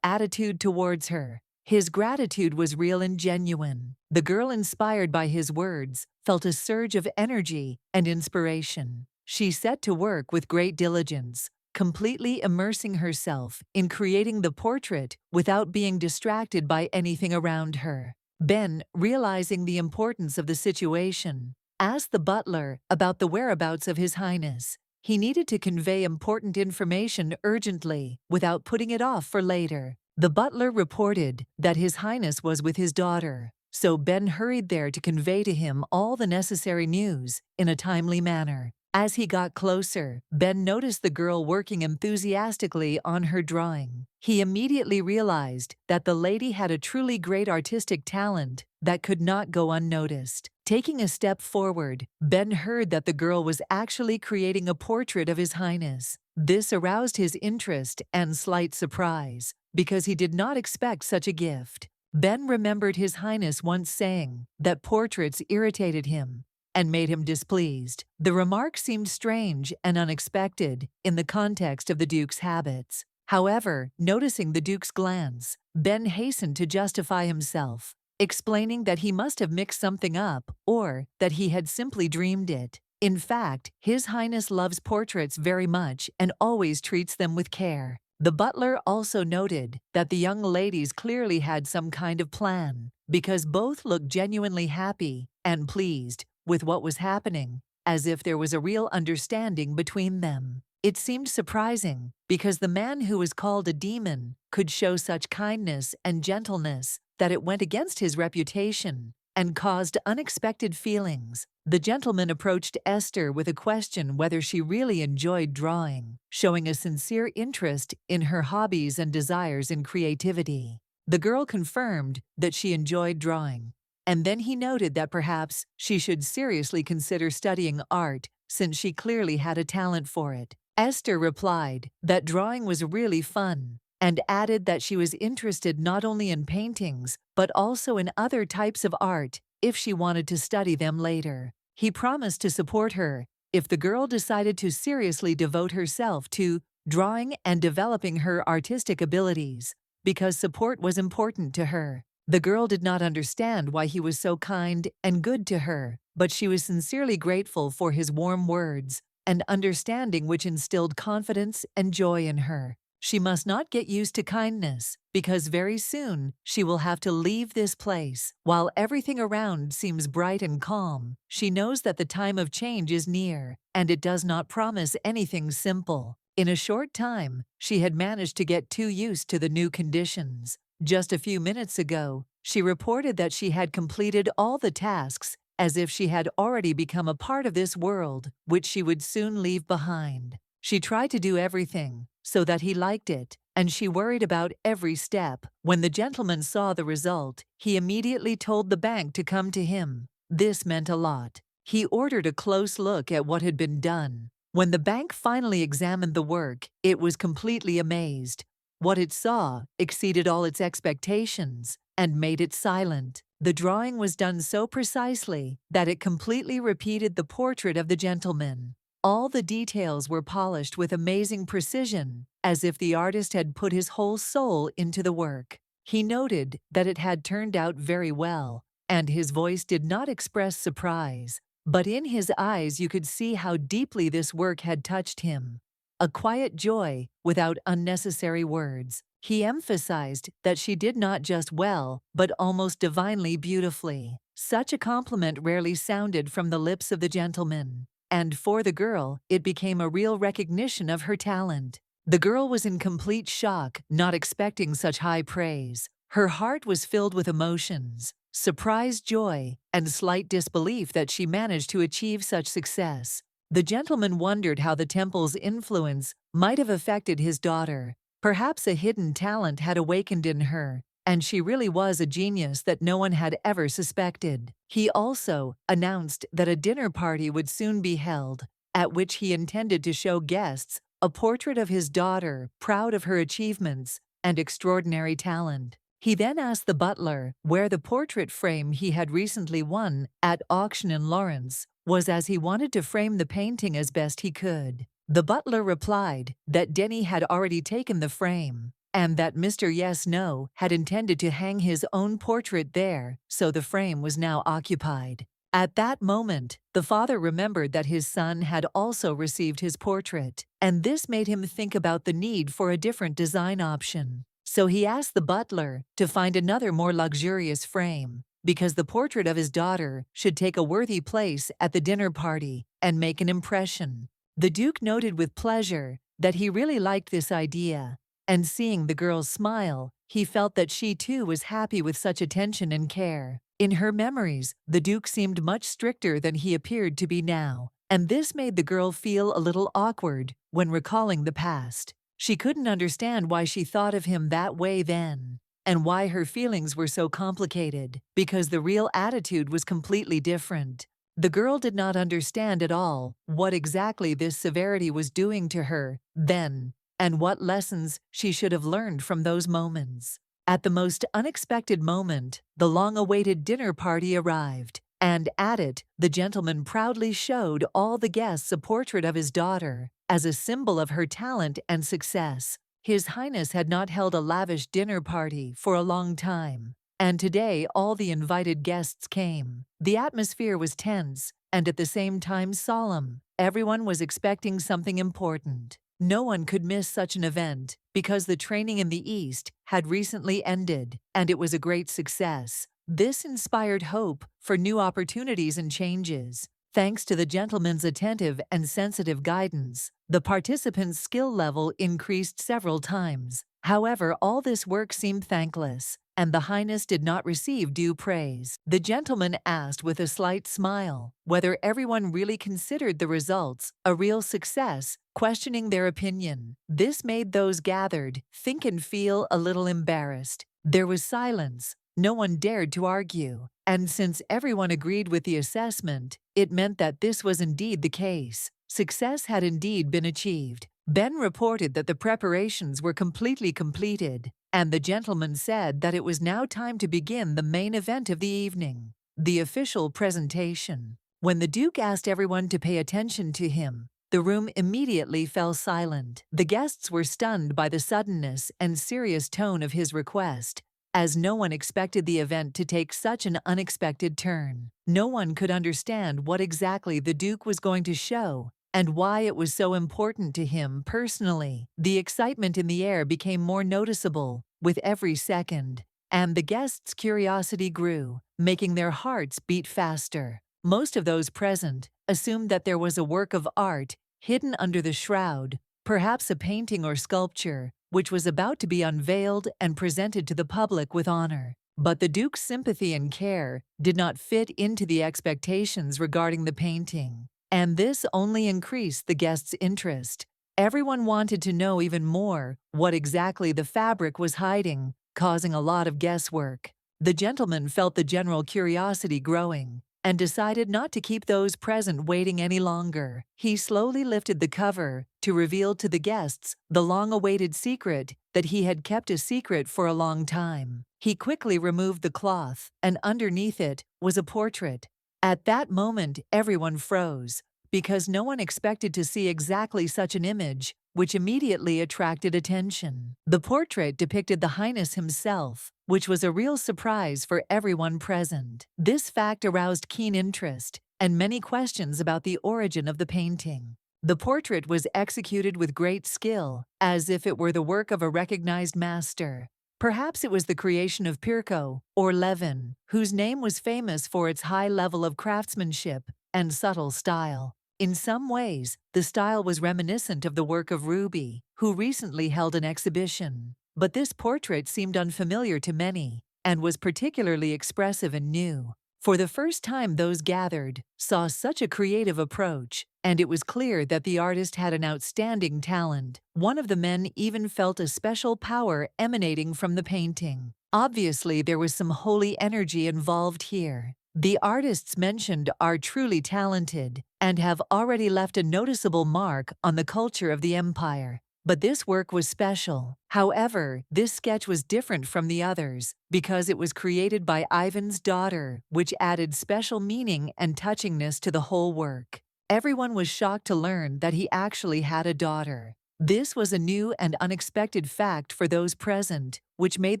attitude towards her. His gratitude was real and genuine. The girl, inspired by his words, felt a surge of energy and inspiration. She set to work with great diligence, completely immersing herself in creating the portrait without being distracted by anything around her. Ben, realizing the importance of the situation, asked the butler about the whereabouts of His Highness. He needed to convey important information urgently without putting it off for later. The butler reported that His Highness was with his daughter, so Ben hurried there to convey to him all the necessary news in a timely manner. As he got closer, Ben noticed the girl working enthusiastically on her drawing. He immediately realized that the lady had a truly great artistic talent that could not go unnoticed. Taking a step forward, Ben heard that the girl was actually creating a portrait of His Highness. This aroused his interest and slight surprise, because he did not expect such a gift. Ben remembered His Highness once saying that portraits irritated him and made him displeased. The remark seemed strange and unexpected in the context of the Duke's habits. However, noticing the Duke's glance, Ben hastened to justify himself, explaining that he must have mixed something up or that he had simply dreamed it. In fact, His Highness loves portraits very much and always treats them with care. The butler also noted that the young ladies clearly had some kind of plan, because both looked genuinely happy and pleased with what was happening, as if there was a real understanding between them. It seemed surprising, because the man who was called a demon could show such kindness and gentleness that it went against his reputation and caused unexpected feelings. The gentleman approached Esther with a question whether she really enjoyed drawing, showing a sincere interest in her hobbies and desires in creativity. The girl confirmed that she enjoyed drawing, and then he noted that perhaps she should seriously consider studying art since she clearly had a talent for it. Esther replied that drawing was really fun and added that she was interested not only in paintings but also in other types of art if she wanted to study them later. He promised to support her if the girl decided to seriously devote herself to drawing and developing her artistic abilities, because support was important to her. The girl did not understand why he was so kind and good to her, but she was sincerely grateful for his warm words and understanding, which instilled confidence and joy in her. She must not get used to kindness, because very soon she will have to leave this place. While everything around seems bright and calm, she knows that the time of change is near, and it does not promise anything simple. In a short time, she had managed to get too used to the new conditions. Just a few minutes ago, she reported that she had completed all the tasks as if she had already become a part of this world, which she would soon leave behind. She tried to do everything so that he liked it, and she worried about every step. When the gentleman saw the result, he immediately told the bank to come to him. This meant a lot. He ordered a close look at what had been done. When the bank finally examined the work, it was completely amazed. What it saw exceeded all its expectations and made it silent. The drawing was done so precisely that it completely repeated the portrait of the gentleman. All the details were polished with amazing precision, as if the artist had put his whole soul into the work. He noted that it had turned out very well, and his voice did not express surprise, but in his eyes you could see how deeply this work had touched him. A quiet joy, without unnecessary words. He emphasized that she did not just well, but almost divinely beautifully. Such a compliment rarely sounded from the lips of the gentleman, and for the girl, it became a real recognition of her talent. The girl was in complete shock, not expecting such high praise. Her heart was filled with emotions, surprise, joy, and slight disbelief that she managed to achieve such success. The gentleman wondered how the temple's influence might have affected his daughter. Perhaps a hidden talent had awakened in her, and she really was a genius that no one had ever suspected. He also announced that a dinner party would soon be held, at which he intended to show guests a portrait of his daughter, proud of her achievements and extraordinary talent. He then asked the butler where the portrait frame he had recently won at auction in Lawrence was, as he wanted to frame the painting as best he could. The butler replied that Denny had already taken the frame, and that Mr. Yes-No had intended to hang his own portrait there, so the frame was now occupied. At that moment, the father remembered that his son had also received his portrait, and this made him think about the need for a different design option. So he asked the butler to find another more luxurious frame, because the portrait of his daughter should take a worthy place at the dinner party and make an impression. The Duke noted with pleasure that he really liked this idea, and seeing the girl's smile, he felt that she too was happy with such attention and care. In her memories, the Duke seemed much stricter than he appeared to be now, and this made the girl feel a little awkward when recalling the past. She couldn't understand why she thought of him that way then, and why her feelings were so complicated, because the real attitude was completely different. The girl did not understand at all what exactly this severity was doing to her then, and what lessons she should have learned from those moments. At the most unexpected moment, the long-awaited dinner party arrived, and at it, the gentleman proudly showed all the guests a portrait of his daughter as a symbol of her talent and success. His Highness had not held a lavish dinner party for a long time, and today all the invited guests came. The atmosphere was tense and at the same time solemn. Everyone was expecting something important. No one could miss such an event because the training in the East had recently ended, and it was a great success. This inspired hope for new opportunities and changes. Thanks to the gentleman's attentive and sensitive guidance, the participants' skill level increased several times. However, all this work seemed thankless, and the Highness did not receive due praise. The gentleman asked with a slight smile whether everyone really considered the results a real success, questioning their opinion. This made those gathered think and feel a little embarrassed. There was silence. No one dared to argue, and since everyone agreed with the assessment, it meant that this was indeed the case. Success had indeed been achieved. Ben reported that the preparations were completely completed, and the gentleman said that it was now time to begin the main event of the evening, the official presentation. When the Duke asked everyone to pay attention to him, the room immediately fell silent. The guests were stunned by the suddenness and serious tone of his request, as no one expected the event to take such an unexpected turn. No one could understand what exactly the Duke was going to show and why it was so important to him personally. The excitement in the air became more noticeable with every second, and the guests' curiosity grew, making their hearts beat faster. Most of those present assumed that there was a work of art hidden under the shroud, perhaps a painting or sculpture, which was about to be unveiled and presented to the public with honor. But the Duke's sympathy and care did not fit into the expectations regarding the painting, and this only increased the guests' interest. Everyone wanted to know even more what exactly the fabric was hiding, causing a lot of guesswork. The gentleman felt the general curiosity growing and decided not to keep those present waiting any longer. He slowly lifted the cover to reveal to the guests the long-awaited secret that he had kept a secret for a long time. He quickly removed the cloth, and underneath it was a portrait. At that moment, everyone froze, because no one expected to see exactly such an image which immediately attracted attention. The portrait depicted the Highness himself, which was a real surprise for everyone present. This fact aroused keen interest and many questions about the origin of the painting. The portrait was executed with great skill, as if it were the work of a recognized master. Perhaps it was the creation of Pirco, or Levin, whose name was famous for its high level of craftsmanship and subtle style. In some ways, the style was reminiscent of the work of Ruby, who recently held an exhibition. But this portrait seemed unfamiliar to many, and was particularly expressive and new. For the first time, those gathered saw such a creative approach, and it was clear that the artist had an outstanding talent. One of the men even felt a special power emanating from the painting. Obviously, there was some holy energy involved here. The artists mentioned are truly talented and have already left a noticeable mark on the culture of the empire. But this work was special. However, this sketch was different from the others because it was created by Ivan's daughter, which added special meaning and touchingness to the whole work. Everyone was shocked to learn that he actually had a daughter. This was a new and unexpected fact for those present, which made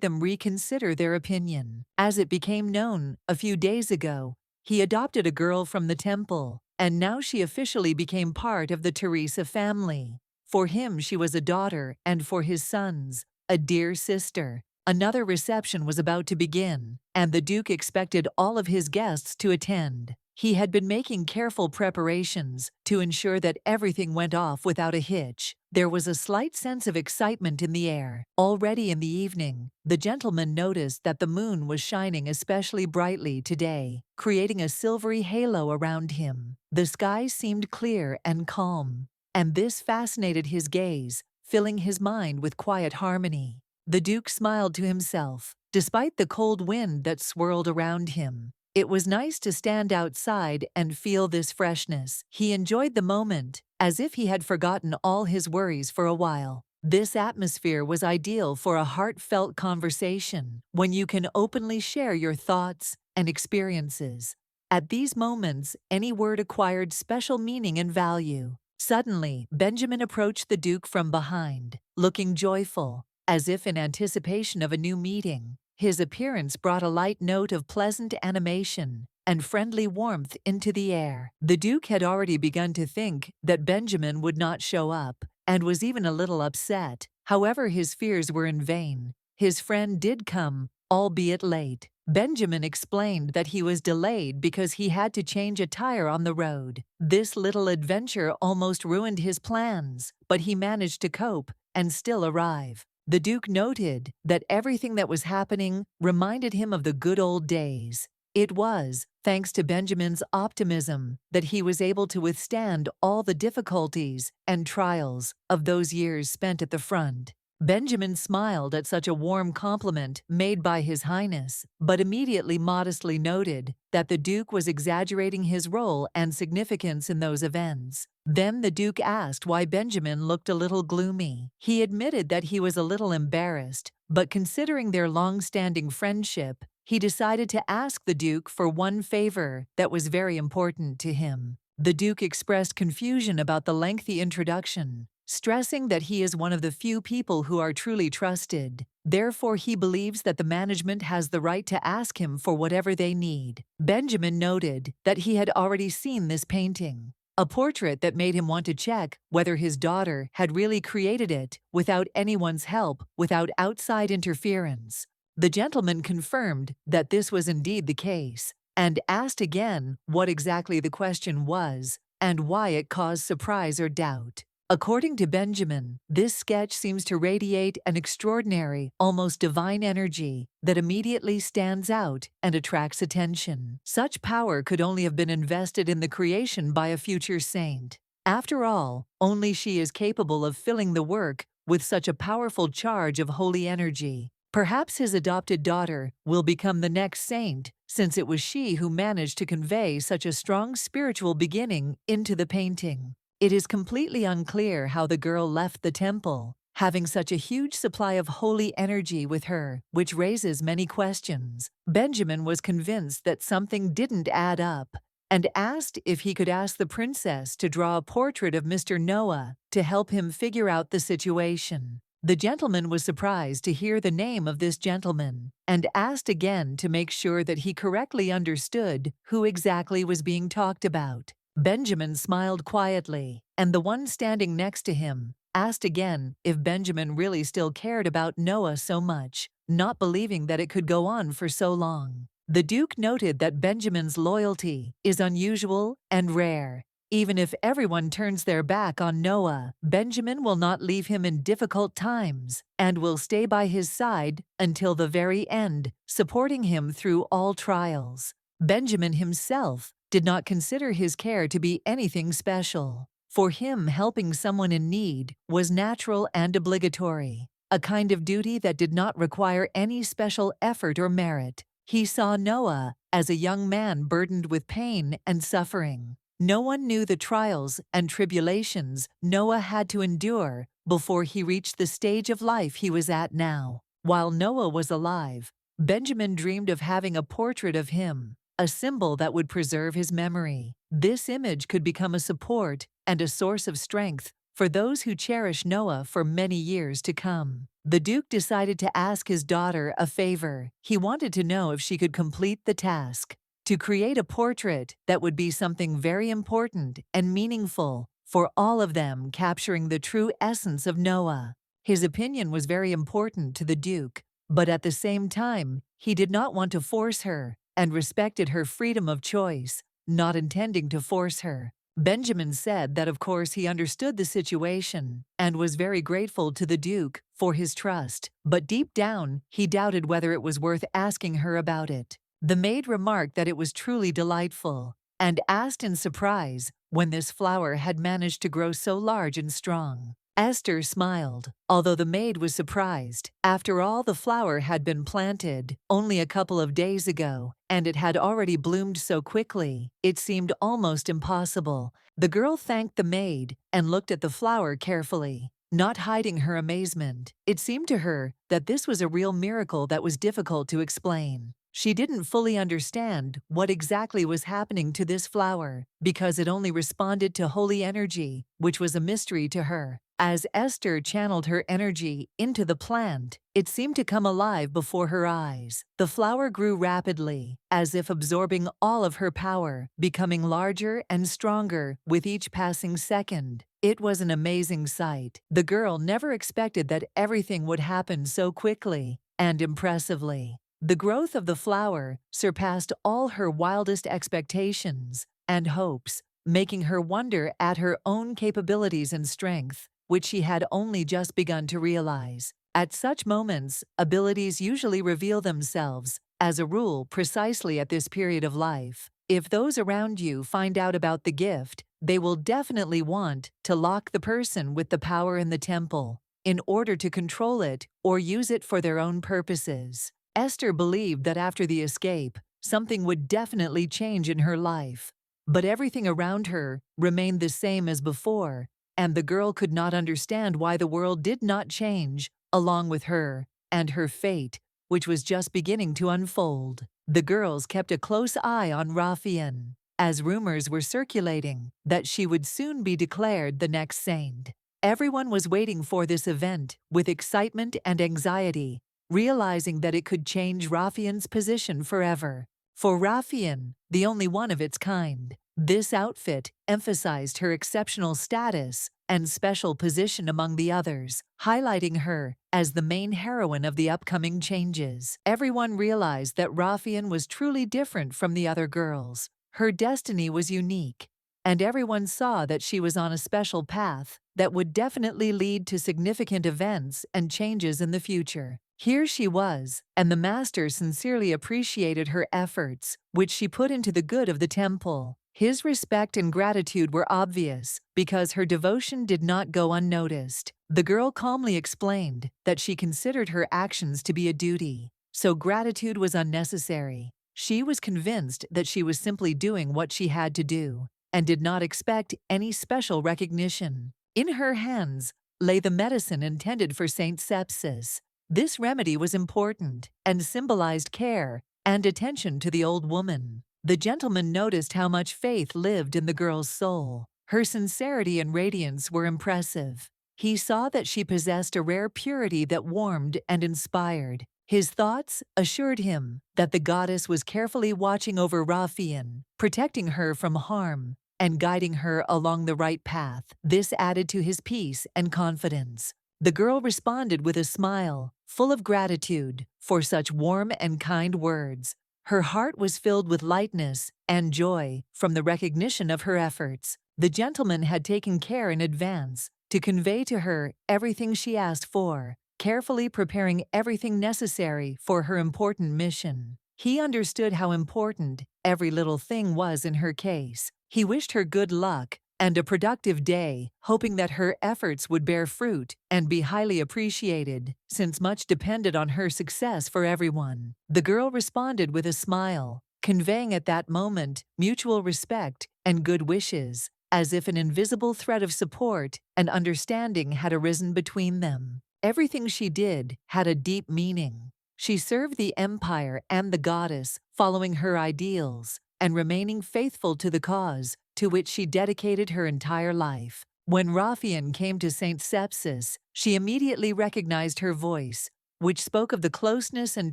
them reconsider their opinion. As it became known a few days ago, he adopted a girl from the temple, and now she officially became part of the Teresa family. For him, she was a daughter, and for his sons, a dear sister. Another reception was about to begin, and the Duke expected all of his guests to attend. He had been making careful preparations to ensure that everything went off without a hitch. There was a slight sense of excitement in the air. Already in the evening, the gentleman noticed that the moon was shining especially brightly today, creating a silvery halo around him. The sky seemed clear and calm, and this fascinated his gaze, filling his mind with quiet harmony. The Duke smiled to himself, despite the cold wind that swirled around him. It was nice to stand outside and feel this freshness. He enjoyed the moment, as if he had forgotten all his worries for a while. This atmosphere was ideal for a heartfelt conversation, when you can openly share your thoughts and experiences. At these moments, any word acquired special meaning and value. Suddenly, Benjamin approached the Duke from behind, looking joyful, as if in anticipation of a new meeting. His appearance brought a light note of pleasant animation and friendly warmth into the air. The Duke had already begun to think that Benjamin would not show up, and was even a little upset. However, his fears were in vain. His friend did come, albeit late. Benjamin explained that he was delayed because he had to change a tire on the road. This little adventure almost ruined his plans, but he managed to cope and still arrive. The Duke noted that everything that was happening reminded him of the good old days. It was, thanks to Benjamin's optimism, that he was able to withstand all the difficulties and trials of those years spent at the front. Benjamin smiled at such a warm compliment made by His Highness, but immediately modestly noted that the Duke was exaggerating his role and significance in those events. Then the Duke asked why Benjamin looked a little gloomy. He admitted that he was a little embarrassed, but considering their long-standing friendship, he decided to ask the Duke for one favor that was very important to him. The Duke expressed confusion about the lengthy introduction, stressing that he is one of the few people who are truly trusted. Therefore, he believes that the management has the right to ask him for whatever they need. Benjamin noted that he had already seen this painting, a portrait that made him want to check whether his daughter had really created it without anyone's help, without outside interference. The gentleman confirmed that this was indeed the case, and asked again what exactly the question was and why it caused surprise or doubt. According to Benjamin, this sketch seems to radiate an extraordinary, almost divine energy that immediately stands out and attracts attention. Such power could only have been invested in the creation by a future saint. After all, only she is capable of filling the work with such a powerful charge of holy energy. Perhaps his adopted daughter will become the next saint, since it was she who managed to convey such a strong spiritual beginning into the painting. It is completely unclear how the girl left the temple, having such a huge supply of holy energy with her, which raises many questions. Benjamin was convinced that something didn't add up, and asked if he could ask the princess to draw a portrait of Mr. Noah to help him figure out the situation. The gentleman was surprised to hear the name of this gentleman and asked again to make sure that he correctly understood who exactly was being talked about. Benjamin smiled quietly, and the one standing next to him asked again if Benjamin really still cared about Noah so much, not believing that it could go on for so long. The Duke noted that Benjamin's loyalty is unusual and rare. Even if everyone turns their back on Noah, Benjamin will not leave him in difficult times and will stay by his side until the very end, supporting him through all trials. Benjamin himself did not consider his care to be anything special. For him, helping someone in need was natural and obligatory, a kind of duty that did not require any special effort or merit. He saw Noah as a young man burdened with pain and suffering. No one knew the trials and tribulations Noah had to endure before he reached the stage of life he was at now. While Noah was alive, Benjamin dreamed of having a portrait of him, a symbol that would preserve his memory. This image could become a support and a source of strength for those who cherish Noah for many years to come. The Duke decided to ask his daughter a favor. He wanted to know if she could complete the task to create a portrait that would be something very important and meaningful for all of them, capturing the true essence of Noah. His opinion was very important to the Duke, but at the same time, he did not want to force her and respected her freedom of choice, not intending to force her. Benjamin said that of course he understood the situation and was very grateful to the Duke for his trust, but deep down he doubted whether it was worth asking her about it. The maid remarked that it was truly delightful and asked in surprise when this flower had managed to grow so large and strong. Esther smiled, although the maid was surprised. After all, the flower had been planted only a couple of days ago, and it had already bloomed so quickly, it seemed almost impossible. The girl thanked the maid and looked at the flower carefully, not hiding her amazement. It seemed to her that this was a real miracle that was difficult to explain. She didn't fully understand what exactly was happening to this flower because it only responded to holy energy, which was a mystery to her. As Esther channeled her energy into the plant, it seemed to come alive before her eyes. The flower grew rapidly, as if absorbing all of her power, becoming larger and stronger with each passing second. It was an amazing sight. The girl never expected that everything would happen so quickly and impressively. The growth of the flower surpassed all her wildest expectations and hopes, making her wonder at her own capabilities and strength, which she had only just begun to realize. At such moments, abilities usually reveal themselves, as a rule, precisely at this period of life. If those around you find out about the gift, they will definitely want to lock the person with the power in the temple in order to control it or use it for their own purposes. Esther believed that after the escape, something would definitely change in her life. But everything around her remained the same as before, and the girl could not understand why the world did not change along with her and her fate, which was just beginning to unfold. The girls kept a close eye on Raphael, as rumors were circulating that she would soon be declared the next saint. Everyone was waiting for this event with excitement and anxiety, realizing that it could change Raphael's position forever. For Raphael, the only one of its kind, this outfit emphasized her exceptional status and special position among the others, highlighting her as the main heroine of the upcoming changes. Everyone realized that Raphael was truly different from the other girls. Her destiny was unique, and everyone saw that she was on a special path that would definitely lead to significant events and changes in the future. Here she was, and the master sincerely appreciated her efforts, which she put into the good of the temple. His respect and gratitude were obvious, because her devotion did not go unnoticed. The girl calmly explained that she considered her actions to be a duty, so gratitude was unnecessary. She was convinced that she was simply doing what she had to do, and did not expect any special recognition. In her hands lay the medicine intended for Saint Sepsis. This remedy was important and symbolized care and attention to the old woman. The gentleman noticed how much faith lived in the girl's soul. Her sincerity and radiance were impressive. He saw that she possessed a rare purity that warmed and inspired. His thoughts assured him that the goddess was carefully watching over Raphael, protecting her from harm and guiding her along the right path. This added to his peace and confidence. The girl responded with a smile, full of gratitude for such warm and kind words. Her heart was filled with lightness and joy from the recognition of her efforts. The gentleman had taken care in advance to convey to her everything she asked for, carefully preparing everything necessary for her important mission. He understood how important every little thing was in her case. He wished her good luck and a productive day, hoping that her efforts would bear fruit and be highly appreciated, since much depended on her success for everyone. The girl responded with a smile, conveying at that moment mutual respect and good wishes, as if an invisible thread of support and understanding had arisen between them. Everything she did had a deep meaning. She served the empire and the goddess, following her ideals and remaining faithful to the cause to which she dedicated her entire life. When Raphael came to Saint Sepsis, she immediately recognized her voice, which spoke of the closeness and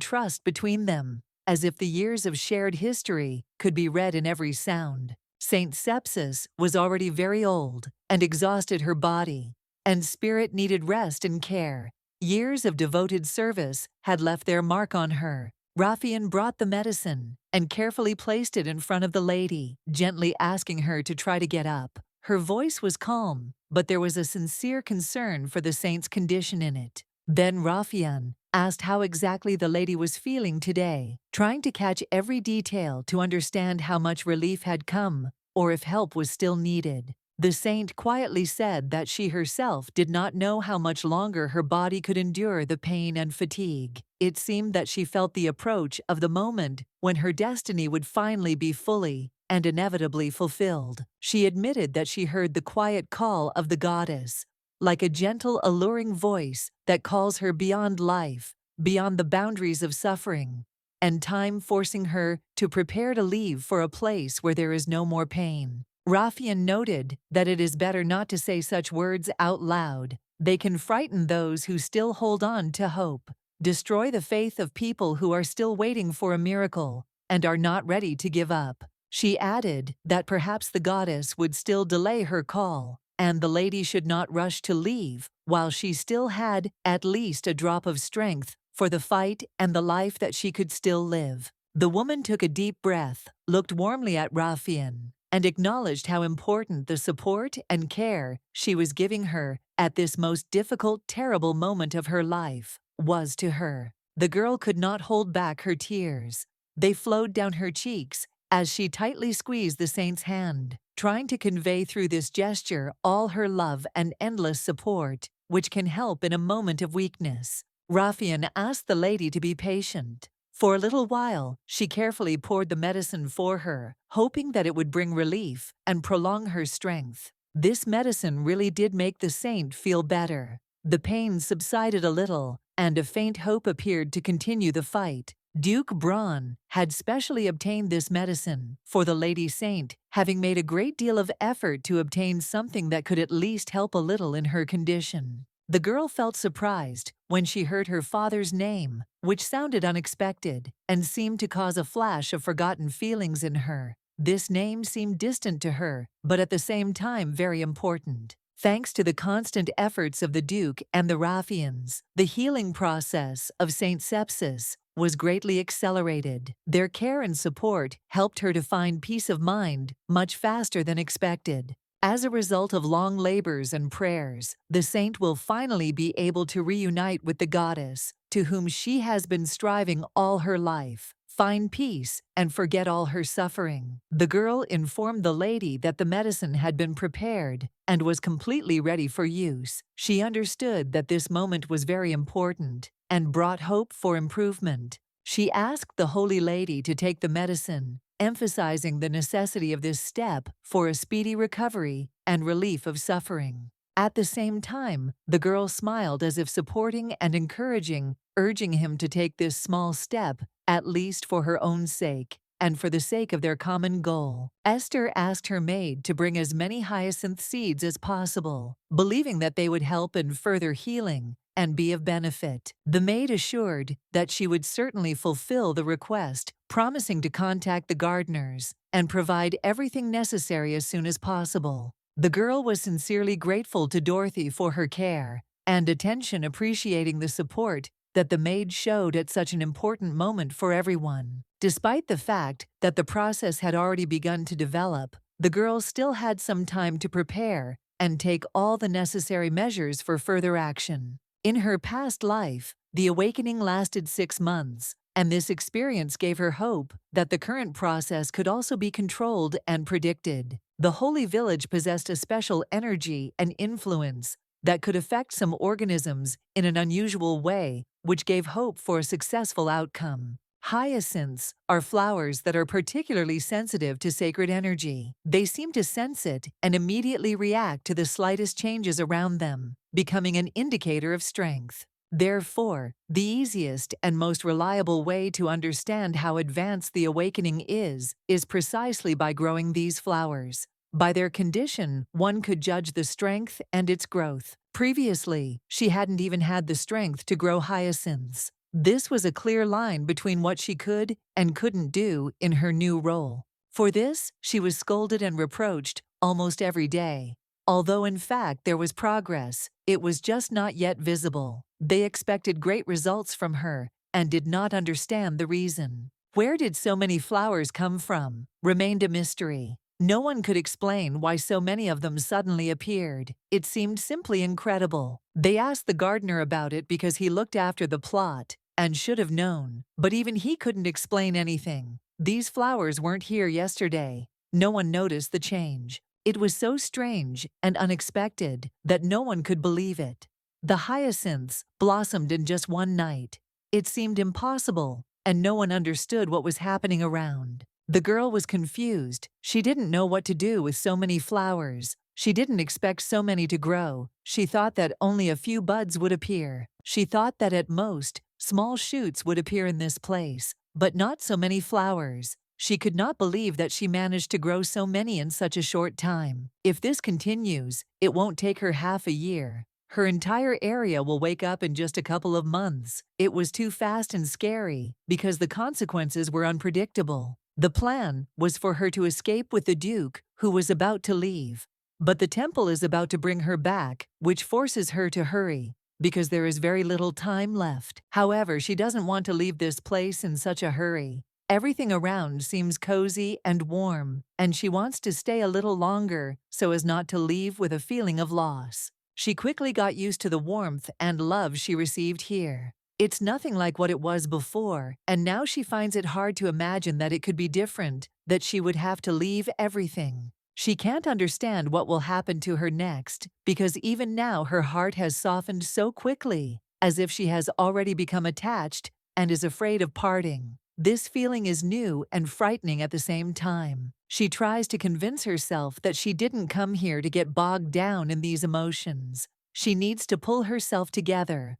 trust between them, as if the years of shared history could be read in every sound. Saint Sepsis was already very old and exhausted. Her body and spirit needed rest and care. Years of devoted service had left their mark on her. Raphael brought the medicine and carefully placed it in front of the lady, gently asking her to try to get up. Her voice was calm, but there was a sincere concern for the saint's condition in it. Then Raphael asked how exactly the lady was feeling today, trying to catch every detail to understand how much relief had come or if help was still needed. The saint quietly said that she herself did not know how much longer her body could endure the pain and fatigue. It seemed that she felt the approach of the moment when her destiny would finally be fully and inevitably fulfilled. She admitted that she heard the quiet call of the goddess, like a gentle, alluring voice that calls her beyond life, beyond the boundaries of suffering and time, forcing her to prepare to leave for a place where there is no more pain. Raphael noted that it is better not to say such words out loud. They can frighten those who still hold on to hope, destroy the faith of people who are still waiting for a miracle and are not ready to give up. She added that perhaps the goddess would still delay her call, and the lady should not rush to leave while she still had at least a drop of strength for the fight and the life that she could still live. The woman took a deep breath, looked warmly at Raphael, and acknowledged how important the support and care she was giving her at this most difficult, terrible moment of her life was to her. The girl could not hold back her tears. They flowed down her cheeks as she tightly squeezed the saint's hand, trying to convey through this gesture all her love and endless support, which can help in a moment of weakness. Raphael asked the lady to be patient. For a little while, she carefully poured the medicine for her, hoping that it would bring relief and prolong her strength. This medicine really did make the saint feel better. The pain subsided a little, and a faint hope appeared to continue the fight. Duke Braun had specially obtained this medicine for the lady saint, having made a great deal of effort to obtain something that could at least help a little in her condition. The girl felt surprised when she heard her father's name, which sounded unexpected and seemed to cause a flash of forgotten feelings in her. This name seemed distant to her, but at the same time very important. Thanks to the constant efforts of the Duke and the Raphaels, the healing process of Saint Sepsis was greatly accelerated. Their care and support helped her to find peace of mind much faster than expected. As a result of long labors and prayers, the saint will finally be able to reunite with the goddess, to whom she has been striving all her life, find peace, and forget all her suffering. The girl informed the lady that the medicine had been prepared and was completely ready for use. She understood that this moment was very important and brought hope for improvement. She asked the Holy Lady to take the medicine, emphasizing the necessity of this step for a speedy recovery and relief of suffering. At the same time, the girl smiled as if supporting and encouraging, urging him to take this small step, at least for her own sake. and for the sake of their common goal. Esther asked her maid to bring as many hyacinth seeds as possible, believing that they would help in further healing and be of benefit. The maid assured that she would certainly fulfill the request, promising to contact the gardeners and provide everything necessary as soon as possible. The girl was sincerely grateful to Dorothy for her care and attention, appreciating the support that the maid showed at such an important moment for everyone. Despite the fact that the process had already begun to develop, the girl still had some time to prepare and take all the necessary measures for further action. In her past life, the awakening lasted 6 months, and this experience gave her hope that the current process could also be controlled and predicted. The holy village possessed a special energy and influence that could affect some organisms in an unusual way, which gave hope for a successful outcome. Hyacinths are flowers that are particularly sensitive to sacred energy. They seem to sense it and immediately react to the slightest changes around them, becoming an indicator of strength. Therefore, the easiest and most reliable way to understand how advanced the awakening is precisely by growing these flowers. By their condition, one could judge the strength and its growth. Previously, she hadn't even had the strength to grow hyacinths. This was a clear line between what she could and couldn't do in her new role. For this, she was scolded and reproached almost every day. Although in fact there was progress, it was just not yet visible. They expected great results from her and did not understand the reason. Where did so many flowers come from? Remained a mystery. No one could explain why so many of them suddenly appeared. It seemed simply incredible. They asked the gardener about it because he looked after the plot and should have known, but even he couldn't explain anything. These flowers weren't here yesterday. No one noticed the change. It was so strange and unexpected that no one could believe it. The hyacinths blossomed in just one night. It seemed impossible, and no one understood what was happening around. The girl was confused. She didn't know what to do with so many flowers. She didn't expect so many to grow. She thought that only a few buds would appear. She thought that at most, small shoots would appear in this place, but not so many flowers. She could not believe that she managed to grow so many in such a short time. If this continues, it won't take her half a year. Her entire area will wake up in just a couple of months. It was too fast and scary because the consequences were unpredictable. The plan was for her to escape with the Duke, who was about to leave. But the temple is about to bring her back, which forces her to hurry, because there is very little time left. However, she doesn't want to leave this place in such a hurry. Everything around seems cozy and warm, and she wants to stay a little longer so as not to leave with a feeling of loss. She quickly got used to the warmth and love she received here. It's nothing like what it was before, and now she finds it hard to imagine that it could be different, that she would have to leave everything. She can't understand what will happen to her next, because even now her heart has softened so quickly, as if she has already become attached and is afraid of parting. This feeling is new and frightening at the same time. She tries to convince herself that she didn't come here to get bogged down in these emotions. She needs to pull herself together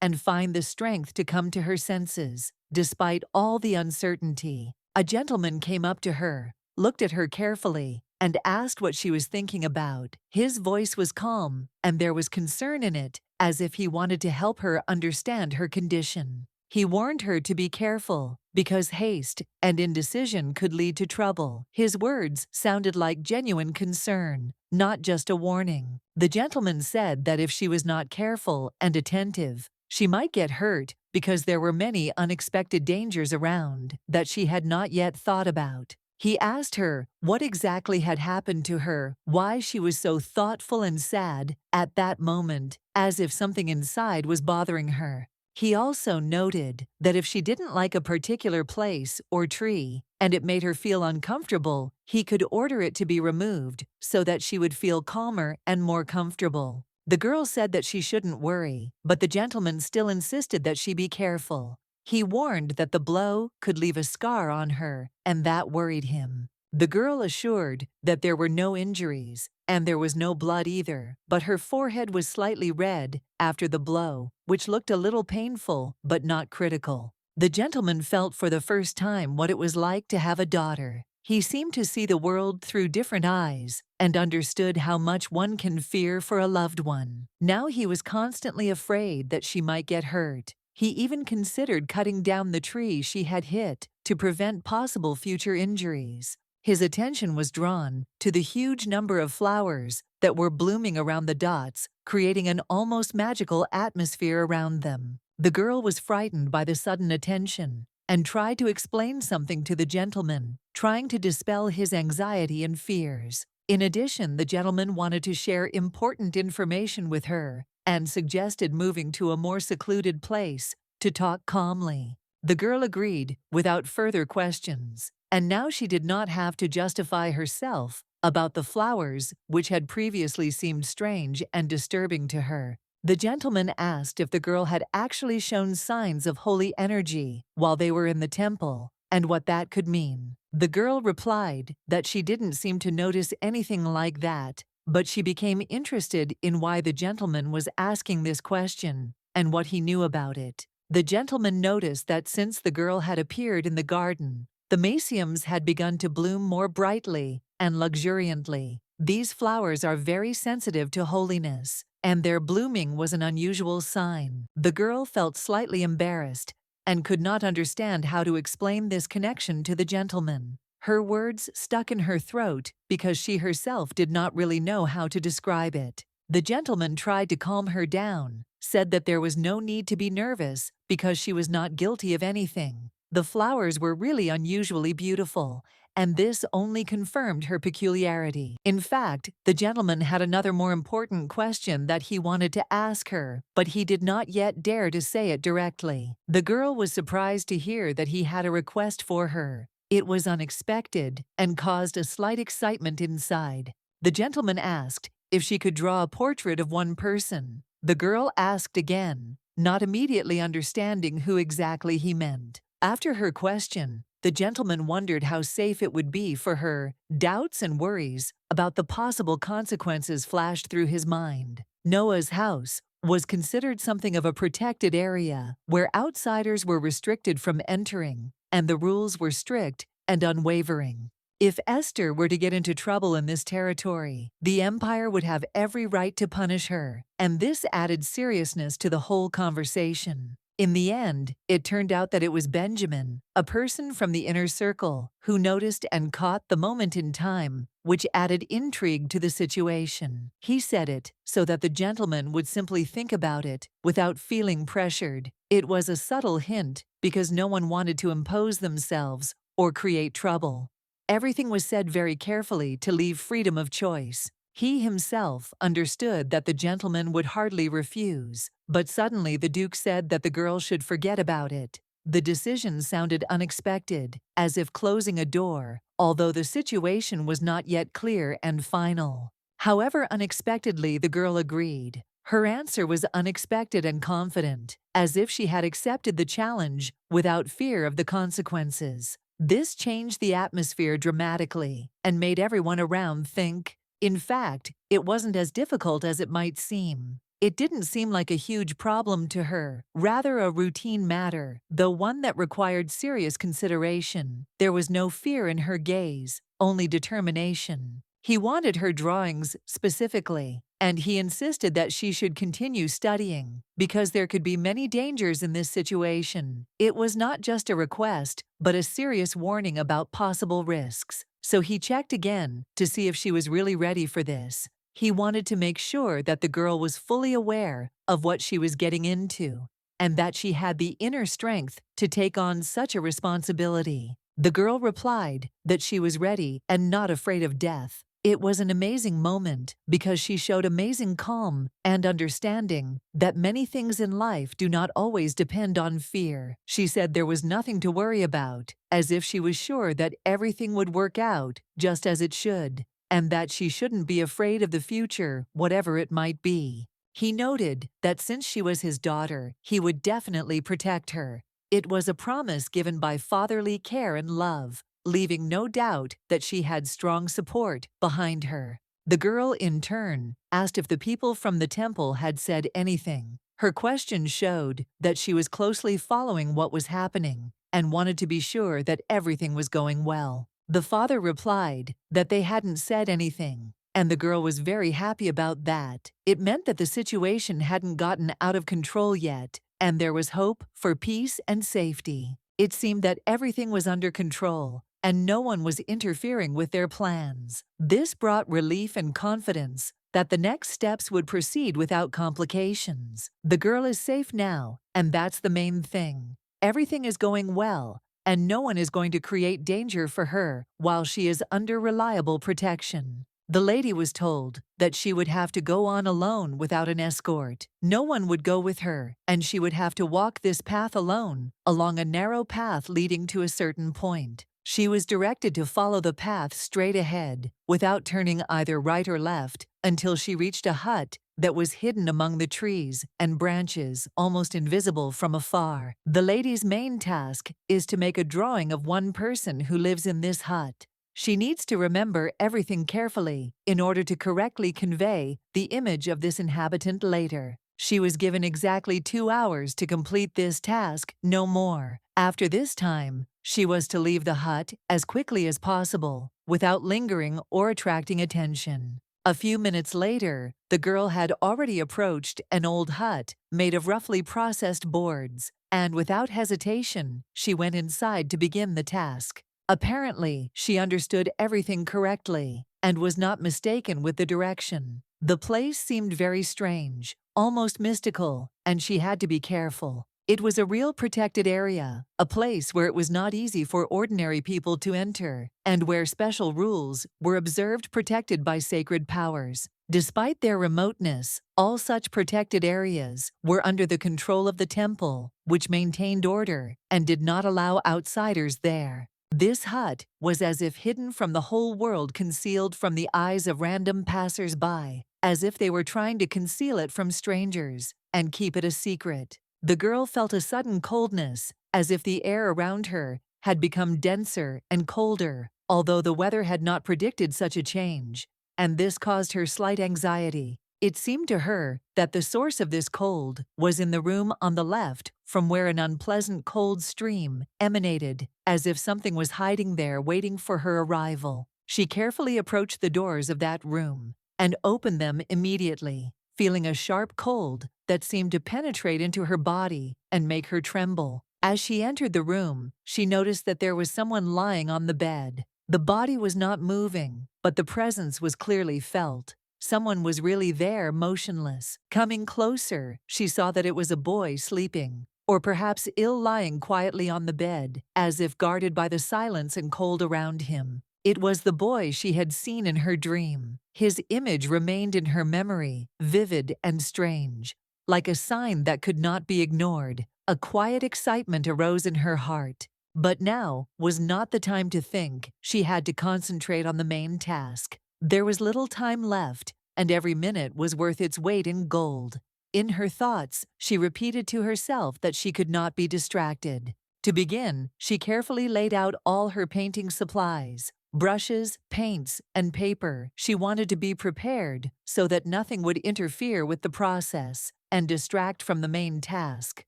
and find the strength to come to her senses. Despite all the uncertainty, a gentleman came up to her, looked at her carefully, and asked what she was thinking about. His voice was calm, and there was concern in it, as if he wanted to help her understand her condition. He warned her to be careful, because haste and indecision could lead to trouble. His words sounded like genuine concern, not just a warning. The gentleman said that if she was not careful and attentive, she might get hurt because there were many unexpected dangers around that she had not yet thought about. He asked her what exactly had happened to her, why she was so thoughtful and sad at that moment, as if something inside was bothering her. He also noted that if she didn't like a particular place or tree, and it made her feel uncomfortable, he could order it to be removed so that she would feel calmer and more comfortable. The girl said that she shouldn't worry, but the gentleman still insisted that she be careful. He warned that the blow could leave a scar on her, and that worried him. The girl assured that there were no injuries, and there was no blood either, but her forehead was slightly red after the blow, which looked a little painful but not critical. The gentleman felt for the first time what it was like to have a daughter. He seemed to see the world through different eyes and understood how much one can fear for a loved one. Now he was constantly afraid that she might get hurt. He even considered cutting down the tree she had hit to prevent possible future injuries. His attention was drawn to the huge number of flowers that were blooming around the dots, creating an almost magical atmosphere around them. The girl was frightened by the sudden attention and tried to explain something to the gentleman, trying to dispel his anxiety and fears. In addition, the gentleman wanted to share important information with her and suggested moving to a more secluded place to talk calmly. The girl agreed without further questions, and now she did not have to justify herself about the flowers, which had previously seemed strange and disturbing to her. The gentleman asked if the girl had actually shown signs of holy energy while they were in the temple, and what that could mean. The girl replied that she didn't seem to notice anything like that, but she became interested in why the gentleman was asking this question and what he knew about it. The gentleman noticed that since the girl had appeared in the garden, the maciums had begun to bloom more brightly and luxuriantly. These flowers are very sensitive to holiness, and their blooming was an unusual sign. The girl felt slightly embarrassed and could not understand how to explain this connection to the gentleman. Her words stuck in her throat because she herself did not really know how to describe it. The gentleman tried to calm her down, said that there was no need to be nervous because she was not guilty of anything. The flowers were really unusually beautiful, and this only confirmed her peculiarity. In fact, the gentleman had another more important question that he wanted to ask her, but he did not yet dare to say it directly. The girl was surprised to hear that he had a request for her. It was unexpected and caused a slight excitement inside. The gentleman asked if she could draw a portrait of one person. The girl asked again, not immediately understanding who exactly he meant. After her question, the gentleman wondered how safe it would be for her. Doubts and worries about the possible consequences flashed through his mind. Noah's house was considered something of a protected area where outsiders were restricted from entering, and the rules were strict and unwavering. If Esther were to get into trouble in this territory, the empire would have every right to punish her, and this added seriousness to the whole conversation. In the end, it turned out that it was Benjamin, a person from the inner circle, who noticed and caught the moment in time, which added intrigue to the situation. He said it so that the gentleman would simply think about it without feeling pressured. It was a subtle hint because no one wanted to impose themselves or create trouble. Everything was said very carefully to leave freedom of choice. He himself understood that the gentleman would hardly refuse, but suddenly the Duke said that the girl should forget about it. The decision sounded unexpected, as if closing a door, although the situation was not yet clear and final. However, unexpectedly, the girl agreed. Her answer was unexpected and confident, as if she had accepted the challenge without fear of the consequences. This changed the atmosphere dramatically and made everyone around think. In fact, it wasn't as difficult as it might seem. It didn't seem like a huge problem to her, rather a routine matter, though one that required serious consideration. There was no fear in her gaze, only determination. He wanted her drawings specifically, and he insisted that she should continue studying, because there could be many dangers in this situation. It was not just a request, but a serious warning about possible risks. So he checked again to see if she was really ready for this. He wanted to make sure that the girl was fully aware of what she was getting into, and that she had the inner strength to take on such a responsibility. The girl replied that she was ready and not afraid of death. It was an amazing moment because she showed amazing calm and understanding that many things in life do not always depend on fear. She said there was nothing to worry about, as if she was sure that everything would work out just as it should, and that she shouldn't be afraid of the future, whatever it might be. He noted that since she was his daughter, he would definitely protect her. It was a promise given by fatherly care and love, leaving no doubt that she had strong support behind her. The girl, in turn, asked if the people from the temple had said anything. Her question showed that she was closely following what was happening and wanted to be sure that everything was going well. The father replied that they hadn't said anything, and the girl was very happy about that. It meant that the situation hadn't gotten out of control yet, and there was hope for peace and safety. It seemed that everything was under control, and no one was interfering with their plans. This brought relief and confidence that the next steps would proceed without complications. The girl is safe now, and that's the main thing. Everything is going well, and no one is going to create danger for her while she is under reliable protection. The lady was told that she would have to go on alone without an escort. No one would go with her, and she would have to walk this path alone, along a narrow path leading to a certain point. She was directed to follow the path straight ahead, without turning either right or left, until she reached a hut that was hidden among the trees and branches, almost invisible from afar. The lady's main task is to make a drawing of one person who lives in this hut. She needs to remember everything carefully in order to correctly convey the image of this inhabitant later. She was given exactly 2 hours to complete this task, no more. After this time, she was to leave the hut as quickly as possible, without lingering or attracting attention. A few minutes later, the girl had already approached an old hut made of roughly processed boards, and without hesitation, she went inside to begin the task. Apparently, she understood everything correctly and was not mistaken with the direction. The place seemed very strange, almost mystical, and she had to be careful. It was a real protected area, a place where it was not easy for ordinary people to enter, and where special rules were observed protected by sacred powers. Despite their remoteness, all such protected areas were under the control of the temple, which maintained order and did not allow outsiders there. This hut was as if hidden from the whole world, concealed from the eyes of random passers-by, as if they were trying to conceal it from strangers and keep it a secret. The girl felt a sudden coldness, as if the air around her had become denser and colder, although the weather had not predicted such a change, and this caused her slight anxiety. It seemed to her that the source of this cold was in the room on the left, from where an unpleasant cold stream emanated, as if something was hiding there waiting for her arrival. She carefully approached the doors of that room and opened them immediately, feeling a sharp cold that seemed to penetrate into her body and make her tremble. As she entered the room, she noticed that there was someone lying on the bed. The body was not moving, but the presence was clearly felt. Someone was really there, motionless. Coming closer, she saw that it was a boy sleeping, or perhaps ill, lying quietly on the bed, as if guarded by the silence and cold around him. It was the boy she had seen in her dream. His image remained in her memory, vivid and strange, like a sign that could not be ignored. A quiet excitement arose in her heart. But now was not the time to think. She had to concentrate on the main task. There was little time left, and every minute was worth its weight in gold. In her thoughts, she repeated to herself that she could not be distracted. To begin, she carefully laid out all her painting supplies, brushes, paints, and paper. She wanted to be prepared so that nothing would interfere with the process and distract from the main task.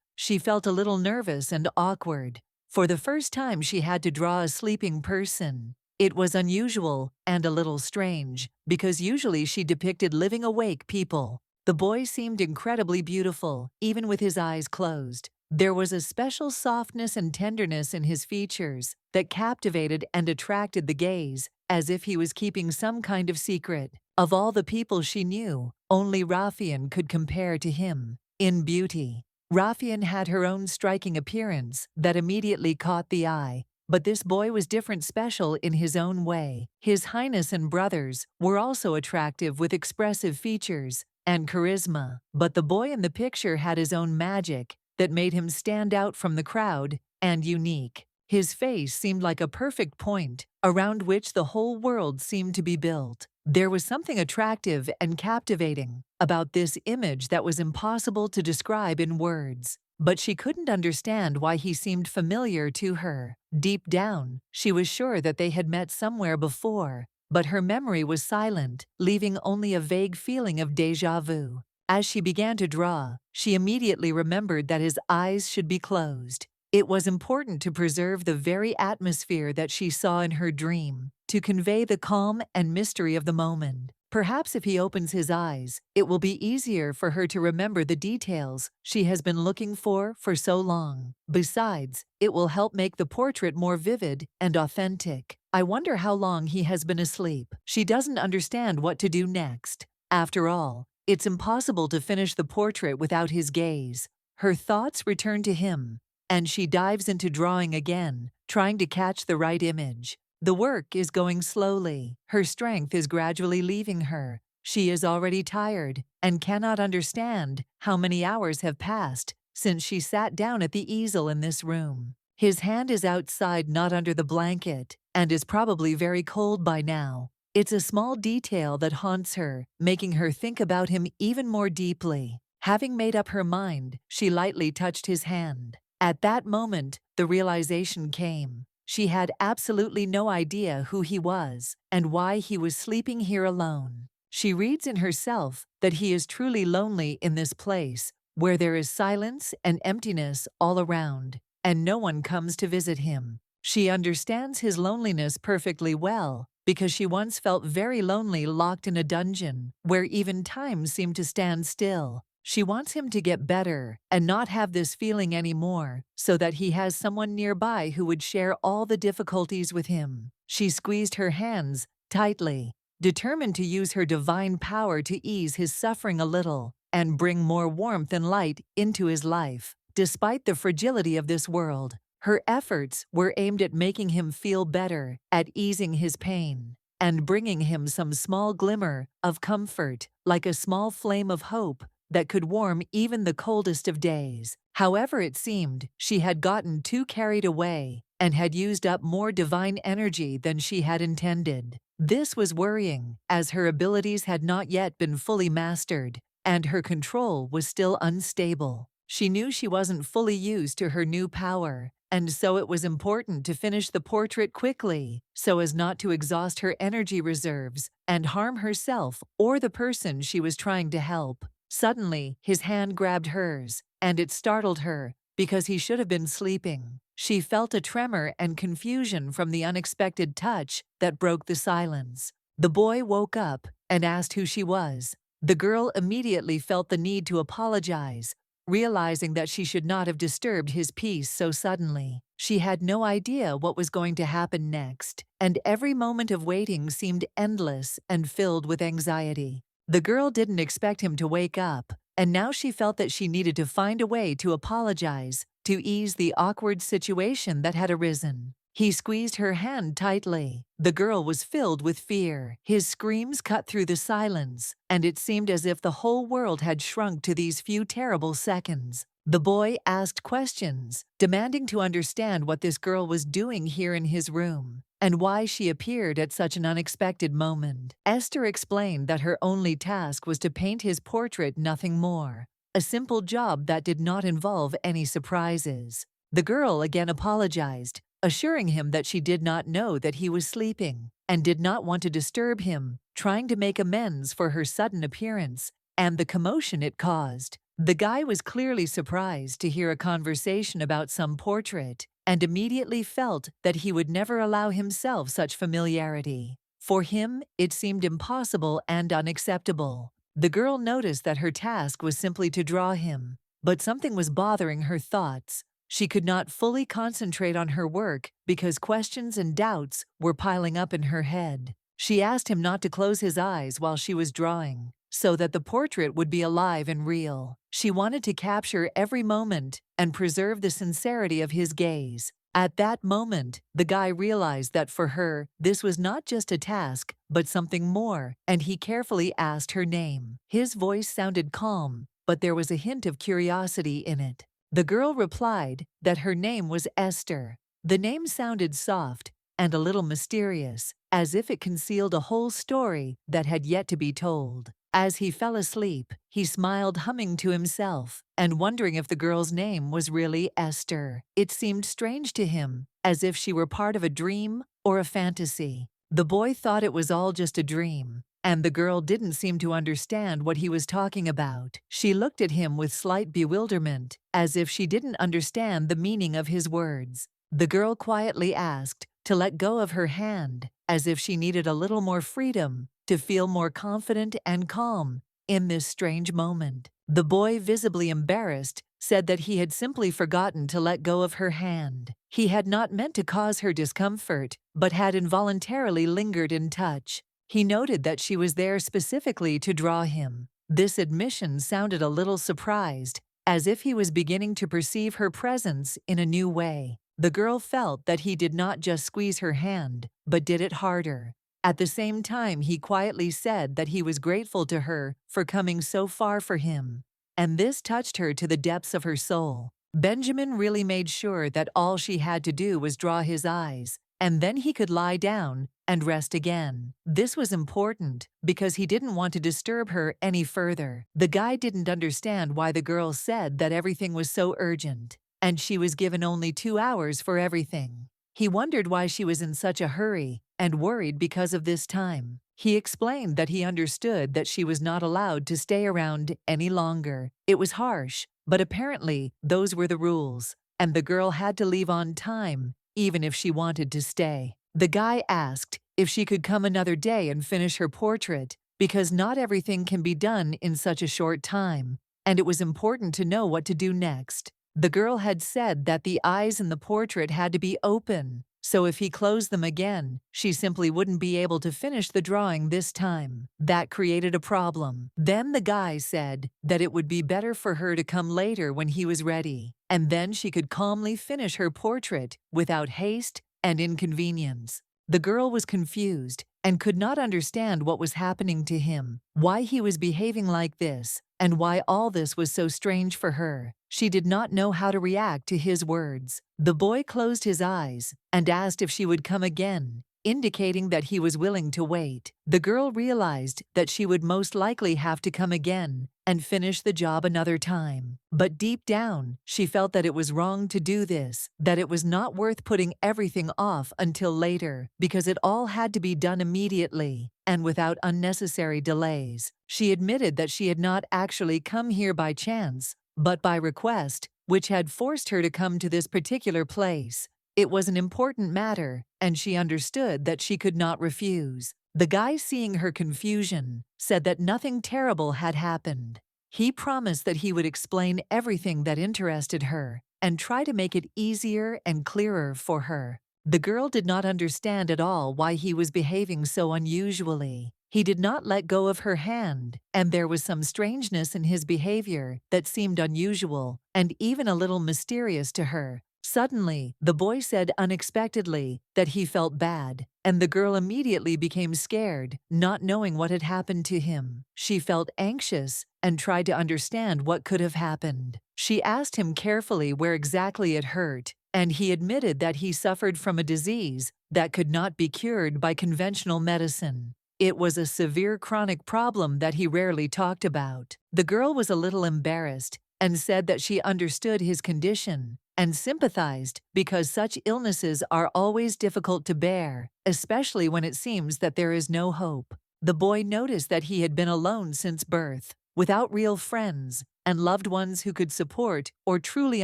She felt a little nervous and awkward. For the first time, she had to draw a sleeping person. It was unusual and a little strange, because usually she depicted living awake people. The boy seemed incredibly beautiful, even with his eyes closed. There was a special softness and tenderness in his features that captivated and attracted the gaze, as if he was keeping some kind of secret. Of all the people she knew, only Raphael could compare to him in beauty. Raphael had her own striking appearance that immediately caught the eye. But this boy was different, special in his own way. His Highness and brothers were also attractive, with expressive features and charisma. But the boy in the picture had his own magic that made him stand out from the crowd and unique. His face seemed like a perfect point around which the whole world seemed to be built. There was something attractive and captivating about this image that was impossible to describe in words. But she couldn't understand why he seemed familiar to her. Deep down, she was sure that they had met somewhere before, but her memory was silent, leaving only a vague feeling of déjà vu. As she began to draw, she immediately remembered that his eyes should be closed. It was important to preserve the very atmosphere that she saw in her dream, to convey the calm and mystery of the moment. Perhaps if he opens his eyes, it will be easier for her to remember the details she has been looking for so long. Besides, it will help make the portrait more vivid and authentic. I wonder how long he has been asleep. She doesn't understand what to do next. After all, it's impossible to finish the portrait without his gaze. Her thoughts return to him, and she dives into drawing again, trying to catch the right image. The work is going slowly. Her strength is gradually leaving her. She is already tired and cannot understand how many hours have passed since she sat down at the easel in this room. His hand is outside, not under the blanket, and is probably very cold by now. It's a small detail that haunts her, making her think about him even more deeply. Having made up her mind, she lightly touched his hand. At that moment, the realization came. She had absolutely no idea who he was and why he was sleeping here alone. She reads in herself that he is truly lonely in this place, where there is silence and emptiness all around, and no one comes to visit him. She understands his loneliness perfectly well, because she once felt very lonely locked in a dungeon, where even time seemed to stand still. She wants him to get better and not have this feeling anymore, so that he has someone nearby who would share all the difficulties with him. She squeezed her hands tightly, determined to use her divine power to ease his suffering a little and bring more warmth and light into his life. Despite the fragility of this world, her efforts were aimed at making him feel better, at easing his pain, and bringing him some small glimmer of comfort, like a small flame of hope that could warm even the coldest of days. However, it seemed she had gotten too carried away and had used up more divine energy than she had intended. This was worrying, as her abilities had not yet been fully mastered, and her control was still unstable. She knew she wasn't fully used to her new power, and so it was important to finish the portrait quickly, so as not to exhaust her energy reserves and harm herself or the person she was trying to help. Suddenly, his hand grabbed hers, and it startled her, because he should have been sleeping. She felt a tremor and confusion from the unexpected touch that broke the silence. The boy woke up and asked who she was. The girl immediately felt the need to apologize, realizing that she should not have disturbed his peace so suddenly. She had no idea what was going to happen next, and every moment of waiting seemed endless and filled with anxiety. The girl didn't expect him to wake up, and now she felt that she needed to find a way to apologize, to ease the awkward situation that had arisen. He squeezed her hand tightly. The girl was filled with fear. His screams cut through the silence, and it seemed as if the whole world had shrunk to these few terrible seconds. The boy asked questions, demanding to understand what this girl was doing here in his room, and why she appeared at such an unexpected moment. Esther explained that her only task was to paint his portrait, nothing more. A simple job that did not involve any surprises. The girl again apologized, assuring him that she did not know that he was sleeping and did not want to disturb him, trying to make amends for her sudden appearance and the commotion it caused. The guy was clearly surprised to hear a conversation about some portrait and immediately felt that he would never allow himself such familiarity. For him, it seemed impossible and unacceptable. The girl noticed that her task was simply to draw him, but something was bothering her thoughts. She could not fully concentrate on her work because questions and doubts were piling up in her head. She asked him not to close his eyes while she was drawing, so that the portrait would be alive and real. She wanted to capture every moment and preserve the sincerity of his gaze. At that moment, the guy realized that for her, this was not just a task, but something more, and he carefully asked her name. His voice sounded calm, but there was a hint of curiosity in it. The girl replied that her name was Esther. The name sounded soft and a little mysterious, as if it concealed a whole story that had yet to be told. As he fell asleep, he smiled, humming to himself and wondering if the girl's name was really Esther. It seemed strange to him, as if she were part of a dream or a fantasy. The boy thought it was all just a dream, and the girl didn't seem to understand what he was talking about. She looked at him with slight bewilderment, as if she didn't understand the meaning of his words. The girl quietly asked to let go of her hand, as if she needed a little more freedom to feel more confident and calm in this strange moment. The boy, visibly embarrassed, said that he had simply forgotten to let go of her hand. He had not meant to cause her discomfort, but had involuntarily lingered in touch. He noted that she was there specifically to draw him. This admission sounded a little surprised, as if he was beginning to perceive her presence in a new way. The girl felt that he did not just squeeze her hand, but did it harder. At the same time, he quietly said that he was grateful to her for coming so far for him, and this touched her to the depths of her soul. Benjamin really made sure that all she had to do was draw his eyes, and then he could lie down and rest again. This was important because he didn't want to disturb her any further. The guy didn't understand why the girl said that everything was so urgent, and she was given only 2 hours for everything. He wondered why she was in such a hurry and worried because of this time. He explained that he understood that she was not allowed to stay around any longer. It was harsh, but apparently those were the rules, and the girl had to leave on time, even if she wanted to stay. The guy asked if she could come another day and finish her portrait, because not everything can be done in such a short time, and it was important to know what to do next. The girl had said that the eyes in the portrait had to be open, so if he closed them again, she simply wouldn't be able to finish the drawing this time. That created a problem. Then the guy said that it would be better for her to come later when he was ready, and then she could calmly finish her portrait without haste and inconvenience. The girl was confused and could not understand what was happening to him, why he was behaving like this, and why all this was so strange for her. She did not know how to react to his words. The boy closed his eyes and asked if she would come again, indicating that he was willing to wait. The girl realized that she would most likely have to come again and finish the job another time. But deep down, she felt that it was wrong to do this, that it was not worth putting everything off until later, because it all had to be done immediately and without unnecessary delays. She admitted that she had not actually come here by chance, but by request, which had forced her to come to this particular place. It was an important matter, and she understood that she could not refuse. The guy, seeing her confusion, said that nothing terrible had happened. He promised that he would explain everything that interested her and try to make it easier and clearer for her. The girl did not understand at all why he was behaving so unusually. He did not let go of her hand, and there was some strangeness in his behavior that seemed unusual and even a little mysterious to her. Suddenly, the boy said unexpectedly that he felt bad, and the girl immediately became scared, not knowing what had happened to him. She felt anxious and tried to understand what could have happened. She asked him carefully where exactly it hurt, and he admitted that he suffered from a disease that could not be cured by conventional medicine. It was a severe chronic problem that he rarely talked about. The girl was a little embarrassed and said that she understood his condition and sympathized because such illnesses are always difficult to bear, especially when it seems that there is no hope. The boy noticed that he had been alone since birth, without real friends and loved ones who could support or truly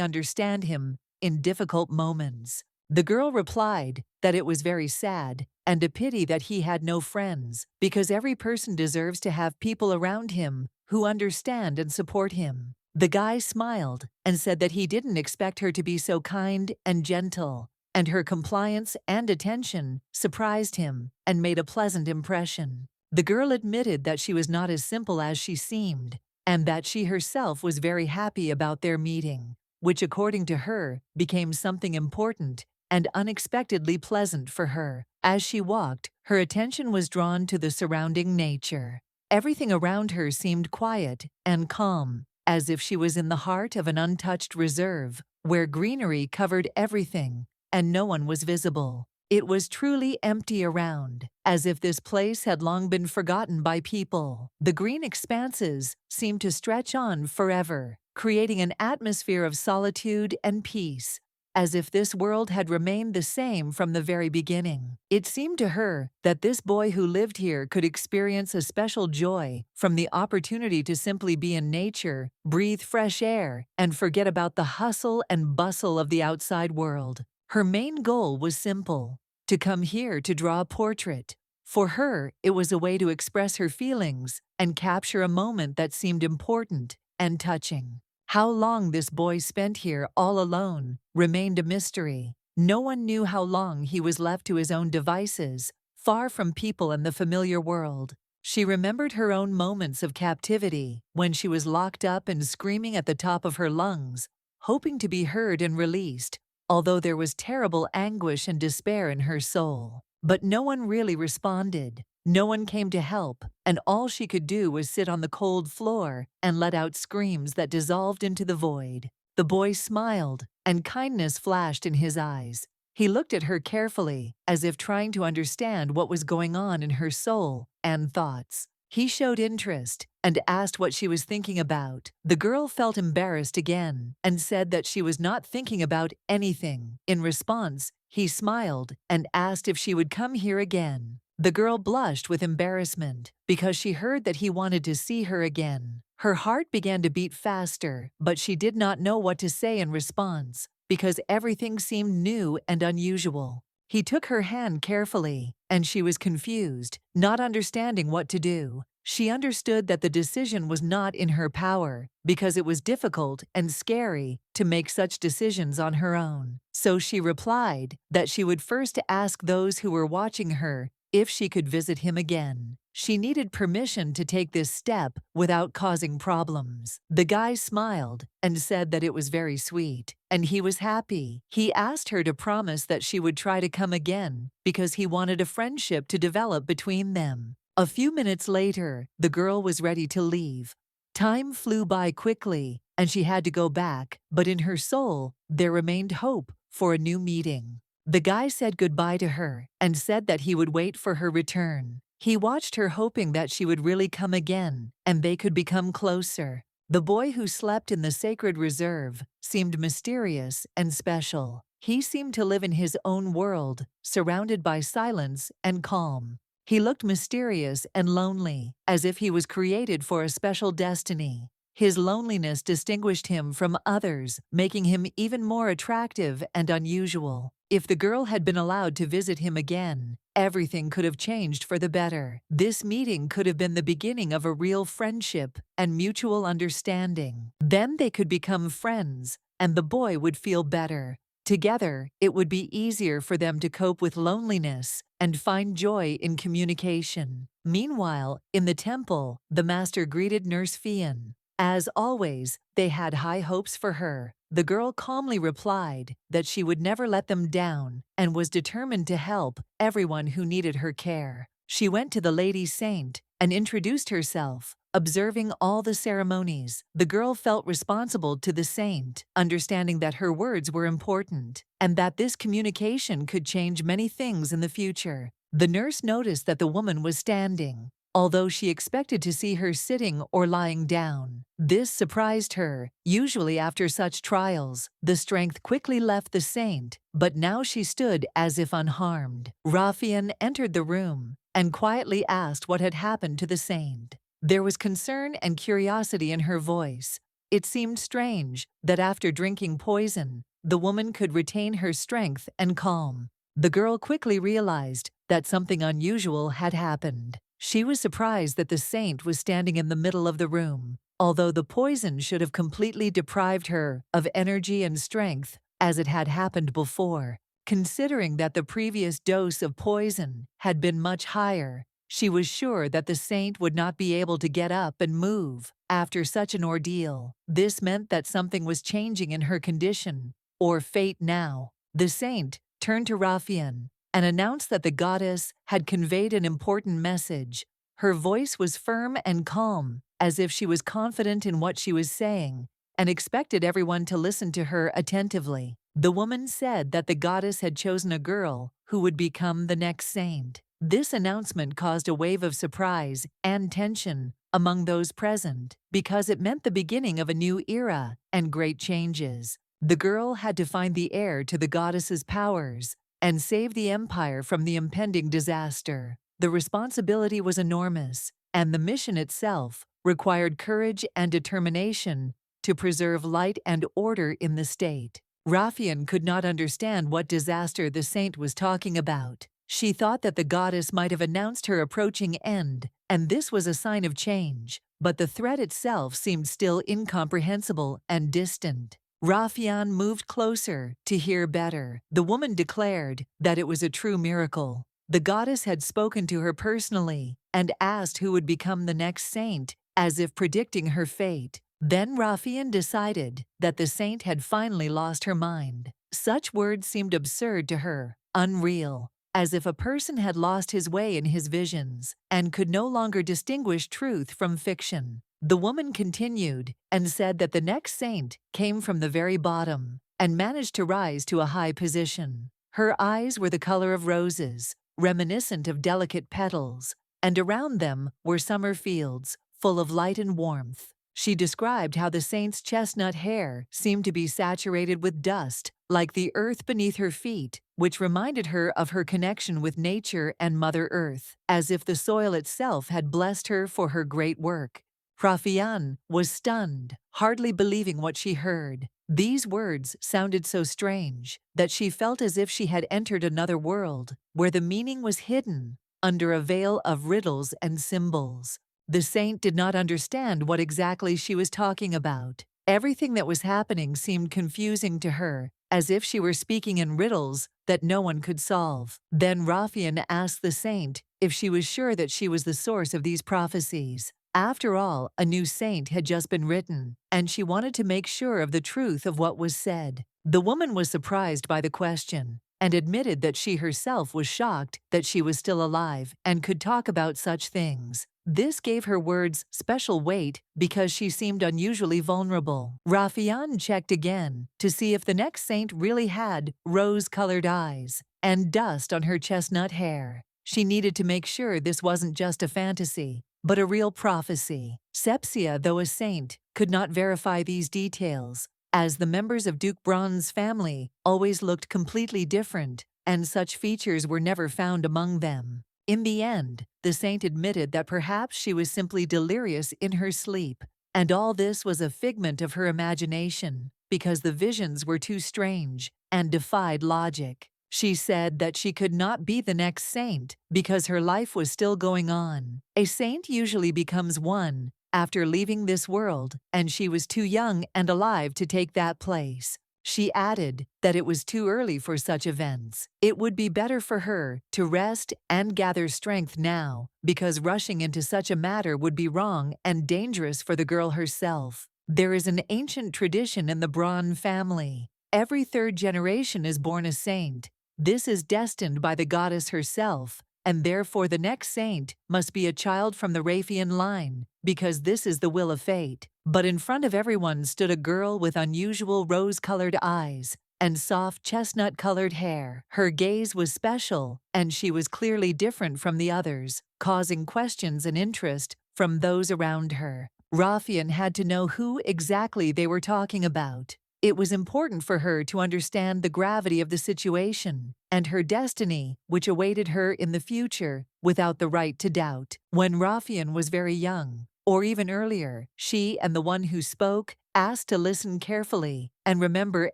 understand him in difficult moments. The girl replied that it was very sad and a pity that he had no friends, because every person deserves to have people around him who understand and support him. The guy smiled and said that he didn't expect her to be so kind and gentle, and her compliance and attention surprised him and made a pleasant impression. The girl admitted that she was not as simple as she seemed, and that she herself was very happy about their meeting, which, according to her, became something important and unexpectedly pleasant for her. As she walked, her attention was drawn to the surrounding nature. Everything around her seemed quiet and calm, as if she was in the heart of an untouched reserve, where greenery covered everything and no one was visible. It was truly empty around, as if this place had long been forgotten by people. The green expanses seemed to stretch on forever, creating an atmosphere of solitude and peace. as if this world had remained the same from the very beginning. It seemed to her that this boy who lived here could experience a special joy from the opportunity to simply be in nature, breathe fresh air, and forget about the hustle and bustle of the outside world. Her main goal was simple: to come here to draw a portrait. For her, it was a way to express her feelings and capture a moment that seemed important and touching. How long this boy spent here all alone remained a mystery. No one knew how long he was left to his own devices, far from people and the familiar world. She remembered her own moments of captivity when she was locked up and screaming at the top of her lungs, hoping to be heard and released, although there was terrible anguish and despair in her soul. But no one really responded. No one came to help, and all she could do was sit on the cold floor and let out screams that dissolved into the void. The boy smiled, and kindness flashed in his eyes. He looked at her carefully, as if trying to understand what was going on in her soul and thoughts. He showed interest and asked what she was thinking about. The girl felt embarrassed again and said that she was not thinking about anything. In response, he smiled and asked if she would come here again. The girl blushed with embarrassment because she heard that he wanted to see her again. Her heart began to beat faster, but she did not know what to say in response because everything seemed new and unusual. He took her hand carefully, and she was confused, not understanding what to do. She understood that the decision was not in her power because it was difficult and scary to make such decisions on her own. So she replied that she would first ask those who were watching her if she could visit him again. She needed permission to take this step without causing problems. The guy smiled and said that it was very sweet, and he was happy. He asked her to promise that she would try to come again because he wanted a friendship to develop between them. A few minutes later, the girl was ready to leave. Time flew by quickly, and she had to go back, but in her soul, there remained hope for a new meeting. The guy said goodbye to her and said that he would wait for her return. He watched her, hoping that she would really come again and they could become closer. The boy who slept in the sacred reserve seemed mysterious and special. He seemed to live in his own world, surrounded by silence and calm. He looked mysterious and lonely, as if he was created for a special destiny. His loneliness distinguished him from others, making him even more attractive and unusual. If the girl had been allowed to visit him again, everything could have changed for the better. This meeting could have been the beginning of a real friendship and mutual understanding. Then they could become friends, and the boy would feel better. Together, it would be easier for them to cope with loneliness and find joy in communication. Meanwhile, in the temple, the master greeted Nurse Fian. As always, they had high hopes for her. The girl calmly replied that she would never let them down and was determined to help everyone who needed her care. She went to the lady saint and introduced herself, observing all the ceremonies. The girl felt responsible to the saint, understanding that her words were important and that this communication could change many things in the future. The nurse noticed that the woman was standing, although she expected to see her sitting or lying down. This surprised her. Usually after such trials, the strength quickly left the saint, but now she stood as if unharmed. Raphael entered the room and quietly asked what had happened to the saint. There was concern and curiosity in her voice. It seemed strange that after drinking poison, the woman could retain her strength and calm. The girl quickly realized that something unusual had happened. She was surprised that the saint was standing in the middle of the room, although the poison should have completely deprived her of energy and strength, as it had happened before. Considering that the previous dose of poison had been much higher, she was sure that the saint would not be able to get up and move after such an ordeal. This meant that something was changing in her condition, or fate now. The saint turned to Raphael and announced that the goddess had conveyed an important message. Her voice was firm and calm, as if she was confident in what she was saying, and expected everyone to listen to her attentively. The woman said that the goddess had chosen a girl who would become the next saint. This announcement caused a wave of surprise and tension among those present, because it meant the beginning of a new era and great changes. The girl had to find the heir to the goddess's powers and save the empire from the impending disaster. The responsibility was enormous, and the mission itself required courage and determination to preserve light and order in the state. Raphael could not understand what disaster the saint was talking about. She thought that the goddess might have announced her approaching end, and this was a sign of change, but the threat itself seemed still incomprehensible and distant. Raphael moved closer to hear better. The woman declared that it was a true miracle. The goddess had spoken to her personally and asked who would become the next saint, as if predicting her fate. Then Raphael decided that the saint had finally lost her mind. Such words seemed absurd to her, unreal, as if a person had lost his way in his visions and could no longer distinguish truth from fiction. The woman continued and said that the next saint came from the very bottom and managed to rise to a high position. Her eyes were the color of roses, reminiscent of delicate petals, and around them were summer fields full of light and warmth. She described how the saint's chestnut hair seemed to be saturated with dust, like the earth beneath her feet, which reminded her of her connection with nature and Mother Earth, as if the soil itself had blessed her for her great work. Raphael was stunned, hardly believing what she heard. These words sounded so strange that she felt as if she had entered another world, where the meaning was hidden under a veil of riddles and symbols. The saint did not understand what exactly she was talking about. Everything that was happening seemed confusing to her, as if she were speaking in riddles that no one could solve. Then Raphael asked the saint if she was sure that she was the source of these prophecies. After all, a new saint had just been written, and she wanted to make sure of the truth of what was said. The woman was surprised by the question and admitted that she herself was shocked that she was still alive and could talk about such things. This gave her words special weight because she seemed unusually vulnerable. Raphael checked again to see if the next saint really had rose-colored eyes and dust on her chestnut hair. She needed to make sure this wasn't just a fantasy, but a real prophecy. Sepsia, though a saint, could not verify these details, as the members of Duke Braun's family always looked completely different, and such features were never found among them. In the end, the saint admitted that perhaps she was simply delirious in her sleep, and all this was a figment of her imagination, because the visions were too strange and defied logic. She said that she could not be the next saint because her life was still going on. A saint usually becomes one after leaving this world, and she was too young and alive to take that place. She added that it was too early for such events. It would be better for her to rest and gather strength now, because rushing into such a matter would be wrong and dangerous for the girl herself. There is an ancient tradition in the Braun family. Every third generation is born a saint. This is destined by the goddess herself, and therefore the next saint must be a child from the Raphael line, because this is the will of fate. But in front of everyone stood a girl with unusual rose-colored eyes and soft chestnut-colored hair. Her gaze was special, and she was clearly different from the others, causing questions and interest from those around her. Raphael had to know who exactly they were talking about. It was important for her to understand the gravity of the situation and her destiny, which awaited her in the future, without the right to doubt. When Raphael was very young, or even earlier, she and the one who spoke asked to listen carefully and remember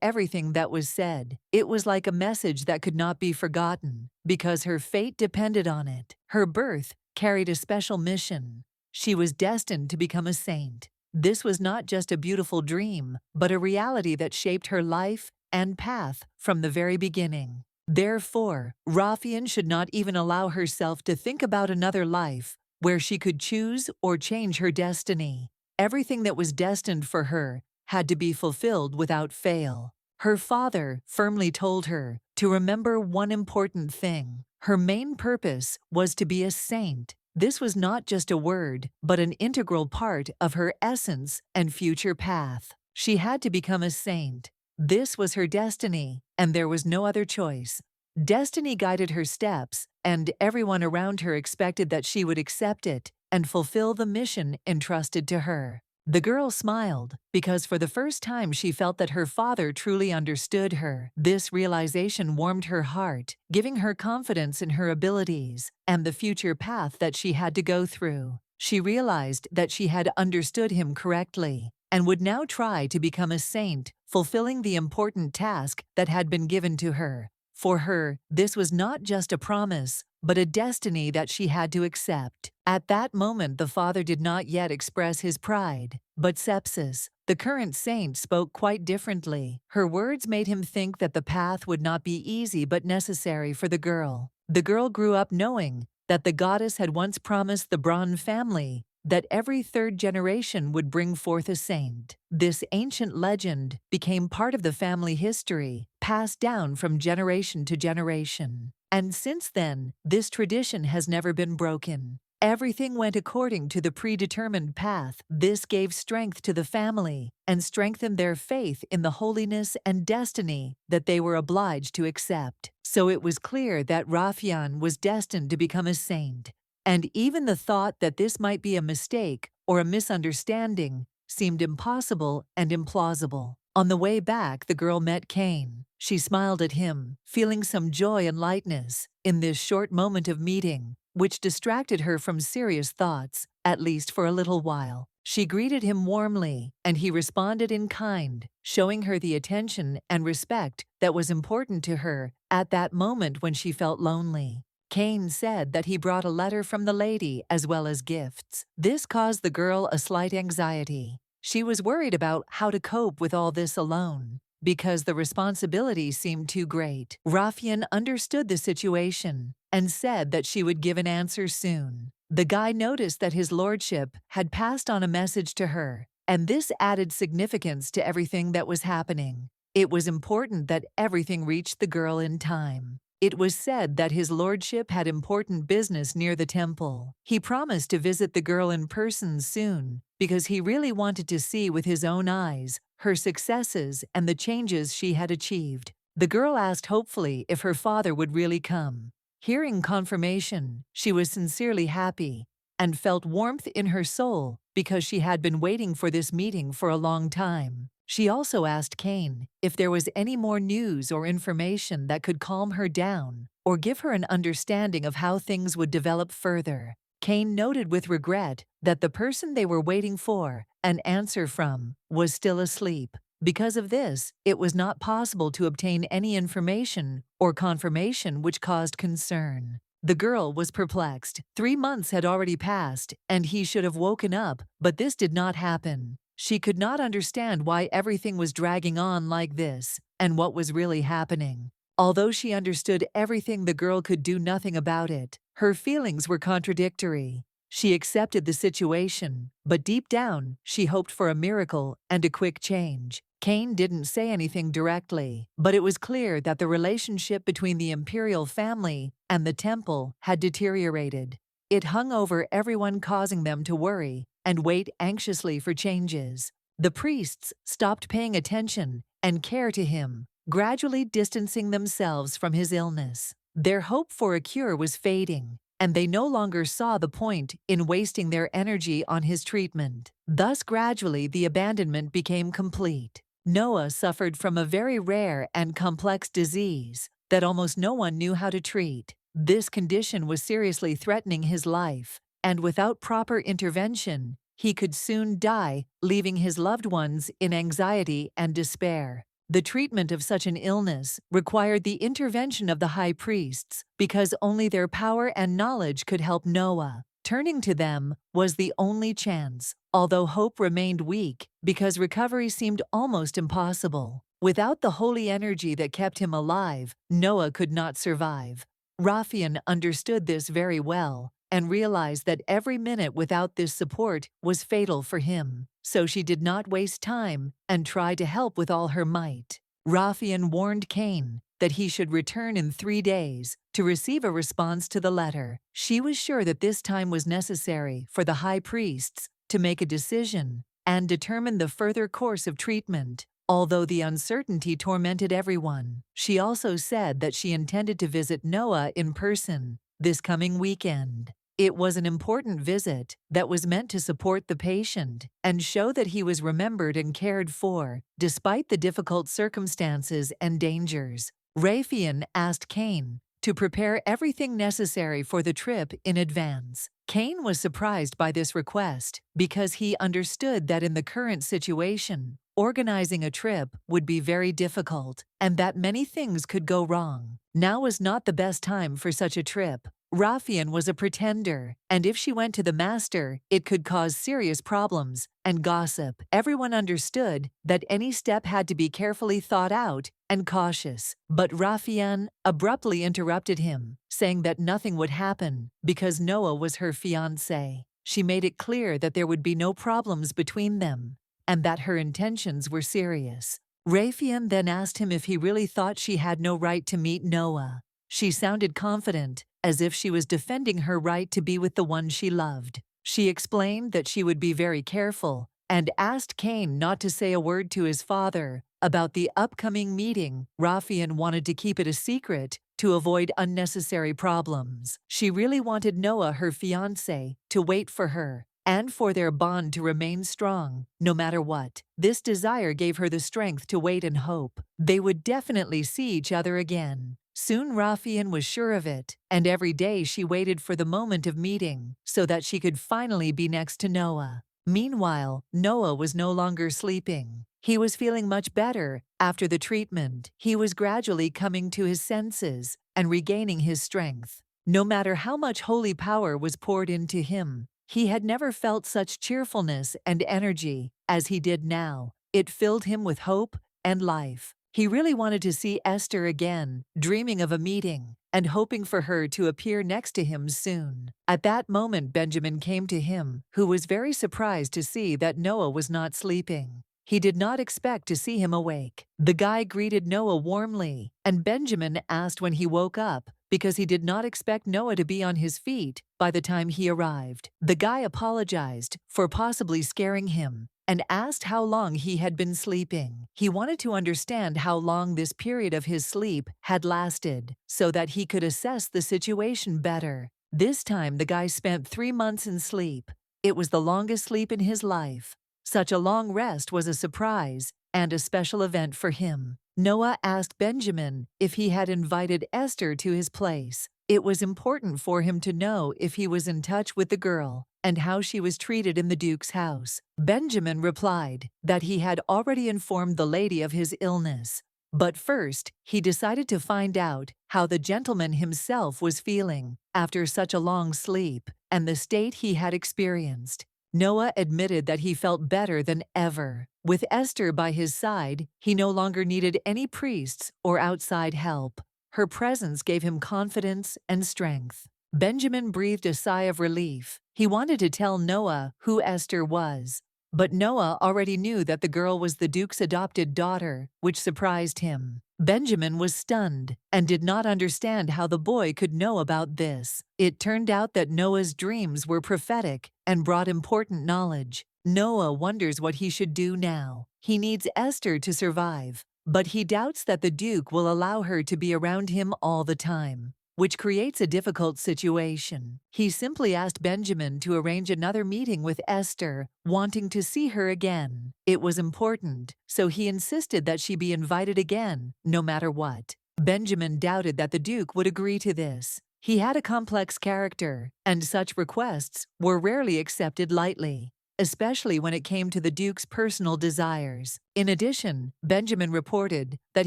everything that was said. It was like a message that could not be forgotten, because her fate depended on it. Her birth carried a special mission. She was destined to become a saint. This was not just a beautiful dream, but a reality that shaped her life and path from the very beginning. Therefore, Raphael should not even allow herself to think about another life where she could choose or change her destiny. Everything that was destined for her had to be fulfilled without fail. Her father firmly told her to remember one important thing. Her main purpose was to be a saint. This was not just a word, but an integral part of her essence and future path. She had to become a saint. This was her destiny, and there was no other choice. Destiny guided her steps, and everyone around her expected that she would accept it and fulfill the mission entrusted to her. The girl smiled, because for the first time she felt that her father truly understood her. This realization warmed her heart, giving her confidence in her abilities and the future path that she had to go through. She realized that she had understood him correctly and would now try to become a saint, fulfilling the important task that had been given to her. For her, this was not just a promise, but a destiny that she had to accept. At that moment, the father did not yet express his pride, but Sepsis, the current saint, spoke quite differently. Her words made him think that the path would not be easy but necessary for the girl. The girl grew up knowing that the goddess had once promised the Braun family that every third generation would bring forth a saint. This ancient legend became part of the family history, passed down from generation to generation. And since then, this tradition has never been broken. Everything went according to the predetermined path. This gave strength to the family and strengthened their faith in the holiness and destiny that they were obliged to accept. So it was clear that Raphael was destined to become a saint. And even the thought that this might be a mistake or a misunderstanding seemed impossible and implausible. On the way back, the girl met Cain. She smiled at him, feeling some joy and lightness in this short moment of meeting, which distracted her from serious thoughts, at least for a little while. She greeted him warmly, and he responded in kind, showing her the attention and respect that was important to her at that moment when she felt lonely. Cain said that he brought a letter from the lady as well as gifts. This caused the girl a slight anxiety. She was worried about how to cope with all this alone, because the responsibility seemed too great. Raphael understood the situation and said that she would give an answer soon. The guy noticed that his lordship had passed on a message to her, and this added significance to everything that was happening. It was important that everything reached the girl in time. It was said that his lordship had important business near the temple. He promised to visit the girl in person soon, because he really wanted to see with his own eyes her successes and the changes she had achieved. The girl asked hopefully if her father would really come. Hearing confirmation, she was sincerely happy and felt warmth in her soul because she had been waiting for this meeting for a long time. She also asked Cain if there was any more news or information that could calm her down or give her an understanding of how things would develop further. Cain noted with regret that the person they were waiting for an answer from was still asleep. Because of this, it was not possible to obtain any information or confirmation, which caused concern. The girl was perplexed. 3 months had already passed, and he should have woken up, but this did not happen. She could not understand why everything was dragging on like this, and what was really happening. Although she understood everything, the girl could do nothing about it. Her feelings were contradictory. She accepted the situation, but deep down, she hoped for a miracle and a quick change. Cain didn't say anything directly, but it was clear that the relationship between the imperial family and the temple had deteriorated. It hung over everyone, causing them to worry and wait anxiously for changes. The priests stopped paying attention and care to him, gradually distancing themselves from his illness. Their hope for a cure was fading, and they no longer saw the point in wasting their energy on his treatment. Thus, gradually, the abandonment became complete. Noah suffered from a very rare and complex disease that almost no one knew how to treat. This condition was seriously threatening his life, and without proper intervention, he could soon die, leaving his loved ones in anxiety and despair. The treatment of such an illness required the intervention of the high priests, because only their power and knowledge could help Noah. Turning to them was the only chance, although hope remained weak because recovery seemed almost impossible. Without the holy energy that kept him alive, Noah could not survive. Raphael understood this very well and realized that every minute without this support was fatal for him. So she did not waste time and tried to help with all her might. Raphael warned Cain that he should return in 3 days to receive a response to the letter. She was sure that this time was necessary for the high priests to make a decision and determine the further course of treatment. Although the uncertainty tormented everyone, she also said that she intended to visit Noah in person this coming weekend. It was an important visit that was meant to support the patient and show that he was remembered and cared for, despite the difficult circumstances and dangers. Raphael asked Cain to prepare everything necessary for the trip in advance. Cain was surprised by this request because he understood that in the current situation, organizing a trip would be very difficult and that many things could go wrong. Now was not the best time for such a trip. Raphael was a pretender, and if she went to the master, it could cause serious problems and gossip. Everyone understood that any step had to be carefully thought out and cautious. But Raphael abruptly interrupted him, saying that nothing would happen because Noah was her fiancé. She made it clear that there would be no problems between them and that her intentions were serious. Raphael then asked him if he really thought she had no right to meet Noah. She sounded confident, as if she was defending her right to be with the one she loved. She explained that she would be very careful and asked Cain not to say a word to his father about the upcoming meeting. Raphael wanted to keep it a secret to avoid unnecessary problems. She really wanted Noah, her fiancé, to wait for her and for their bond to remain strong, no matter what. This desire gave her the strength to wait and hope they would definitely see each other again. Soon Raphael was sure of it, and every day she waited for the moment of meeting so that she could finally be next to Noah. Meanwhile, Noah was no longer sleeping. He was feeling much better after the treatment. He was gradually coming to his senses and regaining his strength. No matter how much holy power was poured into him, he had never felt such cheerfulness and energy as he did now. It filled him with hope and life. He really wanted to see Esther again, dreaming of a meeting and hoping for her to appear next to him soon. At that moment, Benjamin came to him, who was very surprised to see that Noah was not sleeping. He did not expect to see him awake. The guy greeted Noah warmly, and Benjamin asked when he woke up because he did not expect Noah to be on his feet by the time he arrived. The guy apologized for possibly scaring him and asked how long he had been sleeping. He wanted to understand how long this period of his sleep had lasted so that he could assess the situation better. This time the guy spent 3 months in sleep. It was the longest sleep in his life. Such a long rest was a surprise and a special event for him. Noah asked Benjamin if he had invited Esther to his place. It was important for him to know if he was in touch with the girl and how she was treated in the Duke's house. Benjamin replied that he had already informed the lady of his illness. But first, he decided to find out how the gentleman himself was feeling after such a long sleep and the state he had experienced. Noah admitted that he felt better than ever. With Esther by his side, he no longer needed any priests or outside help. Her presence gave him confidence and strength. Benjamin breathed a sigh of relief. He wanted to tell Noah who Esther was, but Noah already knew that the girl was the Duke's adopted daughter, which surprised him. Benjamin was stunned and did not understand how the boy could know about this. It turned out that Noah's dreams were prophetic and brought important knowledge. Noah wonders what he should do now. He needs Esther to survive, but he doubts that the Duke will allow her to be around him all the time, which creates a difficult situation. He simply asked Benjamin to arrange another meeting with Esther, wanting to see her again. It was important, so he insisted that she be invited again, no matter what. Benjamin doubted that the Duke would agree to this. He had a complex character, and such requests were rarely accepted lightly, especially when it came to the Duke's personal desires. In addition, Benjamin reported that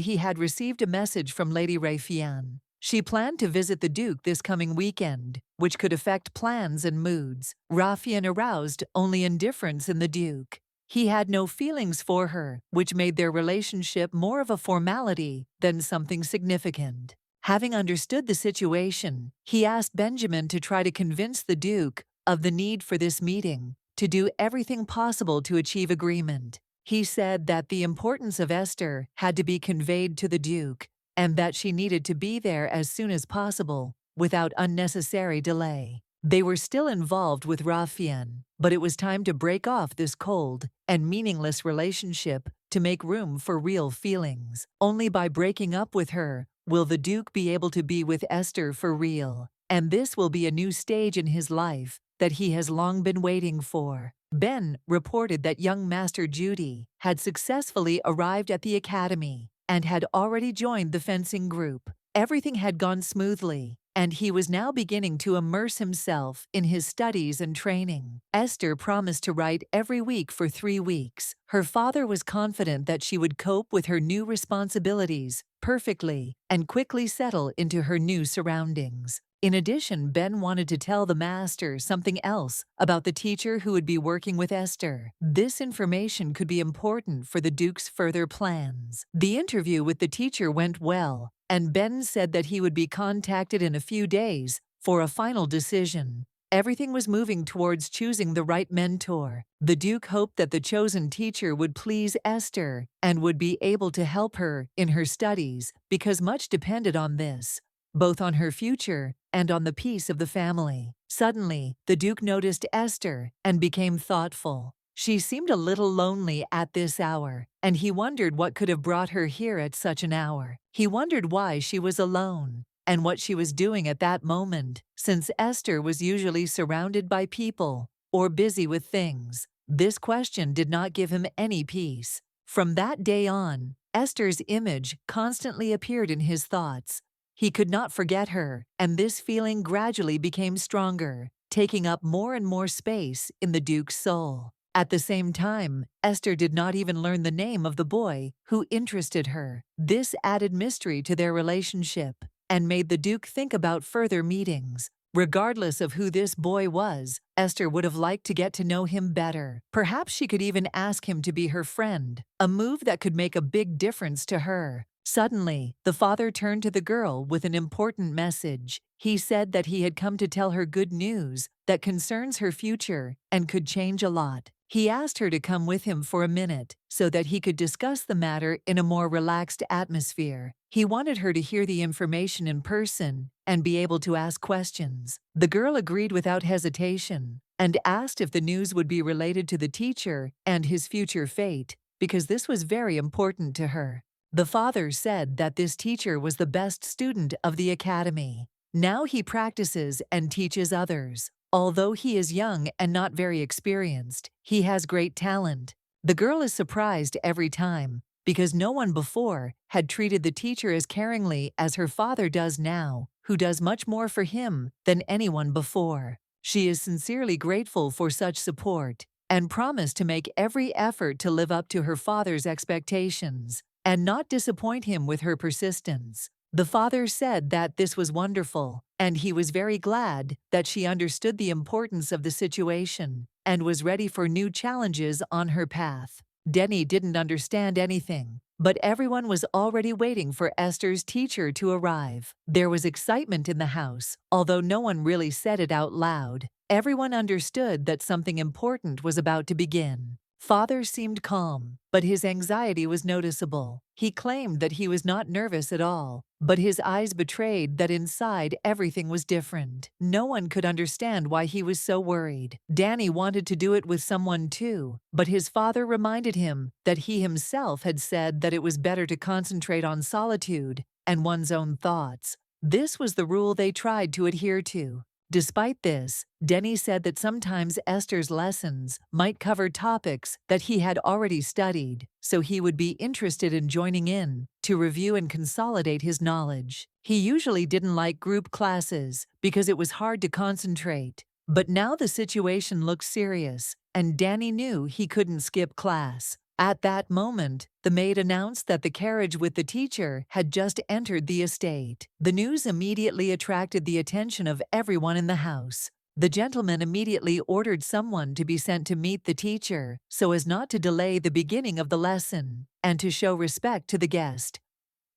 he had received a message from Lady Raphael. She planned to visit the Duke this coming weekend, which could affect plans and moods. Raphael aroused only indifference in the Duke. He had no feelings for her, which made their relationship more of a formality than something significant. Having understood the situation, he asked Benjamin to try to convince the Duke of the need for this meeting, to do everything possible to achieve agreement. He said that the importance of Esther had to be conveyed to the Duke, and that she needed to be there as soon as possible, without unnecessary delay. They were still involved with Raphael, but it was time to break off this cold and meaningless relationship to make room for real feelings. Only by breaking up with her will the Duke be able to be with Esther for real. and this will be a new stage in his life that he has long been waiting for. Ben reported that young Master Judy had successfully arrived at the academy and had already joined the fencing group. Everything had gone smoothly, and he was now beginning to immerse himself in his studies and training. Esther promised to write every week for 3 weeks. Her father was confident that she would cope with her new responsibilities perfectly and quickly settle into her new surroundings. In addition, Ben wanted to tell the master something else about the teacher who would be working with Esther. This information could be important for the Duke's further plans. The interview with the teacher went well, and Ben said that he would be contacted in a few days for a final decision. Everything was moving towards choosing the right mentor. The Duke hoped that the chosen teacher would please Esther and would be able to help her in her studies because much depended on this, both on her future and on the peace of the family. Suddenly, the Duke noticed Esther and became thoughtful. She seemed a little lonely at this hour, and he wondered what could have brought her here at such an hour. He wondered why she was alone and what she was doing at that moment, since Esther was usually surrounded by people or busy with things. This question did not give him any peace. From that day on, Esther's image constantly appeared in his thoughts. He could not forget her, and this feeling gradually became stronger, taking up more and more space in the Duke's soul. At the same time, Esther did not even learn the name of the boy who interested her. This added mystery to their relationship and made the Duke think about further meetings. Regardless of who this boy was, Esther would have liked to get to know him better. Perhaps she could even ask him to be her friend, a move that could make a big difference to her. Suddenly, the father turned to the girl with an important message. He said that he had come to tell her good news that concerns her future and could change a lot. He asked her to come with him for a minute so that he could discuss the matter in a more relaxed atmosphere. He wanted her to hear the information in person and be able to ask questions. The girl agreed without hesitation and asked if the news would be related to the teacher and his future fate, because this was very important to her. The father said that this teacher was the best student of the academy. Now he practices and teaches others. Although he is young and not very experienced, he has great talent. The girl is surprised every time because no one before had treated the teacher as caringly as her father does now, who does much more for him than anyone before. She is sincerely grateful for such support and promised to make every effort to live up to her father's expectations and not disappoint him with her persistence. The father said that this was wonderful, and he was very glad that she understood the importance of the situation and was ready for new challenges on her path. Denny didn't understand anything, but everyone was already waiting for Esther's teacher to arrive. There was excitement in the house, although no one really said it out loud. Everyone understood that something important was about to begin. Father seemed calm, but his anxiety was noticeable. He claimed that he was not nervous at all, but his eyes betrayed that inside everything was different. No one could understand why he was so worried. Danny wanted to do it with someone too, but his father reminded him that he himself had said that it was better to concentrate on solitude and one's own thoughts. This was the rule they tried to adhere to. Despite this, Denny said that sometimes Esther's lessons might cover topics that he had already studied, so he would be interested in joining in to review and consolidate his knowledge. He usually didn't like group classes because it was hard to concentrate, but now the situation looked serious, and Danny knew he couldn't skip class. At that moment, the maid announced that the carriage with the teacher had just entered the estate. The news immediately attracted the attention of everyone in the house. The gentleman immediately ordered someone to be sent to meet the teacher so as not to delay the beginning of the lesson and to show respect to the guest.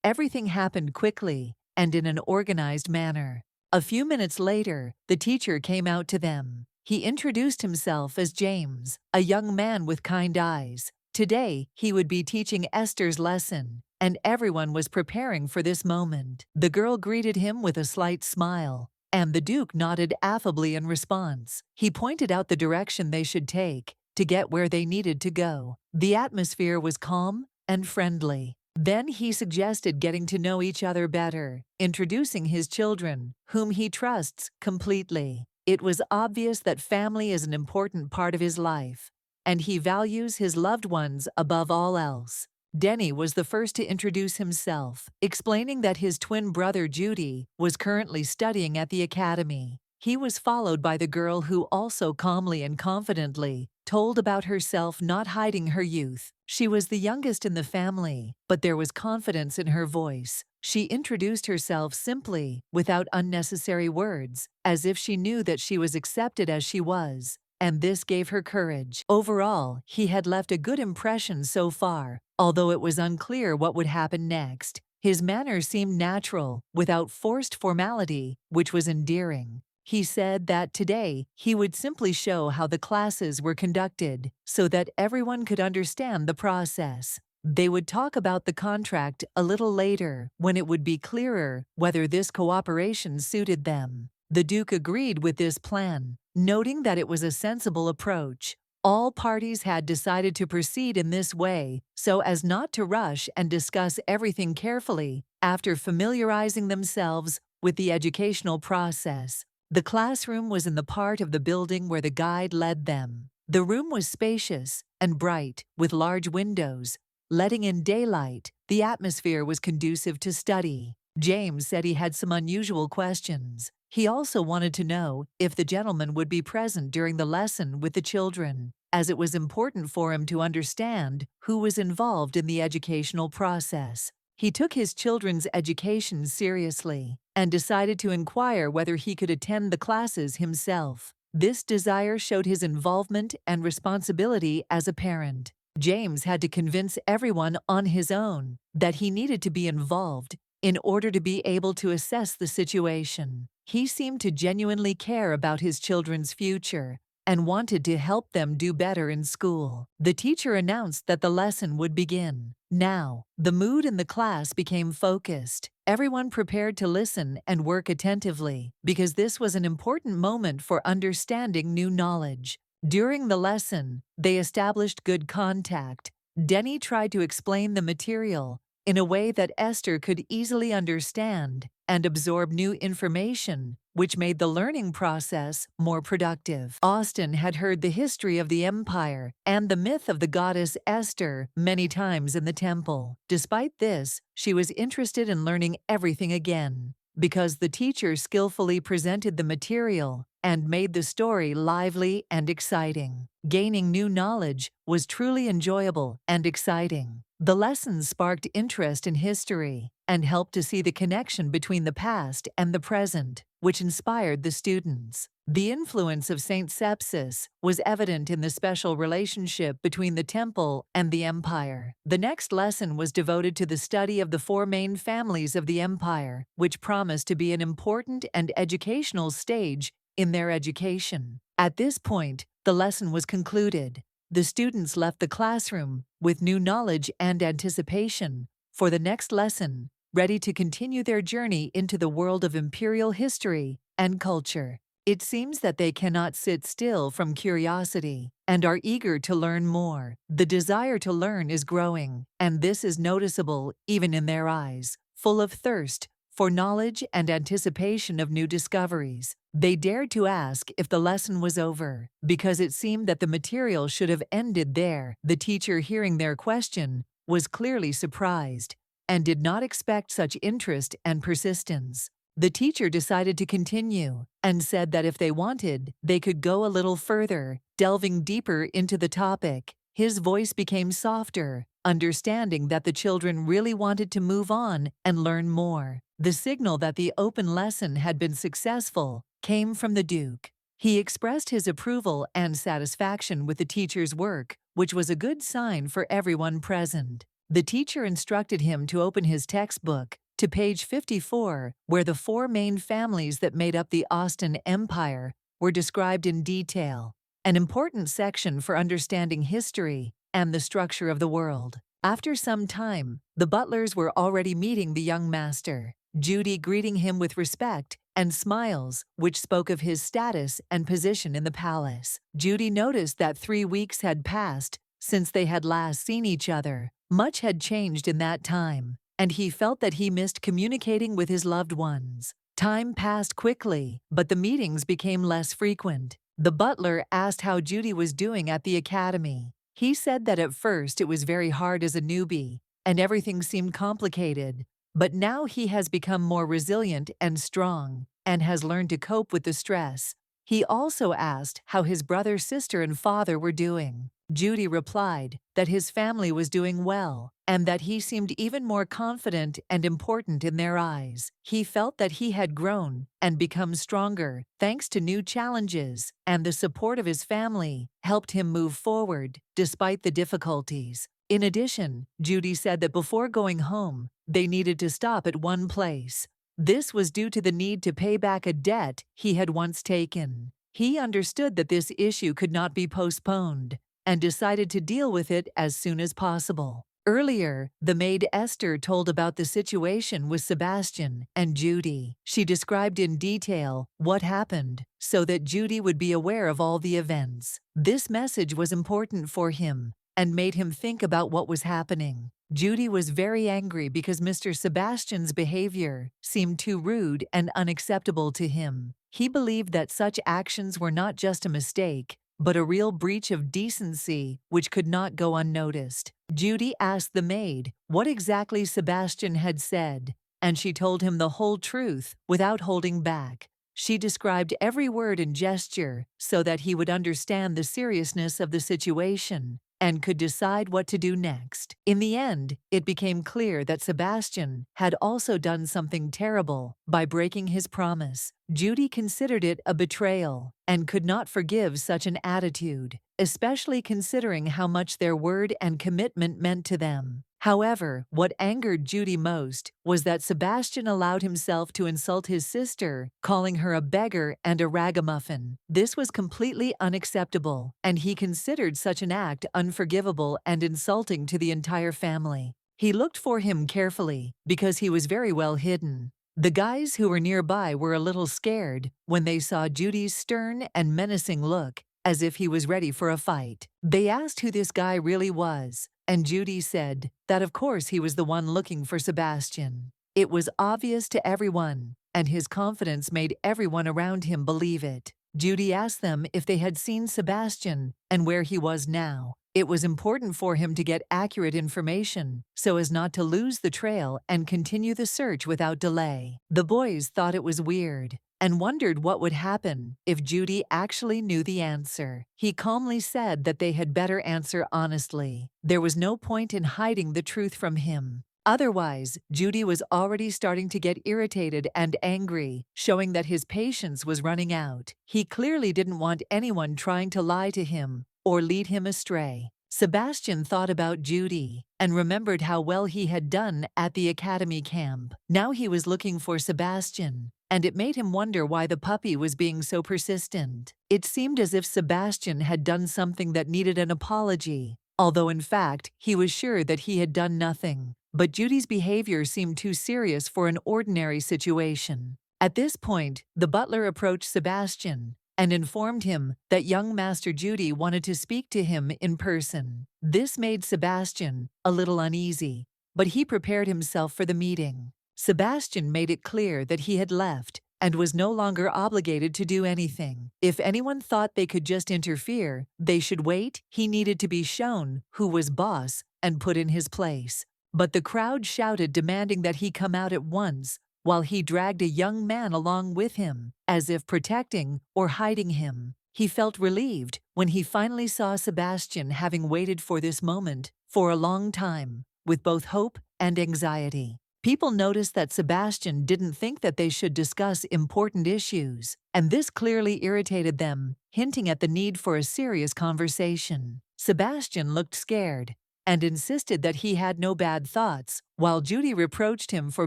Everything happened quickly and in an organized manner. A few minutes later, the teacher came out to them. He introduced himself as James, a young man with kind eyes. Today, he would be teaching Esther's lesson, and everyone was preparing for this moment. The girl greeted him with a slight smile, and the Duke nodded affably in response. He pointed out the direction they should take to get where they needed to go. The atmosphere was calm and friendly. Then he suggested getting to know each other better, introducing his children, whom he trusts completely. It was obvious that family is an important part of his life, and he values his loved ones above all else. Denny was the first to introduce himself, explaining that his twin brother Judy was currently studying at the academy. He was followed by the girl who also calmly and confidently told about herself, not hiding her youth. She was the youngest in the family, but there was confidence in her voice. She introduced herself simply, without unnecessary words, as if she knew that she was accepted as she was, and this gave her courage. Overall, he had left a good impression so far, although it was unclear what would happen next. His manner seemed natural, without forced formality, which was endearing. He said that today he would simply show how the classes were conducted so that everyone could understand the process. They would talk about the contract a little later, when it would be clearer whether this cooperation suited them. The Duke agreed with this plan, noting that it was a sensible approach. All parties had decided to proceed in this way so as not to rush and discuss everything carefully after familiarizing themselves with the educational process. The classroom was in the part of the building where the guide led them. The room was spacious and bright, with large windows, letting in daylight. The atmosphere was conducive to study. James said he had some unusual questions. He also wanted to know if the gentleman would be present during the lesson with the children, as it was important for him to understand who was involved in the educational process. He took his children's education seriously and decided to inquire whether he could attend the classes himself. This desire showed his involvement and responsibility as a parent. James had to convince everyone on his own that he needed to be involved in order to be able to assess the situation. He seemed to genuinely care about his children's future and wanted to help them do better in school. The teacher announced that the lesson would begin. Now, the mood in the class became focused. Everyone prepared to listen and work attentively, because this was an important moment for understanding new knowledge. During the lesson, they established good contact. Denny tried to explain the material in a way that Esther could easily understand and absorb new information, which made the learning process more productive. Austen had heard the history of the empire and the myth of the goddess Esther many times in the temple. Despite this, she was interested in learning everything again, because the teacher skillfully presented the material and made the story lively and exciting. Gaining new knowledge was truly enjoyable and exciting. The lessons sparked interest in history and helped to see the connection between the past and the present, which inspired the students. The influence of Saint Sepsis was evident in the special relationship between the temple and the empire. The next lesson was devoted to the study of the four main families of the empire, which promised to be an important and educational stage in their education. At this point, the lesson was concluded. The students left the classroom with new knowledge and anticipation for the next lesson, ready to continue their journey into the world of imperial history and culture. It seems that they cannot sit still from curiosity and are eager to learn more. The desire to learn is growing, and this is noticeable even in their eyes, full of thirst for knowledge and anticipation of new discoveries. They dared to ask if the lesson was over, because it seemed that the material should have ended there. The teacher, hearing their question, was clearly surprised and did not expect such interest and persistence. The teacher decided to continue and said that if they wanted, they could go a little further, delving deeper into the topic. His voice became softer, understanding that the children really wanted to move on and learn more. The signal that the open lesson had been successful came from the Duke. He expressed his approval and satisfaction with the teacher's work, which was a good sign for everyone present. The teacher instructed him to open his textbook to page 54, where the four main families that made up the Austen Empire were described in detail, an important section for understanding history and the structure of the world. After some time, the butlers were already meeting the young master, Judy greeting him with respect and smiles, which spoke of his status and position in the palace. Judy noticed that 3 weeks had passed since they had last seen each other, Much had changed in that time, and he felt that he missed communicating with his loved ones. Time passed quickly, but the meetings became less frequent. The butler asked how Judy was doing at the academy. He said that at first it was very hard as a newbie, and everything seemed complicated. But now he has become more resilient and strong, and has learned to cope with the stress. He also asked how his brother, sister, and father were doing. Judy replied that his family was doing well, and that he seemed even more confident and important in their eyes. He felt that he had grown and become stronger thanks to new challenges, and the support of his family helped him move forward despite the difficulties. In addition, Judy said that before going home, they needed to stop at one place. This was due to the need to pay back a debt he had once taken. He understood that this issue could not be postponed, and decided to deal with it as soon as possible. Earlier, the maid Esther told about the situation with Sebastian and Judy. She described in detail what happened so that Judy would be aware of all the events. This message was important for him and made him think about what was happening. Judy was very angry because Mr. Sebastian's behavior seemed too rude and unacceptable to him. He believed that such actions were not just a mistake, but a real breach of decency which could not go unnoticed. Judy asked the maid what exactly Sebastian had said, and she told him the whole truth without holding back. She described every word and gesture so that he would understand the seriousness of the situation and could decide what to do next. In the end, it became clear that Sebastian had also done something terrible by breaking his promise. Judy considered it a betrayal and could not forgive such an attitude, especially considering how much their word and commitment meant to them. However, what angered Judy most was that Sebastian allowed himself to insult his sister, calling her a beggar and a ragamuffin. This was completely unacceptable, and he considered such an act unforgivable and insulting to the entire family. He looked for him carefully because he was very well hidden. The guys who were nearby were a little scared when they saw Judy's stern and menacing look, as if he was ready for a fight. They asked who this guy really was, and Judy said that of course he was the one looking for Sebastian. It was obvious to everyone, and his confidence made everyone around him believe it. Judy asked them if they had seen Sebastian and where he was now. It was important for him to get accurate information so as not to lose the trail and continue the search without delay. The boys thought it was weird and wondered what would happen if Judy actually knew the answer. He calmly said that they had better answer honestly. There was no point in hiding the truth from him. Otherwise, Judy was already starting to get irritated and angry, showing that his patience was running out. He clearly didn't want anyone trying to lie to him or lead him astray. Sebastian thought about Judy and remembered how well he had done at the academy camp. Now he was looking for Sebastian, and it made him wonder why the puppy was being so persistent. It seemed as if Sebastian had done something that needed an apology, although in fact he was sure that he had done nothing. But Judy's behavior seemed too serious for an ordinary situation. At this point, the butler approached Sebastian and informed him that young Master Judy wanted to speak to him in person. This made Sebastian a little uneasy, but he prepared himself for the meeting. Sebastian made it clear that he had left and was no longer obligated to do anything. If anyone thought they could just interfere, they should wait. He needed to be shown who was boss and put in his place. But the crowd shouted, demanding that he come out at once, while he dragged a young man along with him, as if protecting or hiding him. He felt relieved when he finally saw Sebastian, having waited for this moment for a long time, with both hope and anxiety. People noticed that Sebastian didn't think that they should discuss important issues, and this clearly irritated them, hinting at the need for a serious conversation. Sebastian looked scared and insisted that he had no bad thoughts, while Judy reproached him for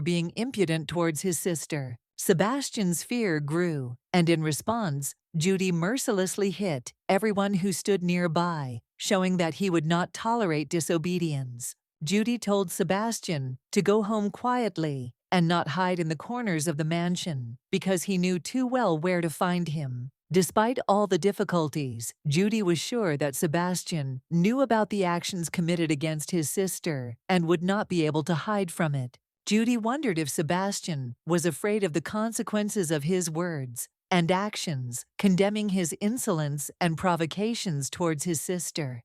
being impudent towards his sister. Sebastian's fear grew, and in response, Judy mercilessly hit everyone who stood nearby, showing that he would not tolerate disobedience. Judy told Sebastian to go home quietly and not hide in the corners of the mansion, because he knew too well where to find him. Despite all the difficulties, Judy was sure that Sebastian knew about the actions committed against his sister and would not be able to hide from it. Judy wondered if Sebastian was afraid of the consequences of his words and actions, condemning his insolence and provocations towards his sister.